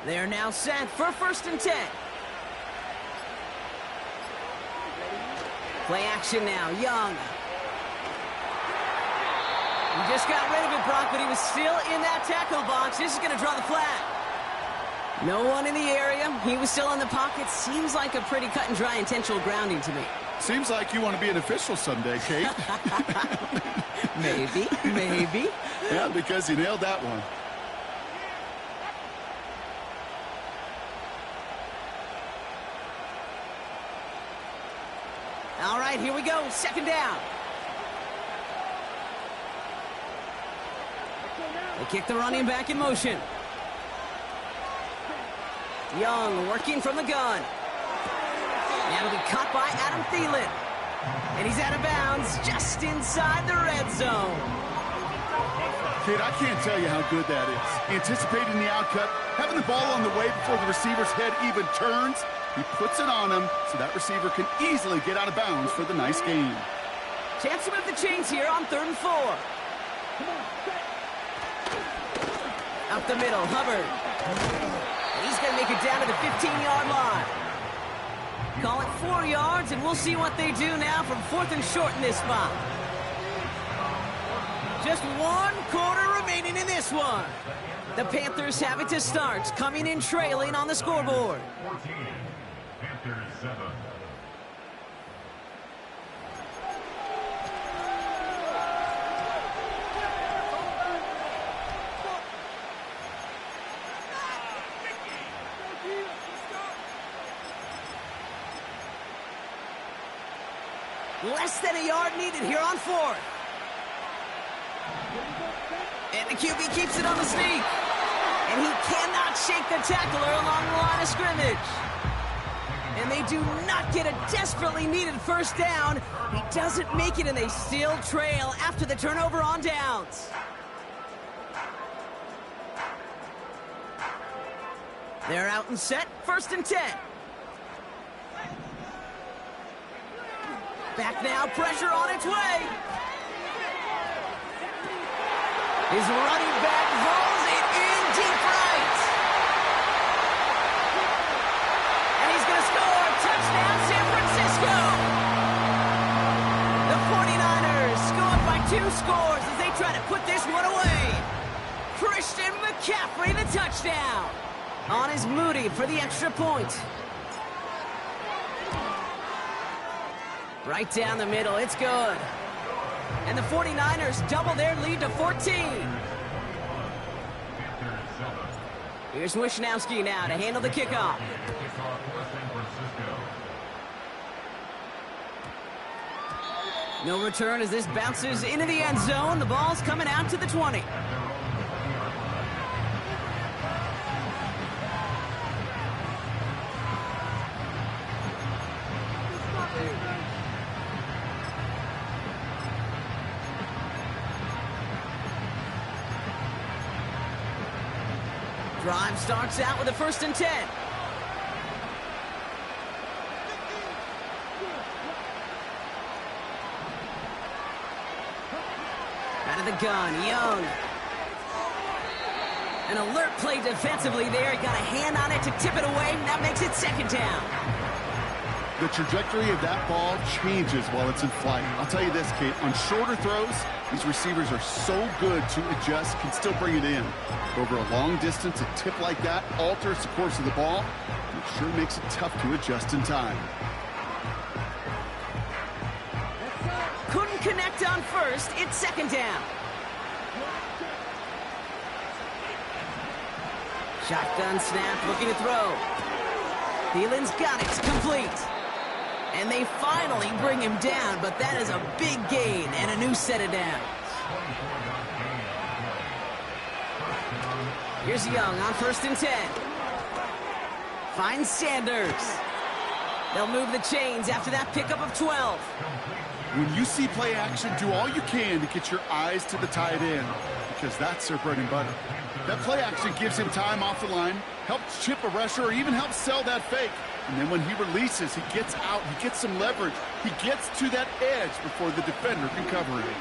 They're now set for 1st and 10. Play action now, Young. He just got rid of it, Brock, but he was still in that tackle box. This is going to draw the flag. No one in the area. He was still in the pocket. Seems like a pretty cut and dry intentional grounding to me. Seems like you want to be an official someday, Kate. Maybe. Yeah, because you nailed that one. All right, here we go. 2nd down. They kick the running back in motion. Young working from the gun. That'll be caught by Adam Thielen. And he's out of bounds just inside the red zone. Kid, I can't tell you how good that is. Anticipating the outcut, having the ball on the way before the receiver's head even turns. He puts it on him so that receiver can easily get out of bounds for the nice gain. Chance to move the chains here on 3rd and 4. Up the middle, Hubbard. He's going to make it down to the 15-yard line. Call it 4 yards, and we'll see what they do now from 4th and short in this spot. Just 1 quarter remaining in this one. The Panthers have it to start, coming in trailing on the scoreboard. 14, Panthers 7. Less than a yard needed here on 4th. And the QB keeps it on the sneak. And he cannot shake the tackler along the line of scrimmage. And they do not get a desperately needed 1st down. He doesn't make it, and they still trail after the turnover on downs. They're out and set, 1st and 10. Back now, pressure on its way. His running back hauls it in deep right. And he's going to score. Touchdown, San Francisco. The 49ers scored by 2 scores as they try to put this one away. Christian McCaffrey, the touchdown. On is Moody for the extra point. Right down the middle, it's good. And the 49ers double their lead to 14. Here's Wisnowski now to handle the kickoff. Kickoff for San Francisco. No return as this bounces into the end zone. The ball's coming out to the 20. Drive starts out with a 1st and 10. Out of the gun, Young. An alert play defensively there. He got a hand on it to tip it away. That makes it 2nd down. The trajectory of that ball changes while it's in flight. I'll tell you this, Kate, on shorter throws, these receivers are so good to adjust, can still bring it in. Over a long distance, a tip like that alters the course of the ball. It sure makes it tough to adjust in time. Couldn't connect on 1st. It's 2nd down. Shotgun snap, looking to throw. Thielen's got it. It's complete. And they finally bring him down, but that is a big gain and a new set of downs. Here's Young on 1st and 10. Finds Sanders. They'll move the chains after that pickup of 12. When you see play action, do all you can to get your eyes to the tight end, because that's their bread and butter. That play action gives him time off the line, helps chip a rusher, or even helps sell that fake. And then when he releases, he gets out, he gets some leverage. He gets to that edge before the defender can cover him.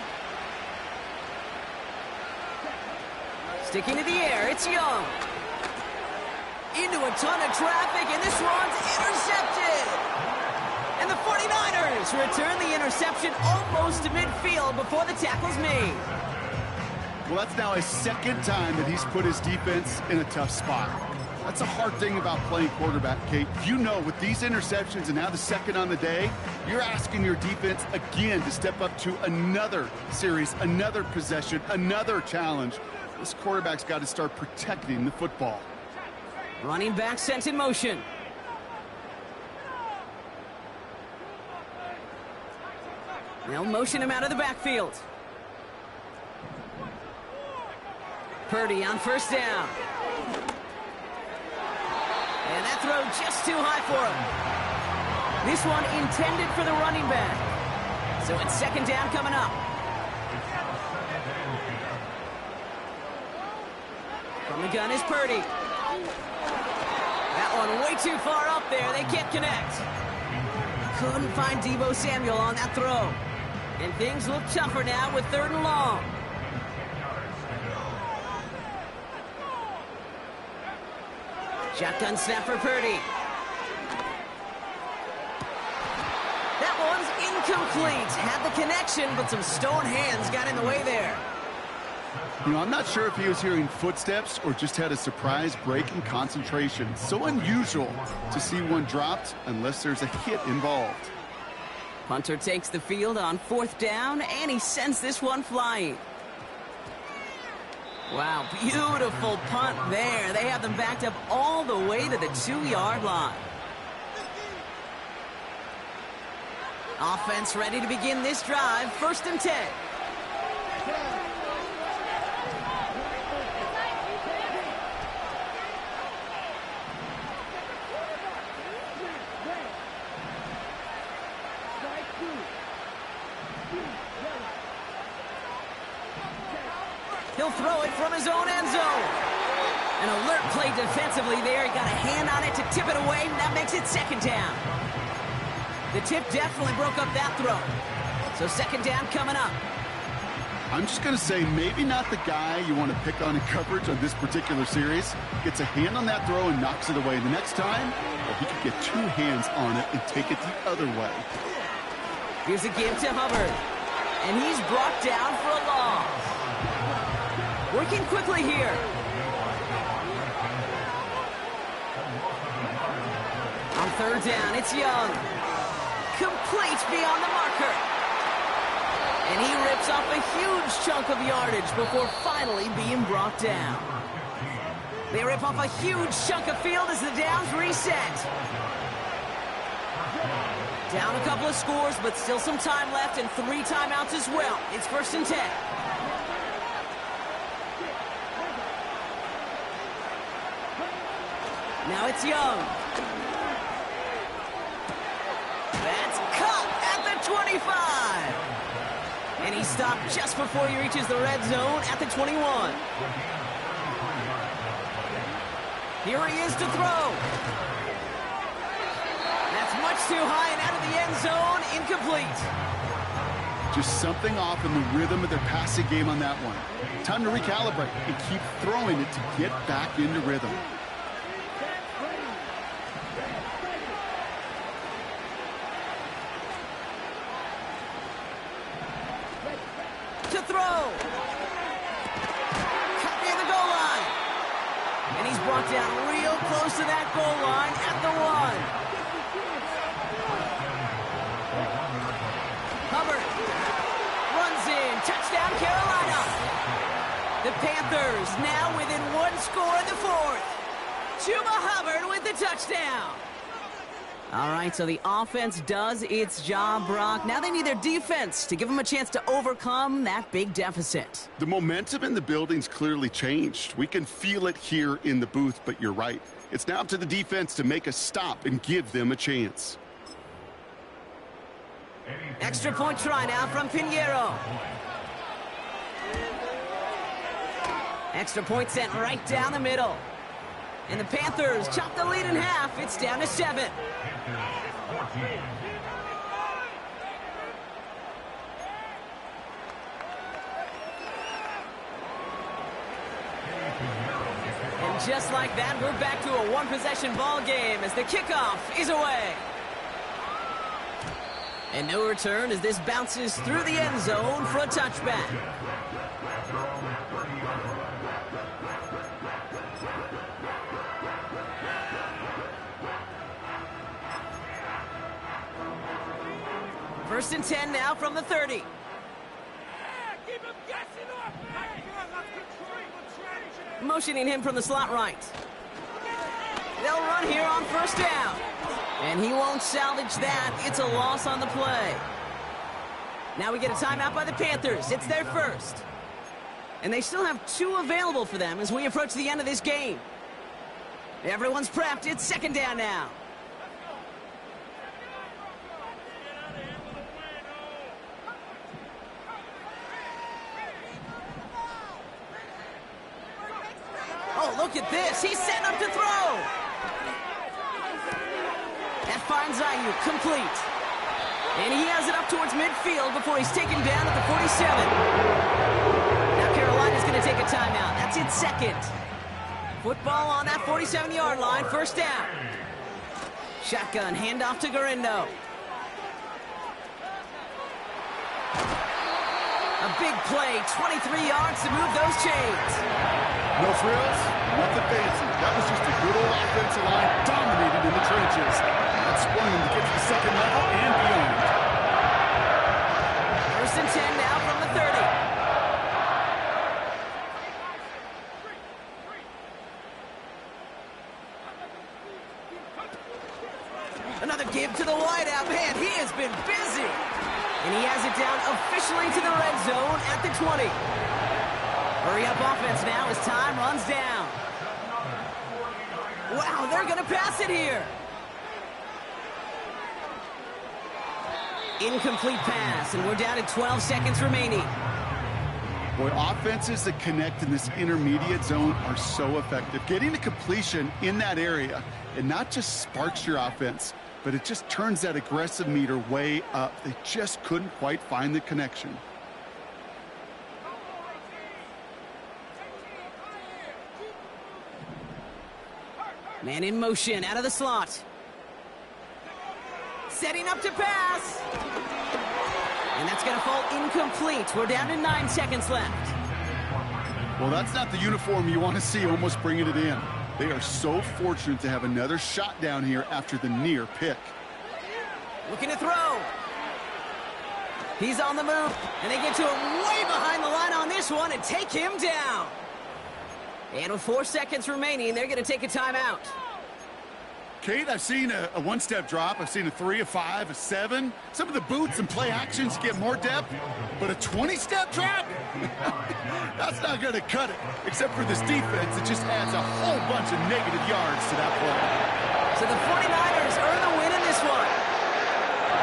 Sticking to the air, it's Young. Into a ton of traffic, and this one's intercepted. And the 49ers return the interception almost to midfield before the tackle's made. Well, that's now his 2nd time that he's put his defense in a tough spot. That's a hard thing about playing quarterback, Kate. You know, with these interceptions and now the 2nd on the day, you're asking your defense again to step up to another series, another possession, another challenge. This quarterback's got to start protecting the football. Running back sent in motion. They'll motion him out of the backfield. Purdy on 1st down. And that throw just too high for him. This one intended for the running back. So it's 2nd down coming up. From the gun is Purdy. That one way too far up there. They can't connect. Couldn't find Deebo Samuel on that throw. And things look tougher now with 3rd and long. Shotgun snap for Purdy. That one's incomplete. Had the connection, but some stone hands got in the way there. You know, I'm not sure if he was hearing footsteps or just had a surprise break in concentration. So unusual to see one dropped unless there's a hit involved. Punter takes the field on 4th down, and he sends this one flying. Wow, beautiful punt there. They have them backed up all the way to the 2-yard line. Offense ready to begin this drive. 1st and 10. He'll throw it from his own end zone. An alert play defensively there. He got a hand on it to tip it away, and that makes it 2nd down. The tip definitely broke up that throw. So 2nd down coming up. I'm just going to say maybe not the guy you want to pick on in coverage on this particular series. Gets a hand on that throw and knocks it away. The next time, well, he could get 2 hands on it and take it the other way. Here's a give to Hubbard. And he's brought down for a loss. Working quickly here. On 3rd down, it's Young. Complete beyond the marker. And he rips off a huge chunk of yardage before finally being brought down. They rip off a huge chunk of field as the downs reset. Down a couple of scores, but still some time left and 3 timeouts as well. It's 1st and 10. Now it's Young. That's cut at the 25. And he stopped just before he reaches the red zone at the 21. Here he is to throw. That's much too high and out of the end zone. Incomplete. Just something off in the rhythm of their passing game on that one. Time to recalibrate and keep throwing it to get back into rhythm. To throw. Cut near the goal line. And he's brought down real close to that goal line at the 1. Hubbard runs in. Touchdown, Carolina. The Panthers now within 1 score in the 4th. Chuba Hubbard with the touchdown. All right, so the offense does its job, Brock. Now they need their defense to give them a chance to overcome that big deficit. The momentum in the building's clearly changed. We can feel it here in the booth, but you're right. It's now up to the defense to make a stop and give them a chance. Extra point try now from Pinheiro. Extra point sent right down the middle. And the Panthers chop the lead in half. It's down to 7. And just like that, we're back to a 1-possession ball game as the kickoff is away. And no return as this bounces through the end zone for a touchback. First and 10 now from the 30. Motioning him from the slot right. They'll run here on 1st down. And he won't salvage that. It's a loss on the play. Now we get a timeout by the Panthers. It's their first. And they still have 2 available for them as we approach the end of this game. Everyone's prepped. It's 2nd down now. Oh, look at this. He's setting up to throw. That finds Ayuk complete. And he has it up towards midfield before he's taken down at the 47. Now Carolina's going to take a timeout. That's its 2nd. Football on that 47-yard line. 1st down. Shotgun handoff to Garindo. A big play, 23 yards to move those chains. No frills, nothing fancy. That was just a good old offensive line dominated in the trenches. That sprung them to get to the 2nd level and beyond. 1st and 10 now from the 30. Another give to the wideout. Man, he has been busy. And he has it down officially to the red zone at the 20. Hurry up offense now as time runs down. Wow, they're going to pass it here. Incomplete pass, and we're down to 12 seconds remaining. Boy, offenses that connect in this intermediate zone are so effective. Getting a completion in that area, it not just sparks your offense, but it just turns that aggressive meter way up. They just couldn't quite find the connection. Man in motion, out of the slot. Setting up to pass. And that's going to fall incomplete. We're down to 9 seconds left. Well, that's not the uniform you want to see almost bringing it in. They are so fortunate to have another shot down here after the near pick. Looking to throw. He's on the move, and they get to him way behind the line on this one and take him down. And with 4 seconds remaining, they're going to take a timeout. Kate, I've seen a one-step drop. I've seen a 3, a 5, a 7. Some of the boots and play actions get more depth, but a 20-step drop? That's not going to cut it. Except for this defense, it just adds a whole bunch of negative yards to that play. So the 49ers earn the win in this one.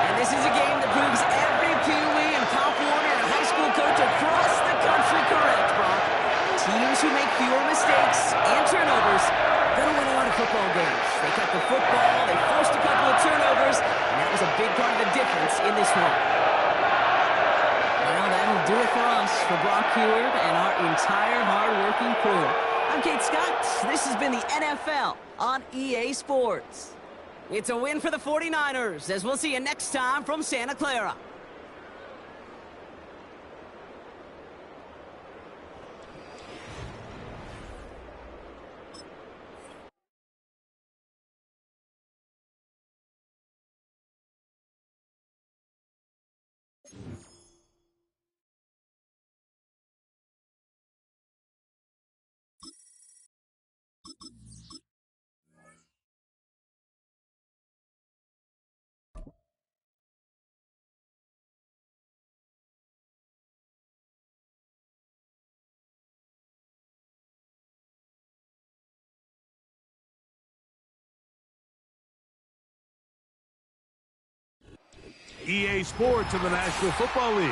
And this is a game that proves every Pee Wee and Pop Warner and high school coach across the country correct, Brock. Teams who make fewer mistakes and turnovers gonna win a lot of football games. They kept the football, they forced a couple of turnovers, and that was a big part of the difference in this one. Well, that'll do it for us, for Brock Huard and our entire hard-working crew. I'm Kate Scott. This has been the NFL on EA Sports. It's a win for the 49ers, as we'll see you next time from Santa Clara. EA Sports of the National Football League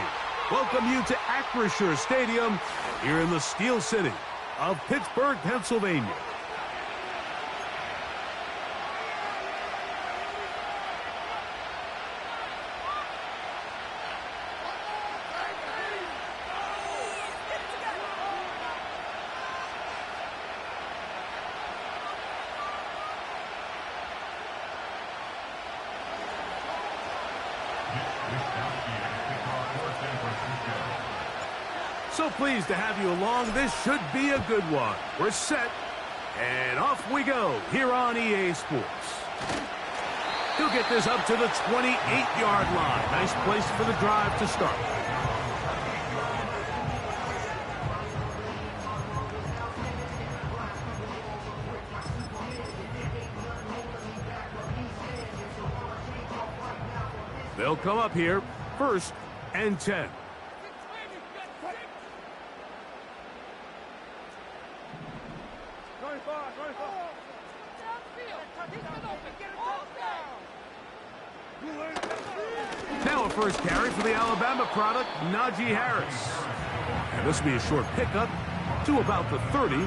welcome you to Acrisure Stadium here in the Steel City of Pittsburgh, Pennsylvania. So pleased to have you along. This should be a good one. We're set, and off we go here on EA Sports. He'll get this up to the 28-yard line. Nice place for the drive to start. They'll come up here, 1st and 10. Now a first carry for the Alabama product, Najee Harris. And this will be a short pickup to about the 30.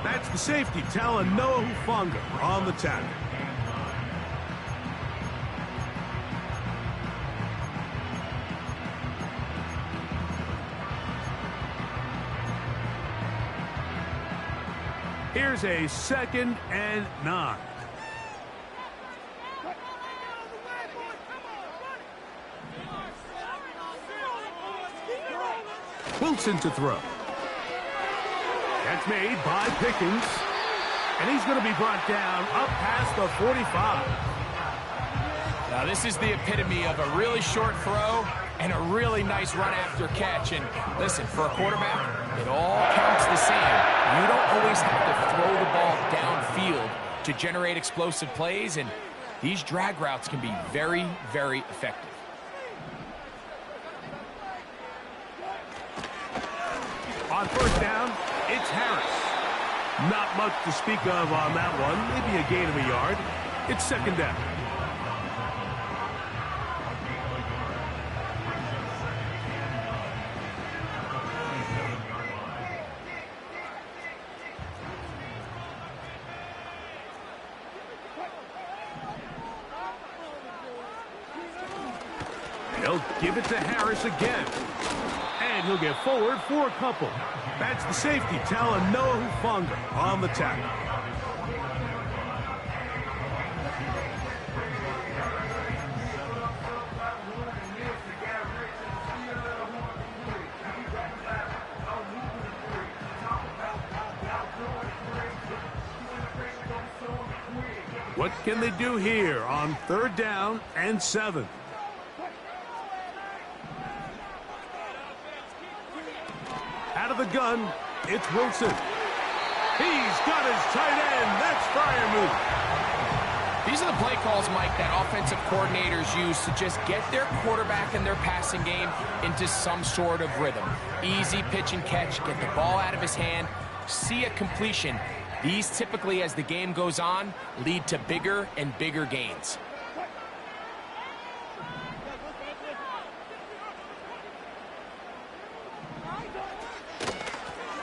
That's the safety, Talanoa Hufanga on the tackle. Here's a 2nd and 9. Wilson to throw. That's made by Pickens. And he's going to be brought down up past the 45. Now this is the epitome of a really short throw and a really nice run after catch. And listen, for a quarterback, it all counts the same. You don't always have to throw the ball downfield to generate explosive plays, and these drag routes can be very, very effective. On 1st down, it's Harris. Not much to speak of on that one. Maybe a gain of a yard. It's 2nd down. They'll give it to Harris again. And he'll get forward for a couple. That's the safety, Talanoa Hufanga on the tackle. What can they do here on 3rd down and 7? Out of the gun, it's Wilson. He's got his tight end. That's Freiermuth. These are the play calls, Mike, that offensive coordinators use to just get their quarterback and their passing game into some sort of rhythm. Easy pitch and catch, get the ball out of his hand, see a completion. These typically, as the game goes on, lead to bigger and bigger gains.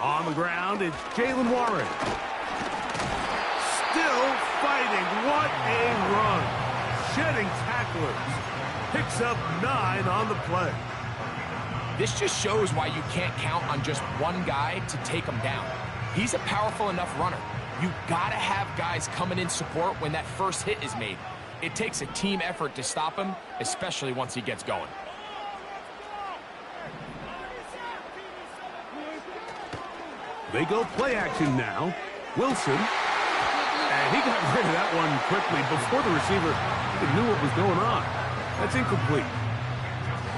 On the ground, it's Jaylen Warren. Still fighting. What a run. Shedding tacklers. Picks up 9 on the play. This just shows why you can't count on just one guy to take him down. He's a powerful enough runner. You gotta have guys coming in support when that first hit is made. It takes a team effort to stop him, especially once he gets going. They go play action now. Wilson. And he got rid of that one quickly before the receiver even knew what was going on. That's incomplete.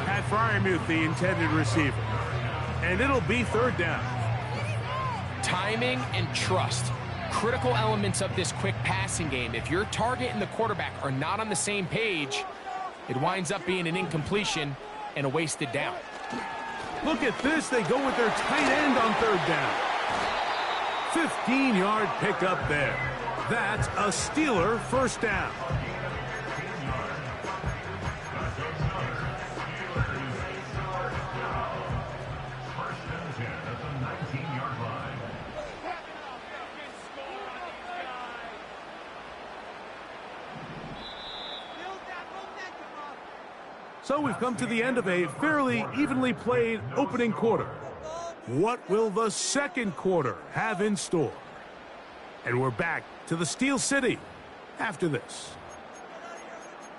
Pat Freiermuth, the intended receiver. And it'll be 3rd down. Timing and trust. Critical elements of this quick passing game. If your target and the quarterback are not on the same page, it winds up being an incompletion and a wasted down. Look at this. They go with their tight end on 3rd down. 15-yard pickup there. That's a Steeler 1st down. So we've come to the end of a fairly evenly played opening quarter. What will the second quarter have in store? And we're back to the Steel City after this.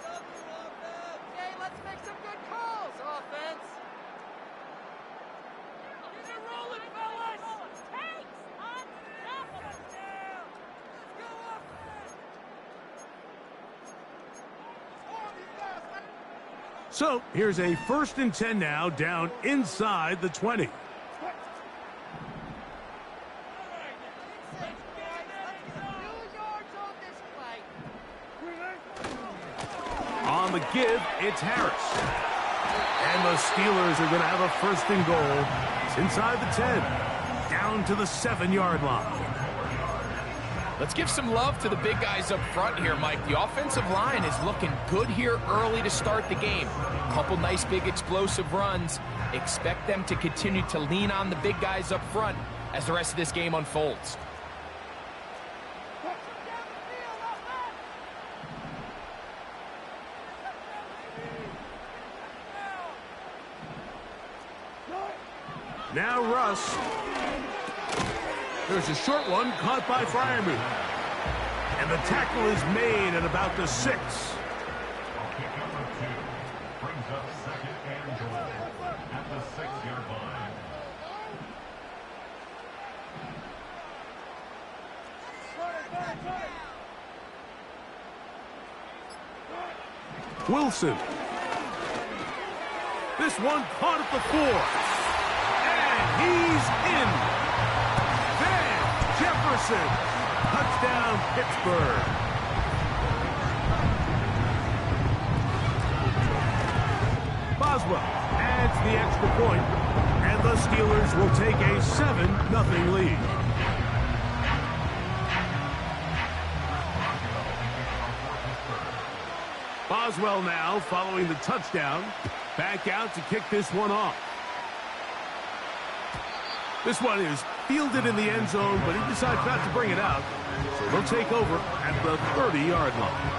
Okay, let's make some good calls, offense. Get it rolling, fellas. Takes on touchdown. Let's go, offense. So here's a 1st and 10 now, down inside the 20. On the give, it's Harris. And the Steelers are going to have a 1st and goal. It's inside the 10, down to the 7-yard line. Let's give some love to the big guys up front here, Mike. The offensive line is looking good here early to start the game. Couple nice big explosive runs. Expect them to continue to lean on the big guys up front as the rest of this game unfolds. Now Russ. There's a short one caught by Freiermuth. And the tackle is made at about the 6. Pickup of 2 brings up 2nd and goal at the 6-yard line. Wilson. This one caught at the 4. And he's in. Van Jefferson. Touchdown, Pittsburgh. Boswell adds the extra point, and the Steelers will take a 7-0 lead. Boswell now following the touchdown. Back out to kick this one off. This one is fielded in the end zone, but he decides not to bring it out. So they'll take over at the 30-yard line.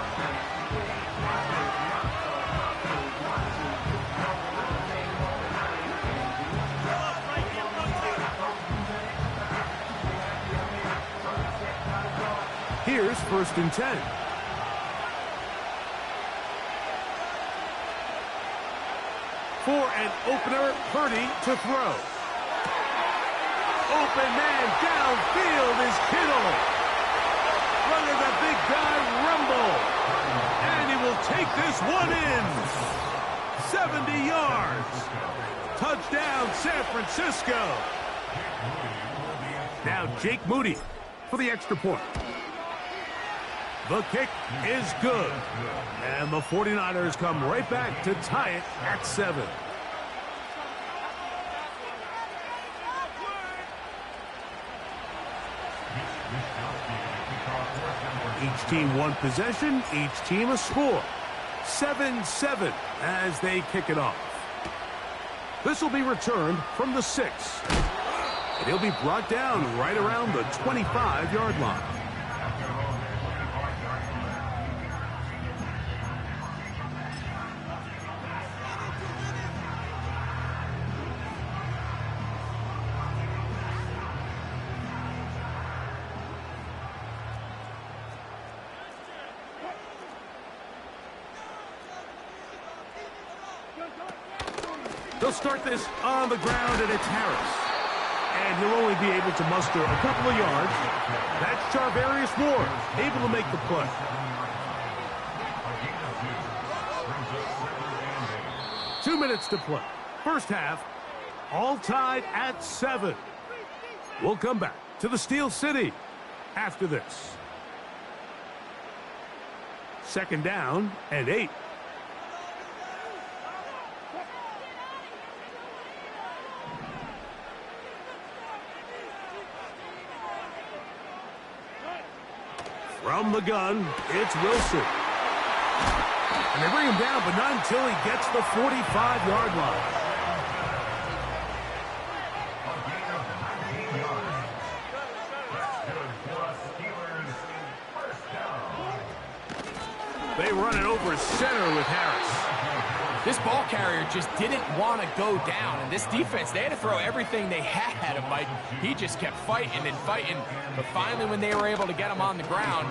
Here's 1st and 10. For an opener, Purdy to throw. Open man downfield is Kittle. Look at the big guy rumble. And he will take this one in. 70 yards. Touchdown, San Francisco. Now Jake Moody for the extra point. The kick is good. And the 49ers come right back to tie it at 7. Each team one possession, each team a score. 7-7 as they kick it off. This will be returned from the 6. And he'll be brought down right around the 25-yard line. They'll start this on the ground, and it's Harris. And he'll only be able to muster a couple of yards. That's Charvarius Ward, able to make the play. Two minutes to play. First half, all tied at 7. We'll come back to the Steel City after this. Second down and 8. From the gun, it's Wilson. And they bring him down, but not until he gets the 45-yard line. They run it over center with Harris. This ball carrier just didn't want to go down. And this defense, they had to throw everything they had at him, Mike. He just kept fighting and fighting. But finally, when they were able to get him on the ground,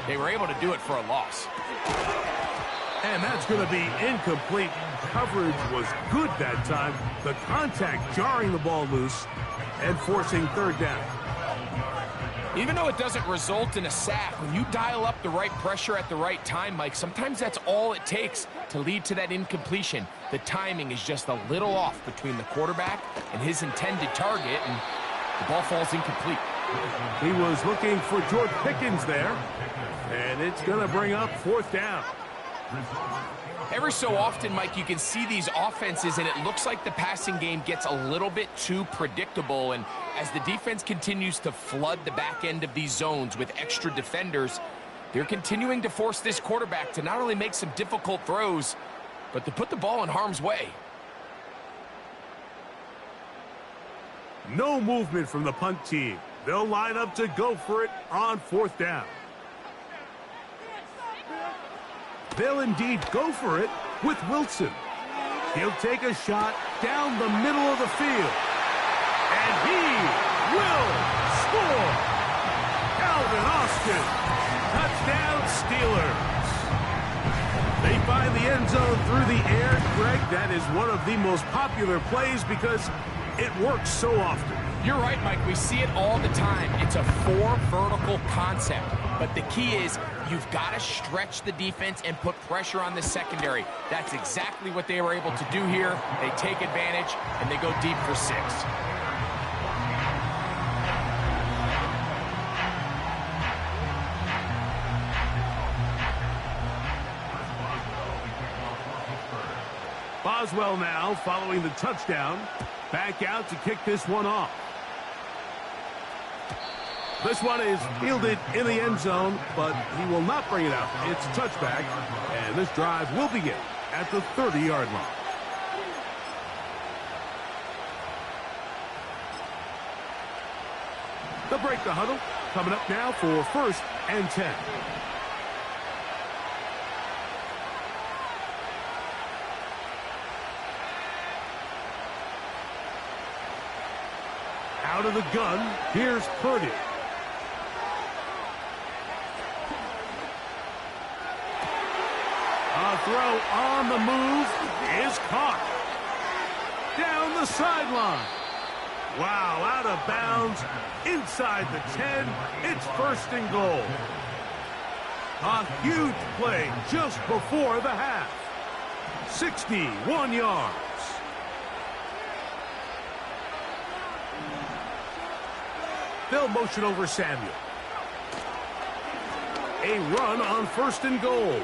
they were able to do it for a loss. And that's going to be incomplete. Coverage was good that time. The contact jarring the ball loose and forcing third down. Even though it doesn't result in a sack, when you dial up the right pressure at the right time, Mike, sometimes that's all it takes to lead to that incompletion. The timing is just a little off between the quarterback and his intended target, and the ball falls incomplete. He was looking for George Pickens there, and it's going to bring up fourth down. Every so often, Mike, you can see these offenses, and it looks like the passing game gets a little bit too predictable. And as the defense continues to flood the back end of these zones with extra defenders, they're continuing to force this quarterback to not only make some difficult throws, but to put the ball in harm's way. No movement from the punt team. They'll line up to go for it on fourth down. They'll indeed go for it with Wilson. He'll take a shot down the middle of the field. And he will score. Calvin Austin. Touchdown Steelers. They find the end zone through the air. Greg, that is one of the most popular plays because it works so often. You're right, Mike. We see it all the time. It's a 4 vertical concept. But the key is you've got to stretch the defense and put pressure on the secondary. That's exactly what they were able to do here. They take advantage, and they go deep for 6. Boswell now following the touchdown. Back out to kick this one off. This one is fielded in the end zone, but he will not bring it out. It's a touchback, and this drive will begin at the 30-yard line. They'll break the huddle. Coming up now for 1st and 10. Out of the gun, here's Purdy. A throw on the move is caught. Down the sideline. Wow, out of bounds. Inside the 10, it's 1st and goal. A huge play just before the half. 61 yards. They'll motion over Samuel. a run on 1st and goal.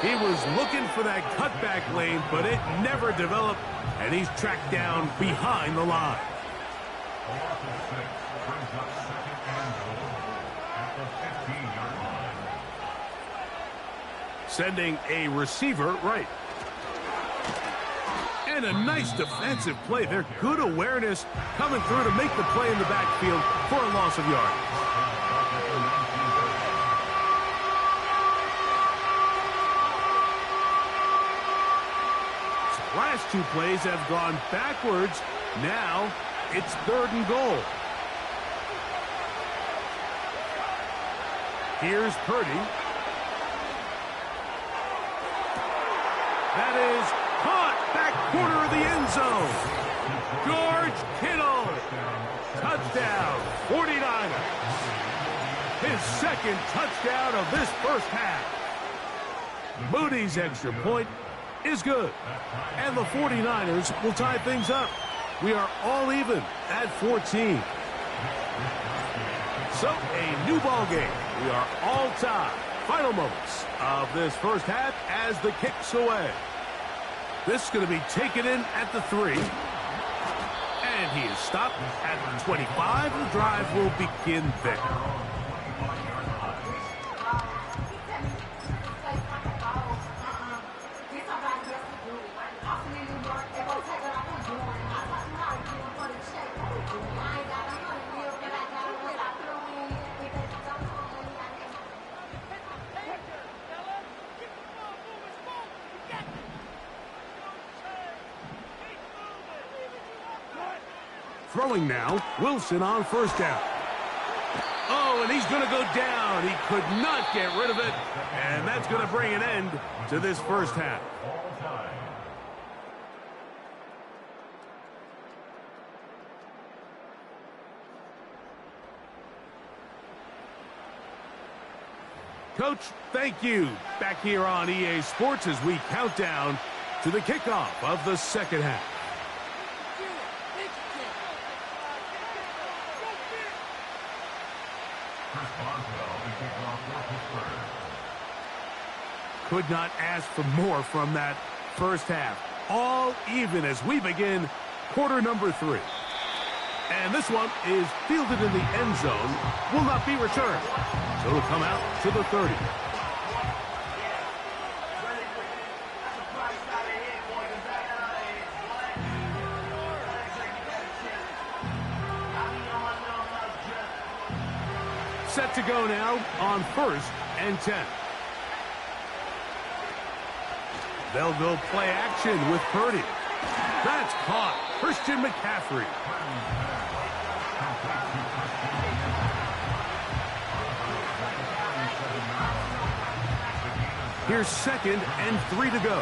He was looking for that cutback lane, but it never developed, and he's tracked down behind the line. 4th and 6 brings up 2nd and goal at the 15-yard line. Sending a receiver right. And a nice defensive play. They're good awareness coming through to make the play in the backfield for a loss of yards. Last 2 plays have gone backwards. Now it's 3rd and goal. Here's Purdy. That is caught back corner of the end zone. George Kittle. Touchdown, 49ers. His 2nd touchdown of this first half. Moody's extra point is good. And the 49ers will tie things up. We are all even at 14. So, a new ball game. We are all tied. Final moments of this first half as the kick's away. This is going to be taken in at the 3. And he is stopped at the 25. The drive will begin there. Throwing now, Wilson on 1st down. Oh, and he's going to go down. He could not get rid of it, and that's going to bring an end to this first half. Coach, thank you. Back here on EA Sports as we count down to the kickoff of the second half. Could not ask for more from that first half. All even as we begin quarter number 3. And this one is fielded in the end zone. Will not be returned. So it'll come out to the 30. Set to go now on 1st and 10. They'll go play action with Purdy. That's caught. Christian McCaffrey. Here's 2nd and 3 to go.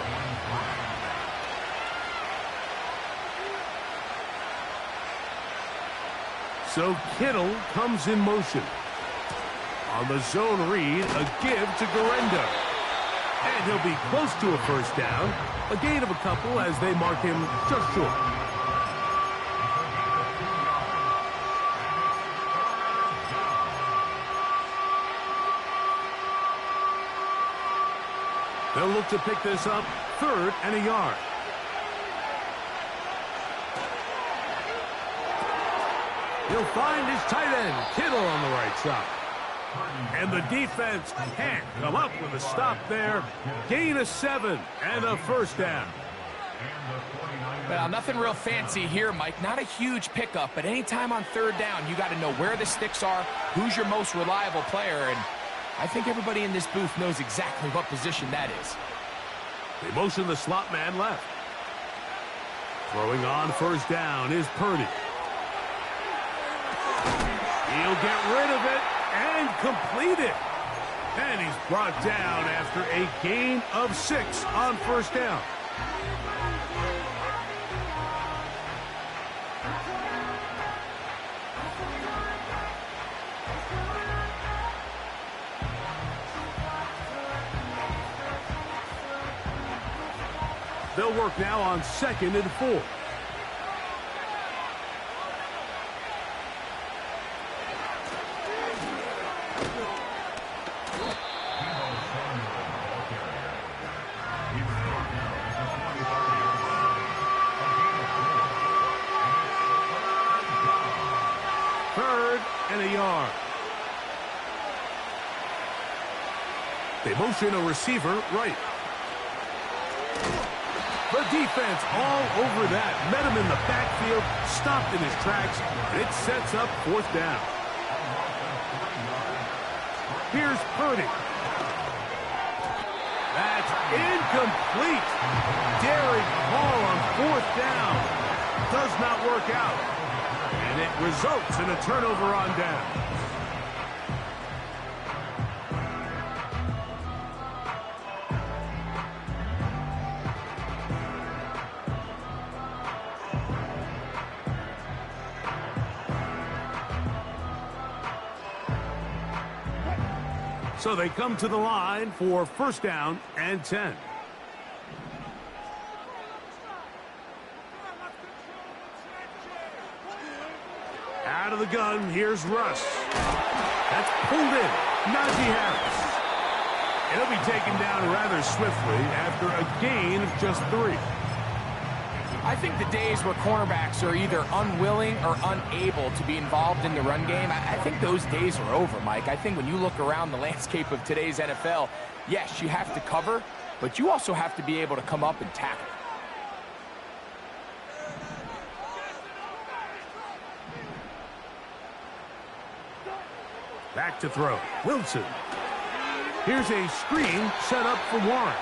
So Kittle comes in motion. On the zone read, a give to Garendo. And he'll be close to a first down. A gain of a couple as they mark him just short. They'll look to pick this up 3rd and a yard. He'll find his tight end, Kittle, on the right side. And the defense can't come up with a stop there. Gain of 7 and a first down. Well, nothing real fancy here, Mike. Not a huge pickup, but anytime on 3rd down, you got to know where the sticks are, who's your most reliable player, and I think everybody in this booth knows exactly what position that is. They motion the slot man left. Throwing on 1st down is Purdy. He'll get rid of it and complete it. And he's brought down after a gain of 6 on 1st down. They'll work now on 2nd and 4. and a yard. They motion a receiver right. The defense all over that. Met him in the backfield, stopped in his tracks, and it sets up 4th down. Here's Purdy. That's incomplete. Daring Hall on 4th down. Does not work out. And it results in a turnover on down. So they come to the line for 1st down and 10. Out of the gun, here's Russ. That's pulled in. Najee Harris. It'll be taken down rather swiftly after a gain of just 3. I think the days where cornerbacks are either unwilling or unable to be involved in the run game, I think those days are over, Mike. I think when you look around the landscape of today's NFL, yes, you have to cover, but you also have to be able to come up and tackle. Back to throw. Wilson. Here's a screen set up for Warren.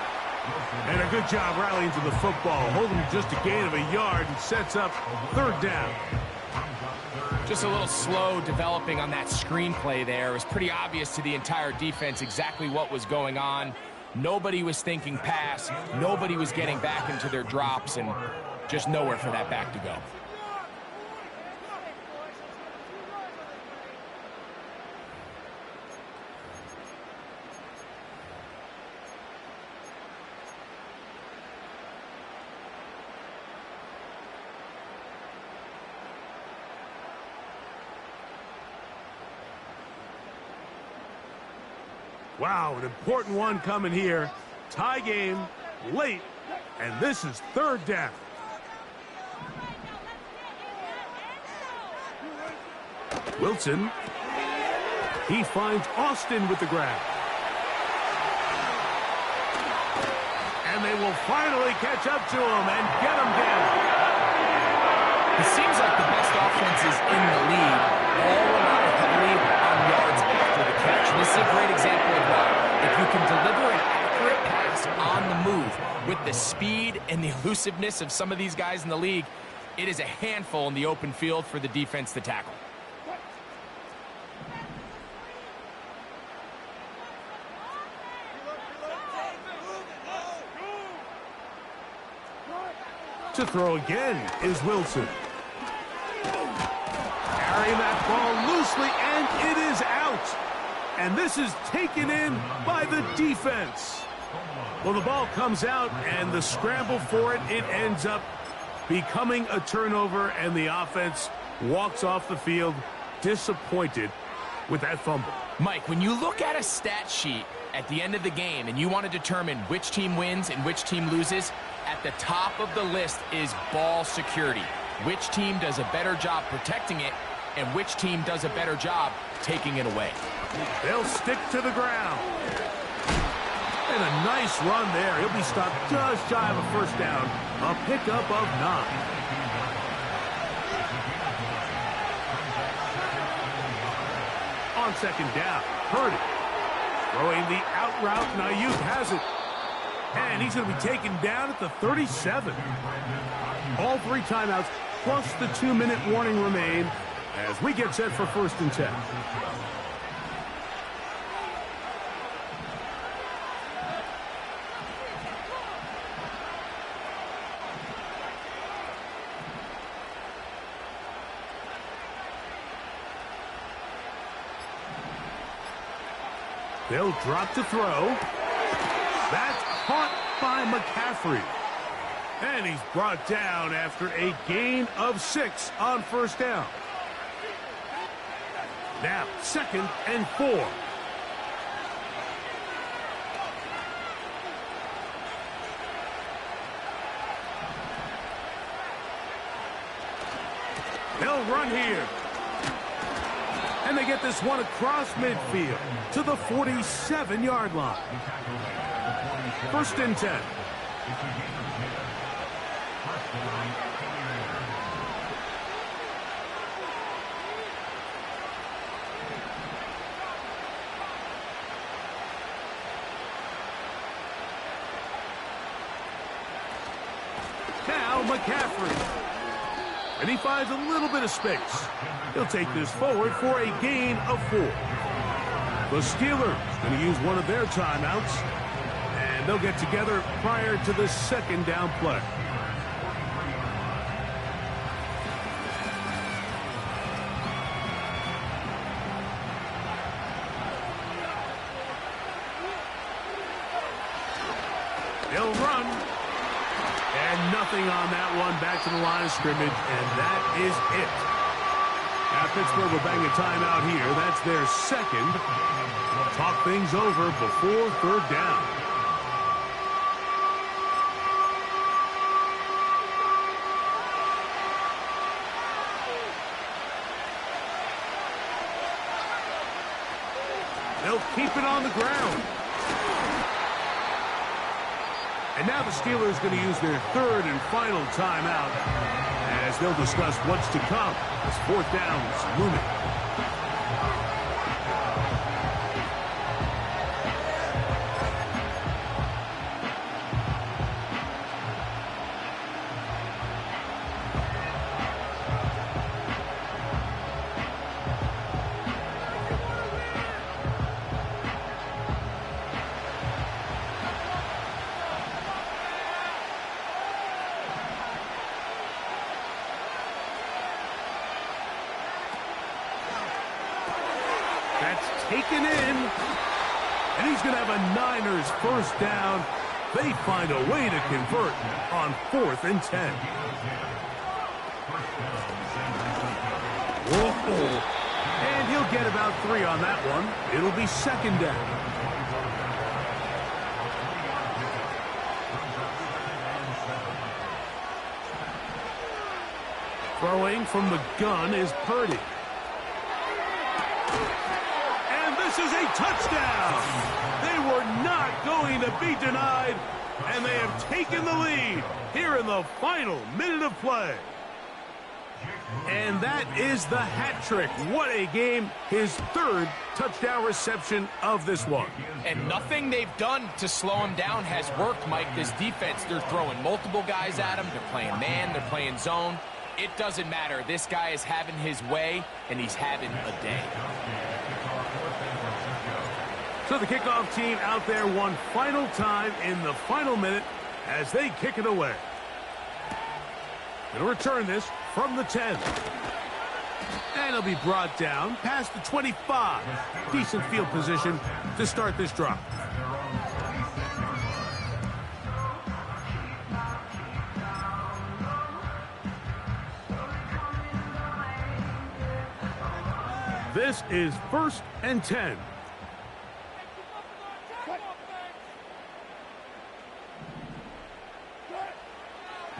And a good job rallying to the football, holding just a gain of a yard and sets up 3rd down. Just a little slow developing on that screenplay there. It was pretty obvious to the entire defense exactly what was going on. Nobody was thinking pass. Nobody was getting back into their drops, and just nowhere for that back to go. Wow, an important one coming here. Tie game, late, and this is 3rd down. Wilson. He finds Austin with the grab. And they will finally catch up to him and get him down. It seems like the best offenses in the league all rely heavily on yards after the catch. And this is a great example of why. If you can deliver an accurate pass on the move with the speed and the elusiveness of some of these guys in the league, it is a handful in the open field for the defense to tackle. To throw again is Wilson. Carrying that ball loosely, and it is out. And this is taken in by the defense. Well, the ball comes out, and the scramble for it, it ends up becoming a turnover, and the offense walks off the field disappointed with that fumble. Mike, when you look at a stat sheet at the end of the game and you want to determine which team wins and which team loses, at the top of the list is ball security. Which team does a better job protecting it and which team does a better job taking it away. They'll stick to the ground. And a nice run there. He'll be stopped just shy of a 1st down. A pickup of 9. On 2nd down, Purdy throwing the out route. Ayuk has it. And he's going to be taken down at the 37. All 3 timeouts plus the 2-minute warning remain as we get set for 1st and 10. They'll drop to throw. That's caught by McCaffrey. And he's brought down after a gain of 6 on 1st down. Now 2nd and 4. They'll run here. And they get this one across midfield to the 47-yard line. 1st and 10. Now McCaffrey. And he finds a little bit of space. He'll take this forward for a gain of 4. The Steelers going to use one of their timeouts, and they'll get together prior to the 2nd down play. They'll run. And nothing on that one. Back to the line of scrimmage, and that is it. Now Pittsburgh will bang a timeout here. That's their 2nd. Talk things over before 3rd down. They'll keep it on the ground. And now the Steelers going to use their 3rd and final timeout as they'll discuss what's to come as 4th down's looming. That's taken in. And he's going to have a Niners 1st down. They find a way to convert on 4th and 10. Whoa. And he'll get about 3 on that one. It'll be 2nd down. Throwing from the gun is Purdy. This is a touchdown. They were not going to be denied, and they have taken the lead here in the final minute of play. And that is the hat trick. What a game. His 3rd touchdown reception of this one. And nothing they've done to slow him down has worked, Mike. This defense, they're throwing multiple guys at him. They're playing man. They're playing zone. It doesn't matter. This guy is having his way, and he's having a day. So the kickoff team out there one final time in the final minute as they kick it away. Going to return this from the 10. And it'll be brought down past the 25. Decent field position to start this drive. This is 1st and 10.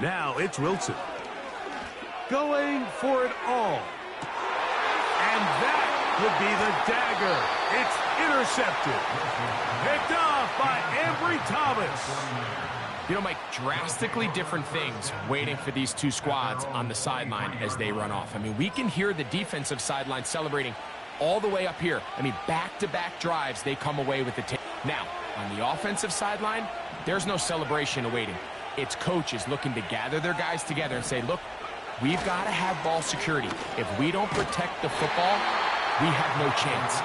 Now it's Wilson. Going for it all. And that would be the dagger. It's intercepted. Picked off by Ambry Thomas. You know, Mike, drastically different things waiting for these two squads on the sideline as they run off. I mean, we can hear the defensive sideline celebrating all the way up here. I mean, back-to-back drives, they come away with the take. Now, on the offensive sideline, there's no celebration awaiting. It's coaches looking to gather their guys together and say, look, we've got to have ball security. If we don't protect the football, we have no chance.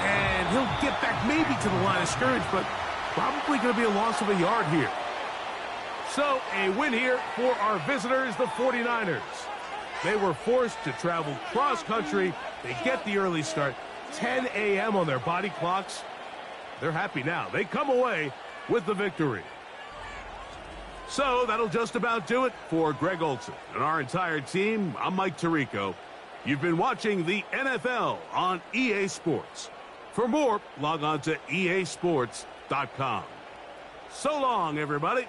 And he'll get back maybe to the line of scrimmage, but probably going to be a loss of a yard here. So a win here for our visitors, the 49ers. They were forced to travel cross-country. They get the early start, 10 a.m. on their body clocks. They're happy now. They come away with the victory. So that'll just about do it for Greg Olsen and our entire team. I'm Mike Tirico. You've been watching the NFL on EA Sports. For more, log on to easports.com. So long, everybody.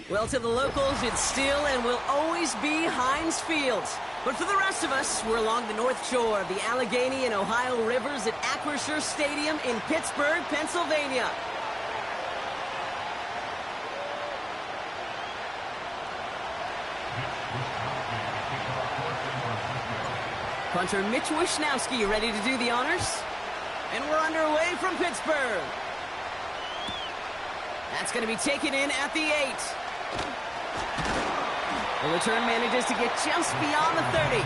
Well, to the locals, it's still and will always be Heinz Field. But for the rest of us, we're along the north shore of the Allegheny and Ohio rivers at Acrisure Stadium in Pittsburgh, Pennsylvania. Punter Mitch Wishnowsky ready to do the honors. And we're underway from Pittsburgh. That's going to be taken in at the 8. The return manages to get just beyond the 30.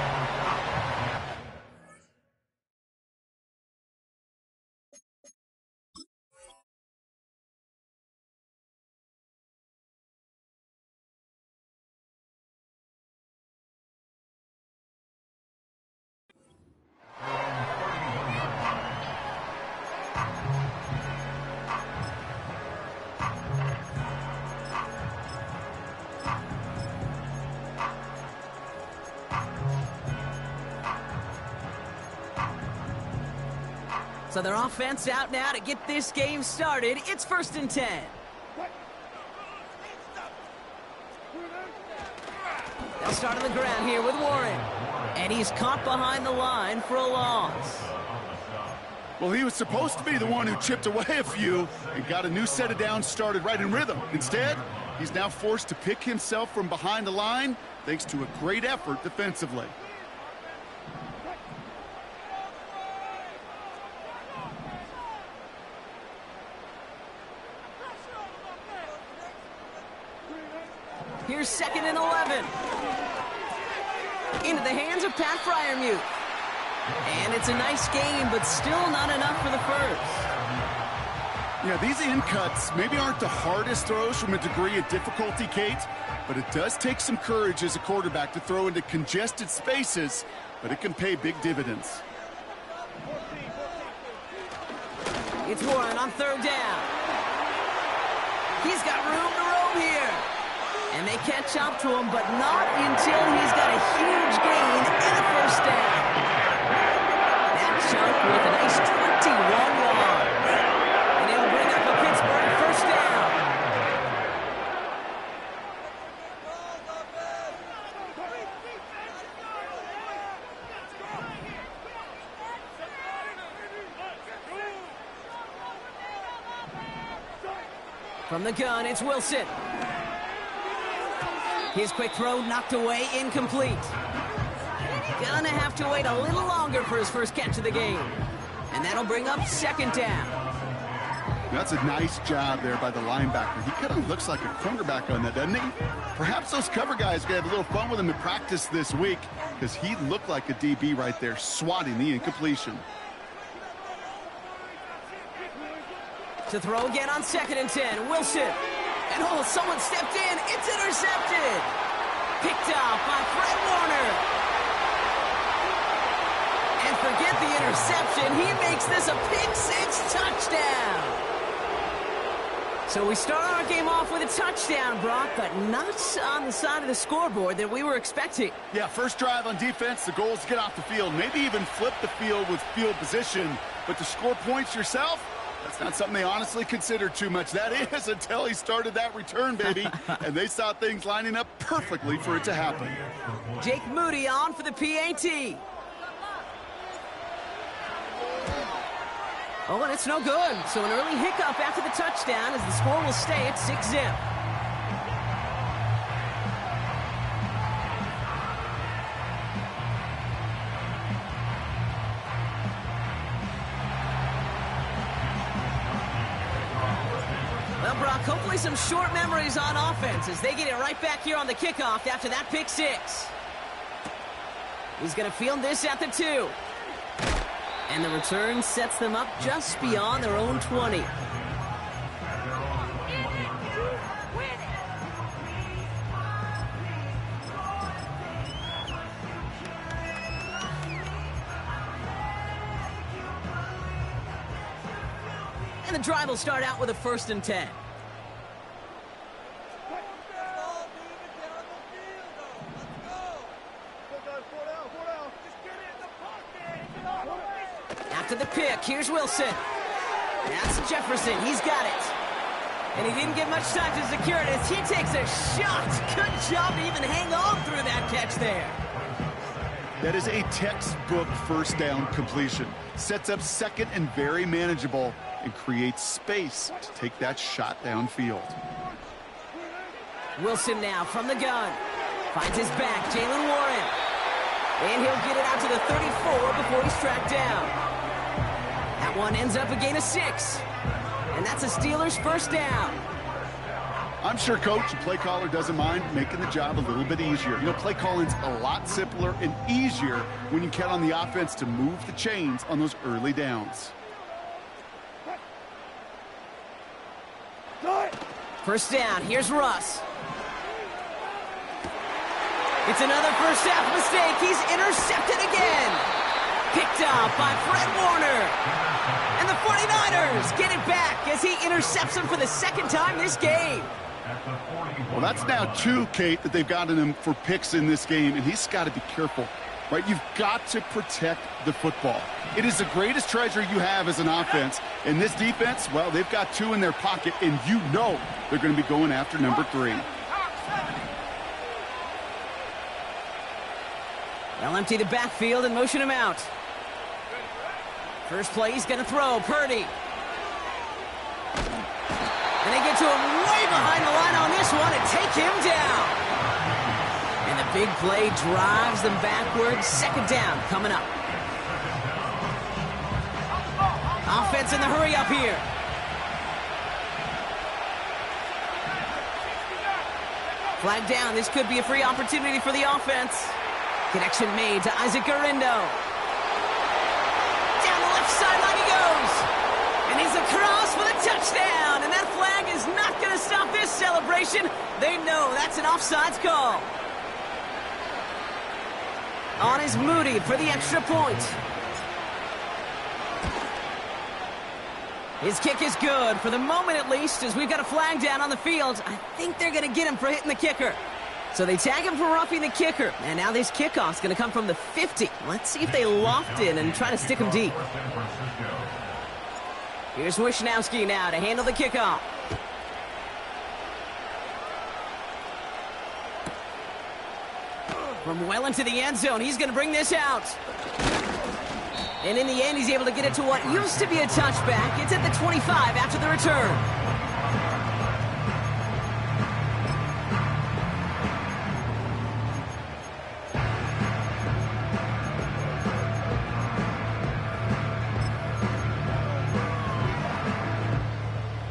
So their offense out now to get this game started. It's 1st and 10. They'll start on the ground here with Warren. And he's caught behind the line for a loss. Well, he was supposed to be the one who chipped away a few and got a new set of downs started right in rhythm. Instead, he's now forced to pick himself from behind the line thanks to a great effort defensively. Here's 2nd and 11. Into the hands of Pat Freiermuth. And it's a nice game, but still not enough for the first. Yeah, these in cuts maybe aren't the hardest throws from a degree of difficulty, Kate, but it does take some courage as a quarterback to throw into congested spaces, but it can pay big dividends. It's Warren on 3rd down. He's got room to roam here. And they catch up to him, but not until he's got a huge gain and a 1st down. That chunk with a nice 21 yards. And it'll bring up a Pittsburgh 1st down. From the gun, it's Wilson. His quick throw knocked away, incomplete. Gonna have to wait a little longer for his first catch of the game. And that'll bring up 2nd down. That's a nice job there by the linebacker. He kind of looks like a cornerback on that, doesn't he? Perhaps those cover guys are going to have a little fun with him in practice this week because he looked like a DB right there, swatting the incompletion. To throw again on 2nd and 10, Wilson. And oh, someone stepped in. It's intercepted. Picked off by Fred Warner. And forget the interception. He makes this a pick-6 touchdown. So we start our game off with a touchdown, Brock, but not on the side of the scoreboard that we were expecting. Yeah, first drive on defense, the goal is to get off the field, maybe even flip the field with field position. But to score points yourself, that's not something they honestly considered too much. That is until he started that return, baby. And they saw things lining up perfectly for it to happen. Jake Moody on for the PAT. Oh, and it's no good. So an early hiccup after the touchdown as the score will stay at 6-zip. Well, Brock, hopefully some short memories on offense as they get it right back here on the kickoff after that pick-6. He's going to field this at the 2. And the return sets them up just beyond their own 20. And the drive will start out with a 1st and 10. After the pick, here's Wilson. That's Jefferson. He's got it. And he didn't get much time to secure it as he takes a shot. Good job to even hang on through that catch there. That is a textbook first down completion. Sets up second and very manageable and creates space to take that shot downfield. Wilson now from the gun. Finds his back, Jaylen Warren. And he'll get it out to the 34 before he's tracked down. That one ends up a gain of 6. And that's a Steelers first down. I'm sure coach and play caller doesn't mind making the job a little bit easier. You know, play calling's a lot simpler and easier when you count on the offense to move the chains on those early downs. First down, here's Russ. It's another first half mistake. He's intercepted again. Picked off by Fred Warner. And the 49ers get it back as he intercepts him for the second time this game. Well, that's now 2, Kate, that they've gotten him for picks in this game, and he's got to be careful, right? You've got to protect the football. It is the greatest treasure you have as an offense. And this defense, well, they've got 2 in their pocket, and you know they're going to be going after number 3. They'll empty the backfield and motion him out. First play, he's going to throw. Purdy. And they get to him way behind the line on this one and take him down. And the big play drives them backwards. Second down coming up. Offense in the hurry up here. Flag down. This could be a free opportunity for the offense. Connection made to Isaac Guerrero. Down the left sideline he goes. And he's across for the touchdown. And that flag is not going to stop this celebration. They know that's an offsides call. On is Moody for the extra point. His kick is good, for the moment at least, as we've got a flag down on the field. I think they're going to get him for hitting the kicker. So they tag him for roughing the kicker. And now this kickoff's going to come from the 50. Let's see if they loft in and try to stick him deep. Here's Wishnowski now to handle the kickoff. From well into the end zone, he's going to bring this out. And in the end, he's able to get it to what used to be a touchback. It's at the 25 after the return.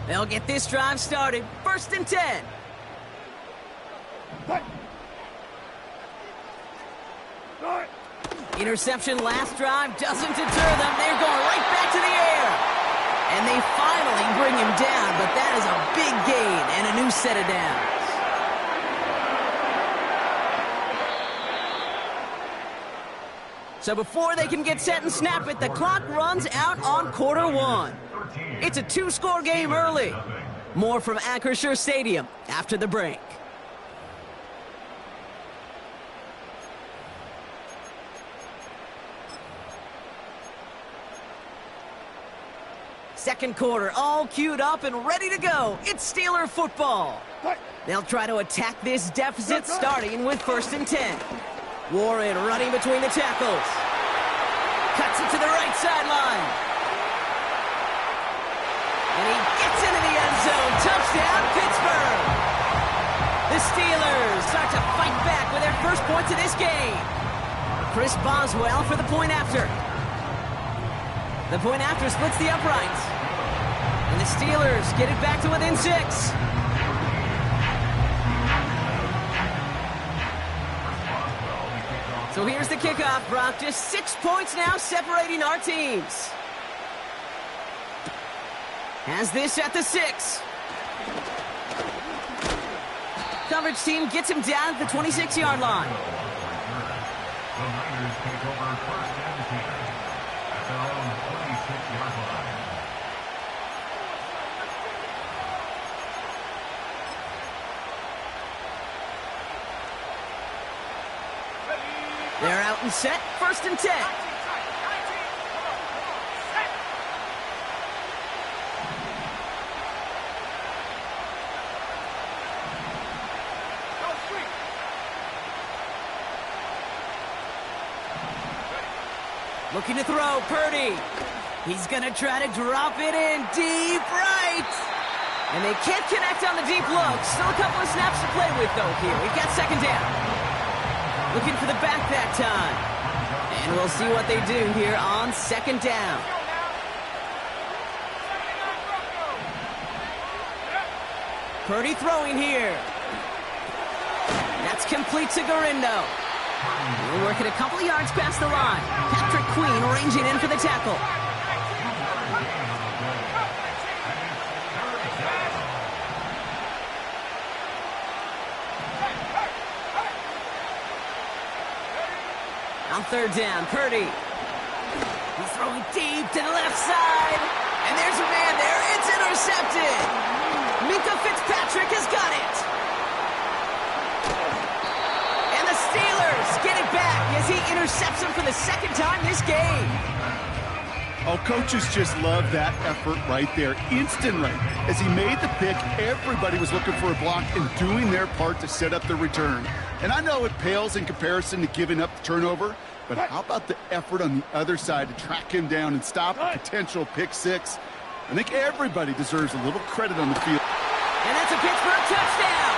They'll get this drive started. First and 10. Interception last drive doesn't deter them. They're going right back to the air. And they finally bring him down, but that is a big gain and a new set of downs. So before they can get set and snap it, the clock runs out on quarter one. It's a 2-score game early. More from Acrisure Stadium after the break. Second quarter, all queued up and ready to go. It's Steeler football. They'll try to attack this deficit, starting with first and 10. Warren running between the tackles. Cuts it to the right sideline. And he gets into the end zone. Touchdown, Pittsburgh. The Steelers start to fight back with their first points of this game. Chris Boswell for the point after. The point after splits the uprights. And the Steelers get it back to within 6. So here's the kickoff, Brock. Just 6 points now separating our teams. Has this at the 6. Coverage team gets him down at the 26-yard line. The Niners take over first and 10 at their own 26-yard line. They're out and set. First and 10. Looking to throw, Purdy. He's going to try to drop it in deep right. And they can't connect on the deep look. Still a couple of snaps to play with, though, here. We've got second down. Looking for the back that time. And we'll see what they do here on second down. Purdy throwing here. That's complete to Garindo. We're working a couple of yards past the line. Patrick Queen ranging in for the tackle. On third down, Purdy. He's throwing deep to the left side. And there's a man there. It's intercepted. Minkah Fitzpatrick has got it. And the Steelers get it back as he intercepts him for the second time this game. Oh, coaches just love that effort right there. Instantly, as he made the pick, everybody was looking for a block and doing their part to set up the return. And I know it pales in comparison to giving up the turnover, but how about the effort on the other side to track him down and stop a potential pick six? I think everybody deserves a little credit on the field. And that's a Pittsburgh touchdown.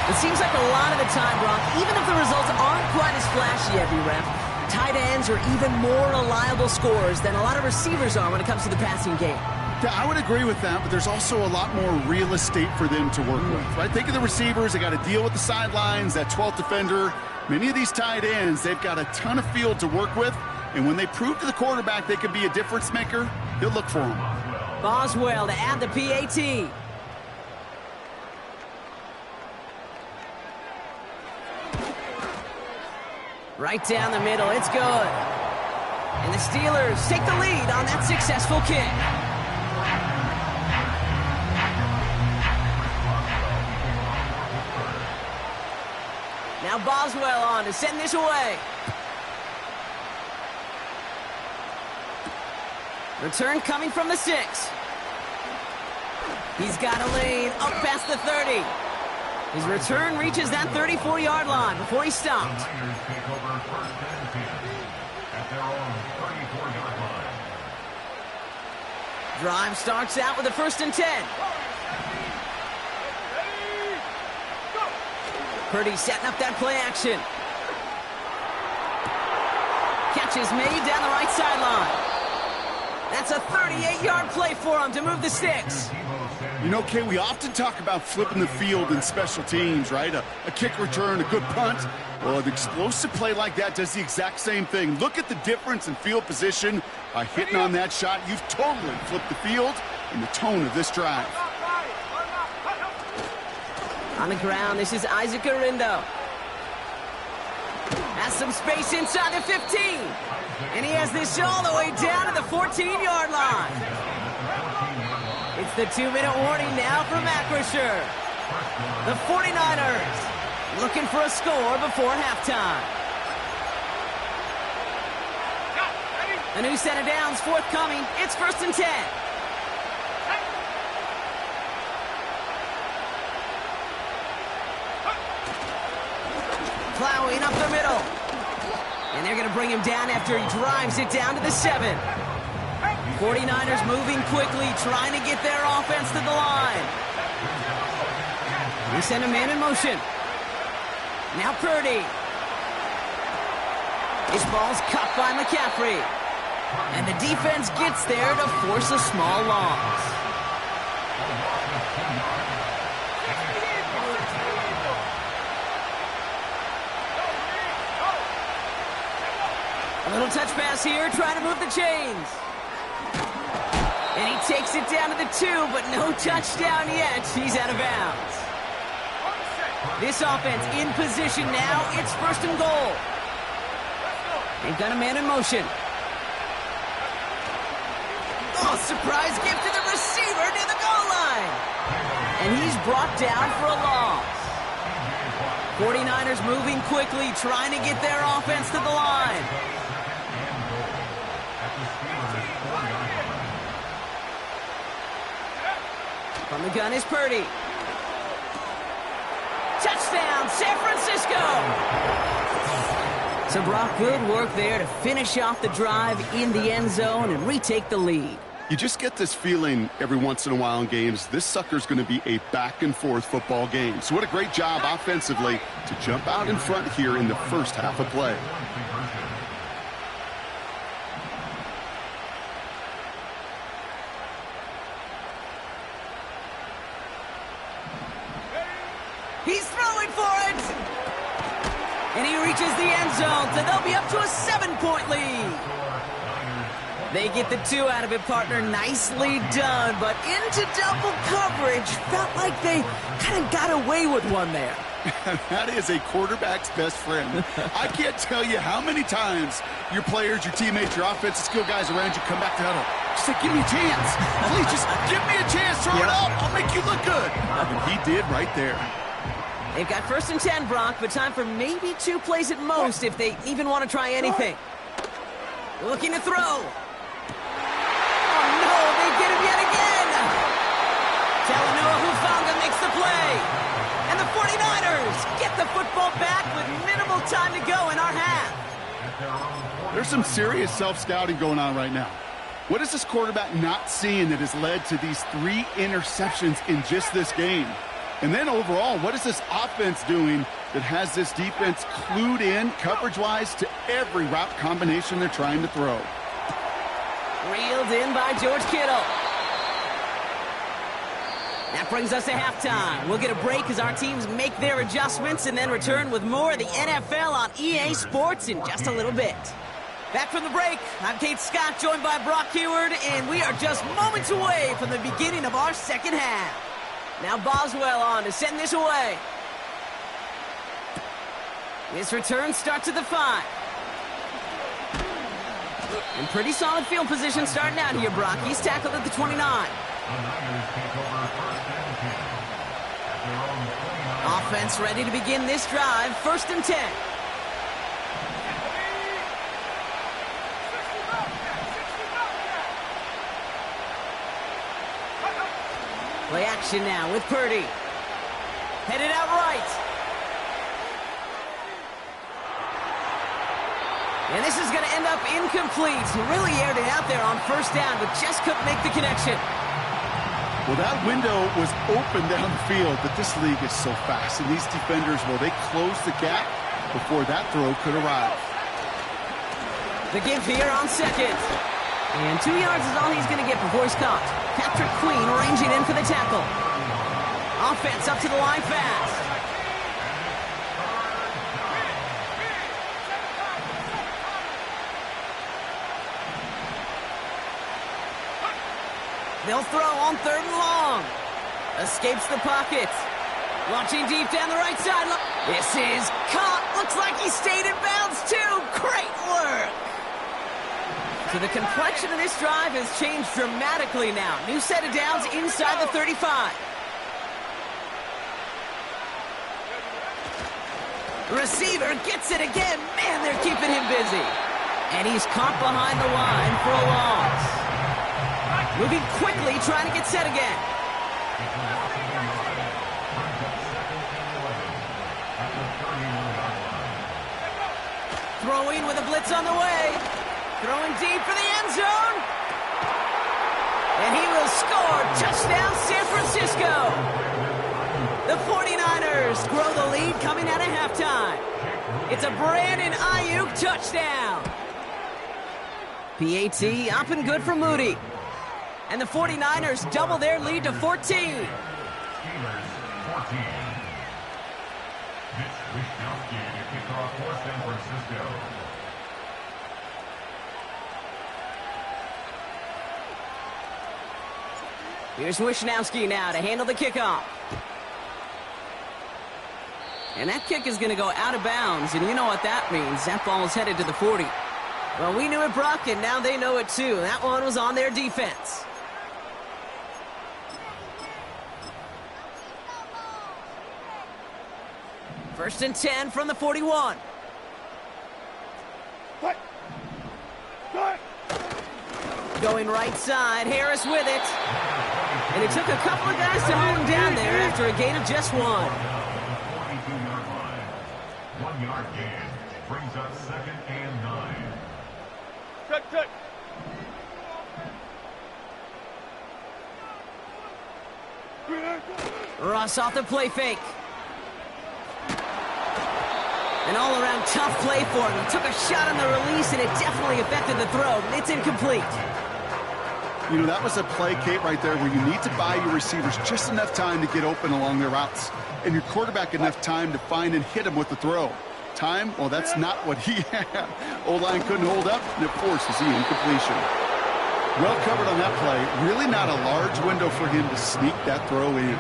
It seems like a lot of the time, Brock, even if the results aren't quite as flashy every rep, tight ends are even more reliable scorers than a lot of receivers are when it comes to the passing game. Yeah, I would agree with that, but there's also a lot more real estate for them to work with, right? Think of the receivers. They got to deal with the sidelines, that 12th defender. Many of these tight ends, they've got a ton of field to work with, and when they prove to the quarterback they can be a difference maker, he'll look for them. Boswell to add the PAT. Right down the middle, it's good. And the Steelers take the lead on that successful kick. Now Boswell on to send this away. Return coming from the 6. He's got a lane up past the 30. His return reaches that 34-yard line before he stopped. Niners take over first and 10 at their own 34-yard line. Drive starts out with a 1st and 10. Purdy setting up that play action. Catch is made down the right sideline. That's a 38-yard play for him to move the sticks. You know, Kay, we often talk about flipping the field in special teams, right? A kick return, a good punt. Well, an explosive play like that does the exact same thing. Look at the difference in field position. By hitting on that shot, you've totally flipped the field and the tone of this drive. On the ground, this is Isaac Garindo. Has some space inside the 15. And he has this all the way down to the 14-yard line. It's the 2-minute warning now from Acrisure. The 49ers looking for a score before halftime. A new set of downs forthcoming. It's 1st and 10. Plowing up the middle. And they're going to bring him down after he drives it down to the 7. 49ers moving quickly, trying to get their offense to the line. We send a man in motion. Now Purdy. His ball's caught by McCaffrey. And the defense gets there to force a small loss. A little touch pass here, trying to move the chains. And he takes it down to the 2, but no touchdown yet. He's out of bounds. This offense in position now. It's 1st and goal. They've got a man in motion. Oh, surprise gift to the receiver near the goal line. And he's brought down for a loss. 49ers moving quickly, trying to get their offense to the line. From the gun is Purdy. Touchdown, San Francisco! So, Brock, good work there to finish off the drive in the end zone and retake the lead. You just get this feeling every once in a while in games, this sucker's going to be a back-and-forth football game. So what a great job offensively to jump out in front here in the first half of play. He's throwing for it! And he reaches the end zone, so they'll be up to a 7-point lead. They get the 2 out of it, partner. Nicely done, but into double coverage. Felt like they kind of got away with one there. That is a quarterback's best friend. I can't tell you how many times your players, your teammates, your offensive skill guys around you come back to huddle. Just like, give me a chance. Please, just give me a chance. Throw it up. I'll make you look good. And he did right there. They've got 1st and 10, Brock, but time for maybe 2 plays at most if they even want to try anything. Looking to throw. Oh, no, they get him yet again. Talanoa Hufanga makes the play. And the 49ers get the football back with minimal time to go in our half. There's some serious self-scouting going on right now. What is this quarterback not seeing that has led to these 3 interceptions in just this game? And then overall, what is this offense doing that has this defense clued in coverage-wise to every route combination they're trying to throw? Reeled in by George Kittle. That brings us to halftime. We'll get a break as our teams make their adjustments and then return with more of the NFL on EA Sports in just a little bit. Back from the break, I'm Kate Scott, joined by Brock Huard, and we are just moments away from the beginning of our second half. Now Boswell on to send this away. This return starts at the 5. And pretty solid field position starting out here, Brock. He's tackled at the 29. Offense ready to begin this drive. 1st and 10. Play action now with Purdy. Headed out right. And this is going to end up incomplete. He really aired it out there on 1st down, but just couldn't make the connection. Well, that window was open down the field, but this league is so fast. And these defenders, well, they closed the gap before that throw could arrive. The give here on 2nd. And 2 yards is all he's going to get before he's caught. Patrick Queen arranging in for the tackle. Offense up to the line fast. They'll throw on 3rd and long. Escapes the pocket. Launching deep down the right side. This is caught. Looks like he stayed in bounds too. Great work. So the complexion of this drive has changed dramatically now. New set of downs inside the 35. Receiver gets it again. Man, they're keeping him busy. And he's caught behind the line for a loss. Moving quickly, trying to get set again. Throwing with a blitz on the way. Throwing deep for the end zone. And he will score. Touchdown, San Francisco. The 49ers grow the lead coming out of halftime. It's a Brandon Ayuk touchdown. PAT up and good for Moody. And the 49ers double their lead to 14. Steelers 14. Mitch Wishnowsky to kick off for San Francisco. Here's Wishnowsky now to handle the kickoff. And that kick is going to go out of bounds, and you know what that means. That ball is headed to the 40. Well, we knew it, Brock, and now they know it too. That one was on their defense. First and 10 from the 41. Going right side, Harris with it. And it took a couple of guys to hold him down there after a gain of just 1. 42-yard line. 1 yard gain. Brings up 2nd and 9. Good. Ross off the play fake. An all-around tough play for him. He took a shot on the release, and it definitely affected the throw, but it's incomplete. You know, that was a play, Kate, right there where you need to buy your receivers just enough time to get open along their routes, and your quarterback enough time to find and hit him with the throw. Time? Well, that's not what he had. O-line couldn't hold up, and it forces the incompletion. Well covered on that play. Really not a large window for him to sneak that throw in.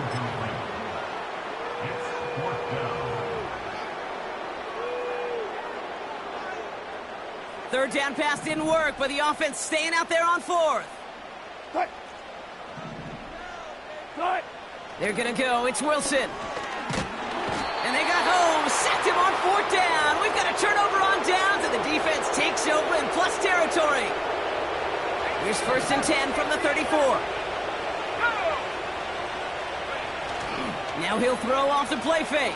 It's 4th down. Third down pass didn't work, but the offense staying out there on 4th. They're going to go. It's Wilson. And they got home. Sacked him on 4th down. We've got a turnover on downs, and the defense takes over in plus territory. Here's 1st and 10 from the 34. Now he'll throw off the play fake.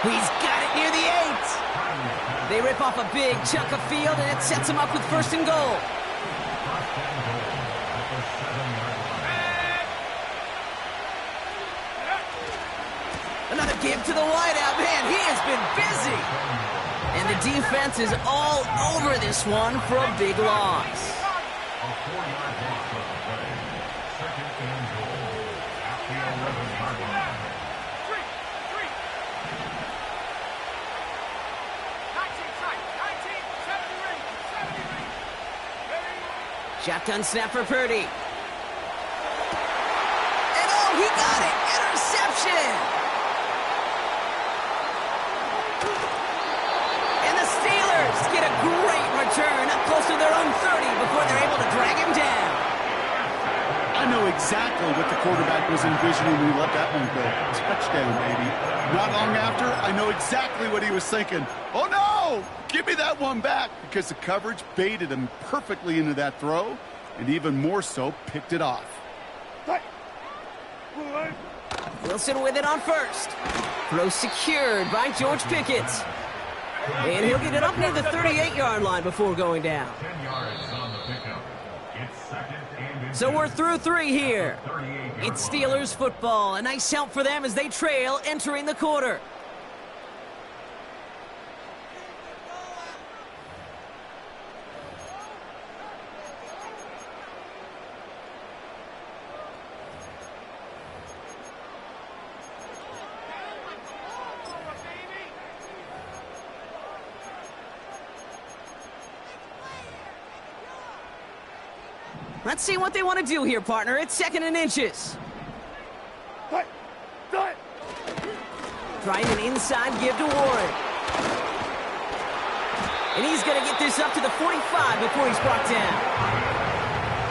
He's got it near the 8. They rip off a big chunk of field, and it sets them up with 1st and goal. Another give to the wideout. Man, he has been busy. And the defense is all over this one for a big loss. A 4-yard loss on the play. 2nd and goal at the 11-yard line. 19, 70 Shotgun snap for Purdy. And oh, he got it. Interception. And the Steelers get a great return up close to their own 30 before they're able to drag him down. I know exactly what the quarterback was envisioning when he let that one go. Touchdown, baby. Not long after, I know exactly what he was thinking. Oh, no! Give me that one back, because the coverage baited him perfectly into that throw, and even more so, picked it off. Wilson with it on 1st. Throw secured by George Pickett. And he'll get it up near the 38-yard line before going down. 10 yards on the pickup. It's 2nd and So we're through 3 here. 38-yard It's Steelers football. A nice help for them as they trail entering the quarter. Let's see what they want to do here, partner. It's 2nd and inches. Trying an inside give to Warren. And he's going to get this up to the 45 before he's brought down.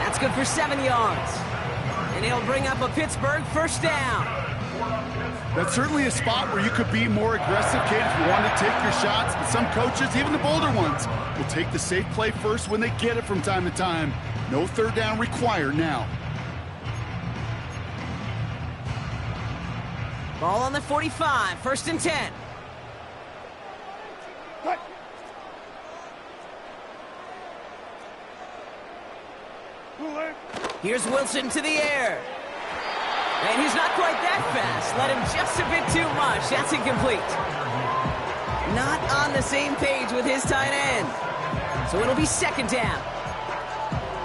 That's good for 7 yards. And it'll bring up a Pittsburgh 1st down. That's certainly a spot where you could be more aggressive, Kate, if you want to take your shots. But some coaches, even the bolder ones, will take the safe play first when they get it from time to time. No 3rd down required now. Ball on the 45, 1st and 10. Here's Wilson to the air. And he's not quite that fast. Let him just a bit too much. That's incomplete. Not on the same page with his tight end. So it'll be 2nd down.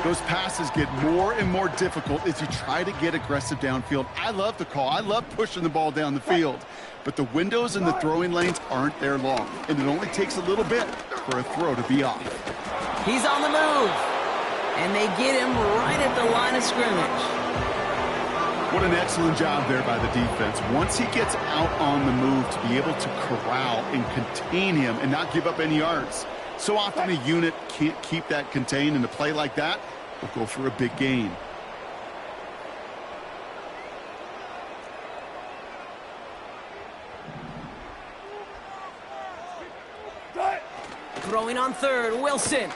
Those passes get more and more difficult as you try to get aggressive downfield. I love the call. I love pushing the ball down the field. But the windows in the throwing lanes aren't there long. And it only takes a little bit for a throw to be off. He's on the move. And they get him right at the line of scrimmage. What an excellent job there by the defense. Once he gets out on the move, to be able to corral and contain him and not give up any yards. So often a unit can't keep that contained, and a play like that will go for a big gain. Throwing on 3rd, Wilson.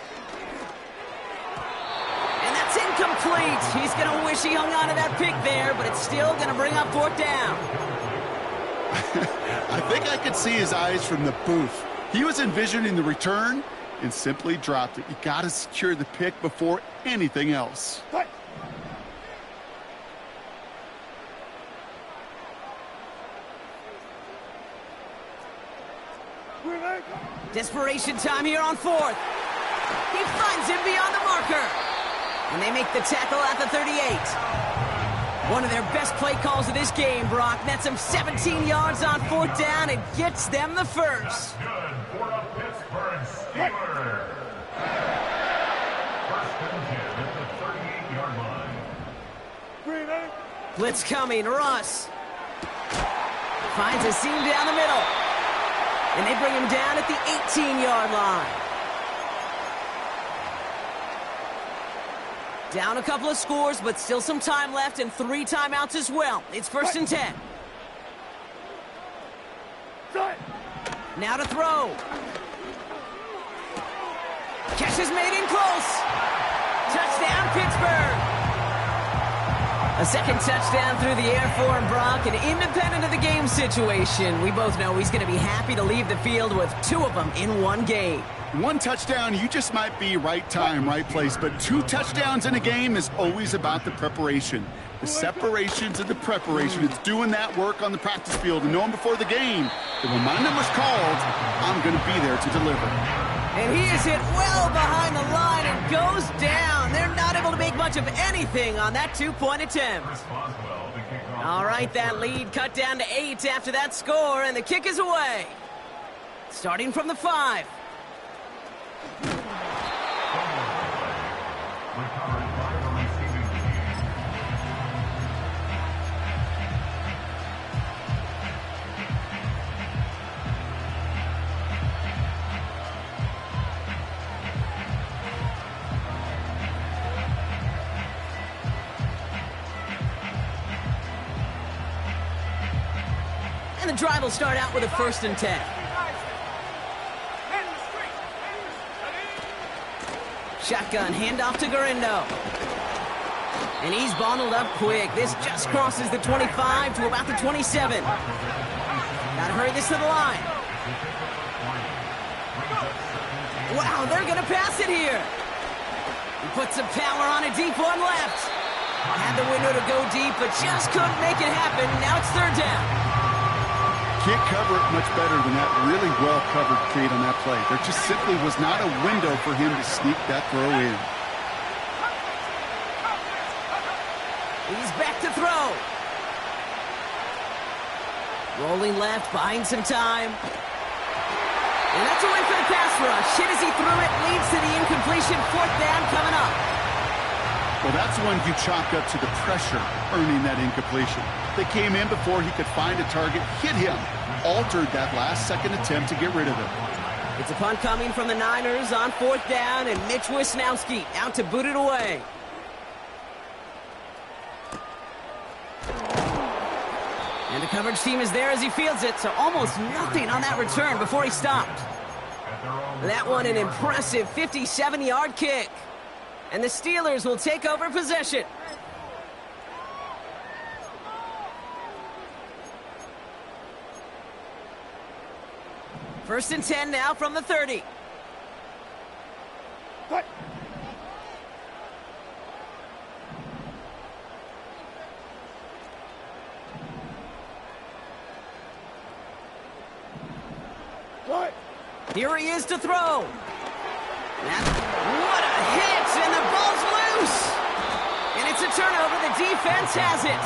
And that's incomplete. He's going to wish he hung on to that pick there, but it's still going to bring up 4th down. I think I could see his eyes from the booth. He was envisioning the return and simply dropped it. You got to secure the pick before anything else. Desperation time here on fourth. He finds him beyond the marker. And they make the tackle at the 38. One of their best play calls of this game, Brock. Nets them 17 yards on fourth down and gets them the first. Good for the Pittsburgh Steelers. First and 10 at the 38-yard line. Blitz coming, Russ. Finds a seam down the middle. And they bring him down at the 18-yard line. Down a couple of scores, but still some time left and 3 timeouts as well. It's first and 10. Now to throw. Catch is made in close. Touchdown, Pittsburgh. A second touchdown through the air for him, Brock, and independent of the game situation, we both know he's going to be happy to leave the field with 2 of them in one game. 1 touchdown, you just might be right time, right place, but 2 touchdowns in a game is always about the preparation. The separation to the preparation. It's doing that work on the practice field and knowing before the game that when my number's called, I'm going to be there to deliver. And he is hit well behind the line and goes down. They're not able to make much of anything on that 2-point attempt. All right, that lead cut down to 8 after that score, and the kick is away. Starting from the 5. And the drive will start out with a first and 10. Shotgun handoff to Garindo. And he's bundled up quick. This just crosses the 25 to about the 27. Gotta hurry this to the line. Wow, they're gonna pass it here. He puts some power on a deep one left. Had the window to go deep, but just couldn't make it happen. Now it's third down. Can't cover it much better than that really well-covered Kate on that play. There just simply was not a window for him to sneak that throw in. He's back to throw. Rolling left, buying some time. And that's a win for the pass rush. Hit as he threw it, leads to the incompletion. Fourth down coming up. Well, that's one you chalk up to the pressure earning that incompletion. They came in before he could find a target, hit him, altered that last-second attempt to get rid of him. It's a punt coming from the Niners on fourth down, and Mitch Wisnowski out to boot it away. And the coverage team is there as he fields it, so almost nothing on that return before he stopped. That one an impressive 57-yard kick. And the Steelers will take over possession. First and 10 now from the 30. What? Here he is to throw. What a hit, and the ball's loose. And it's a turnover. The defense has it.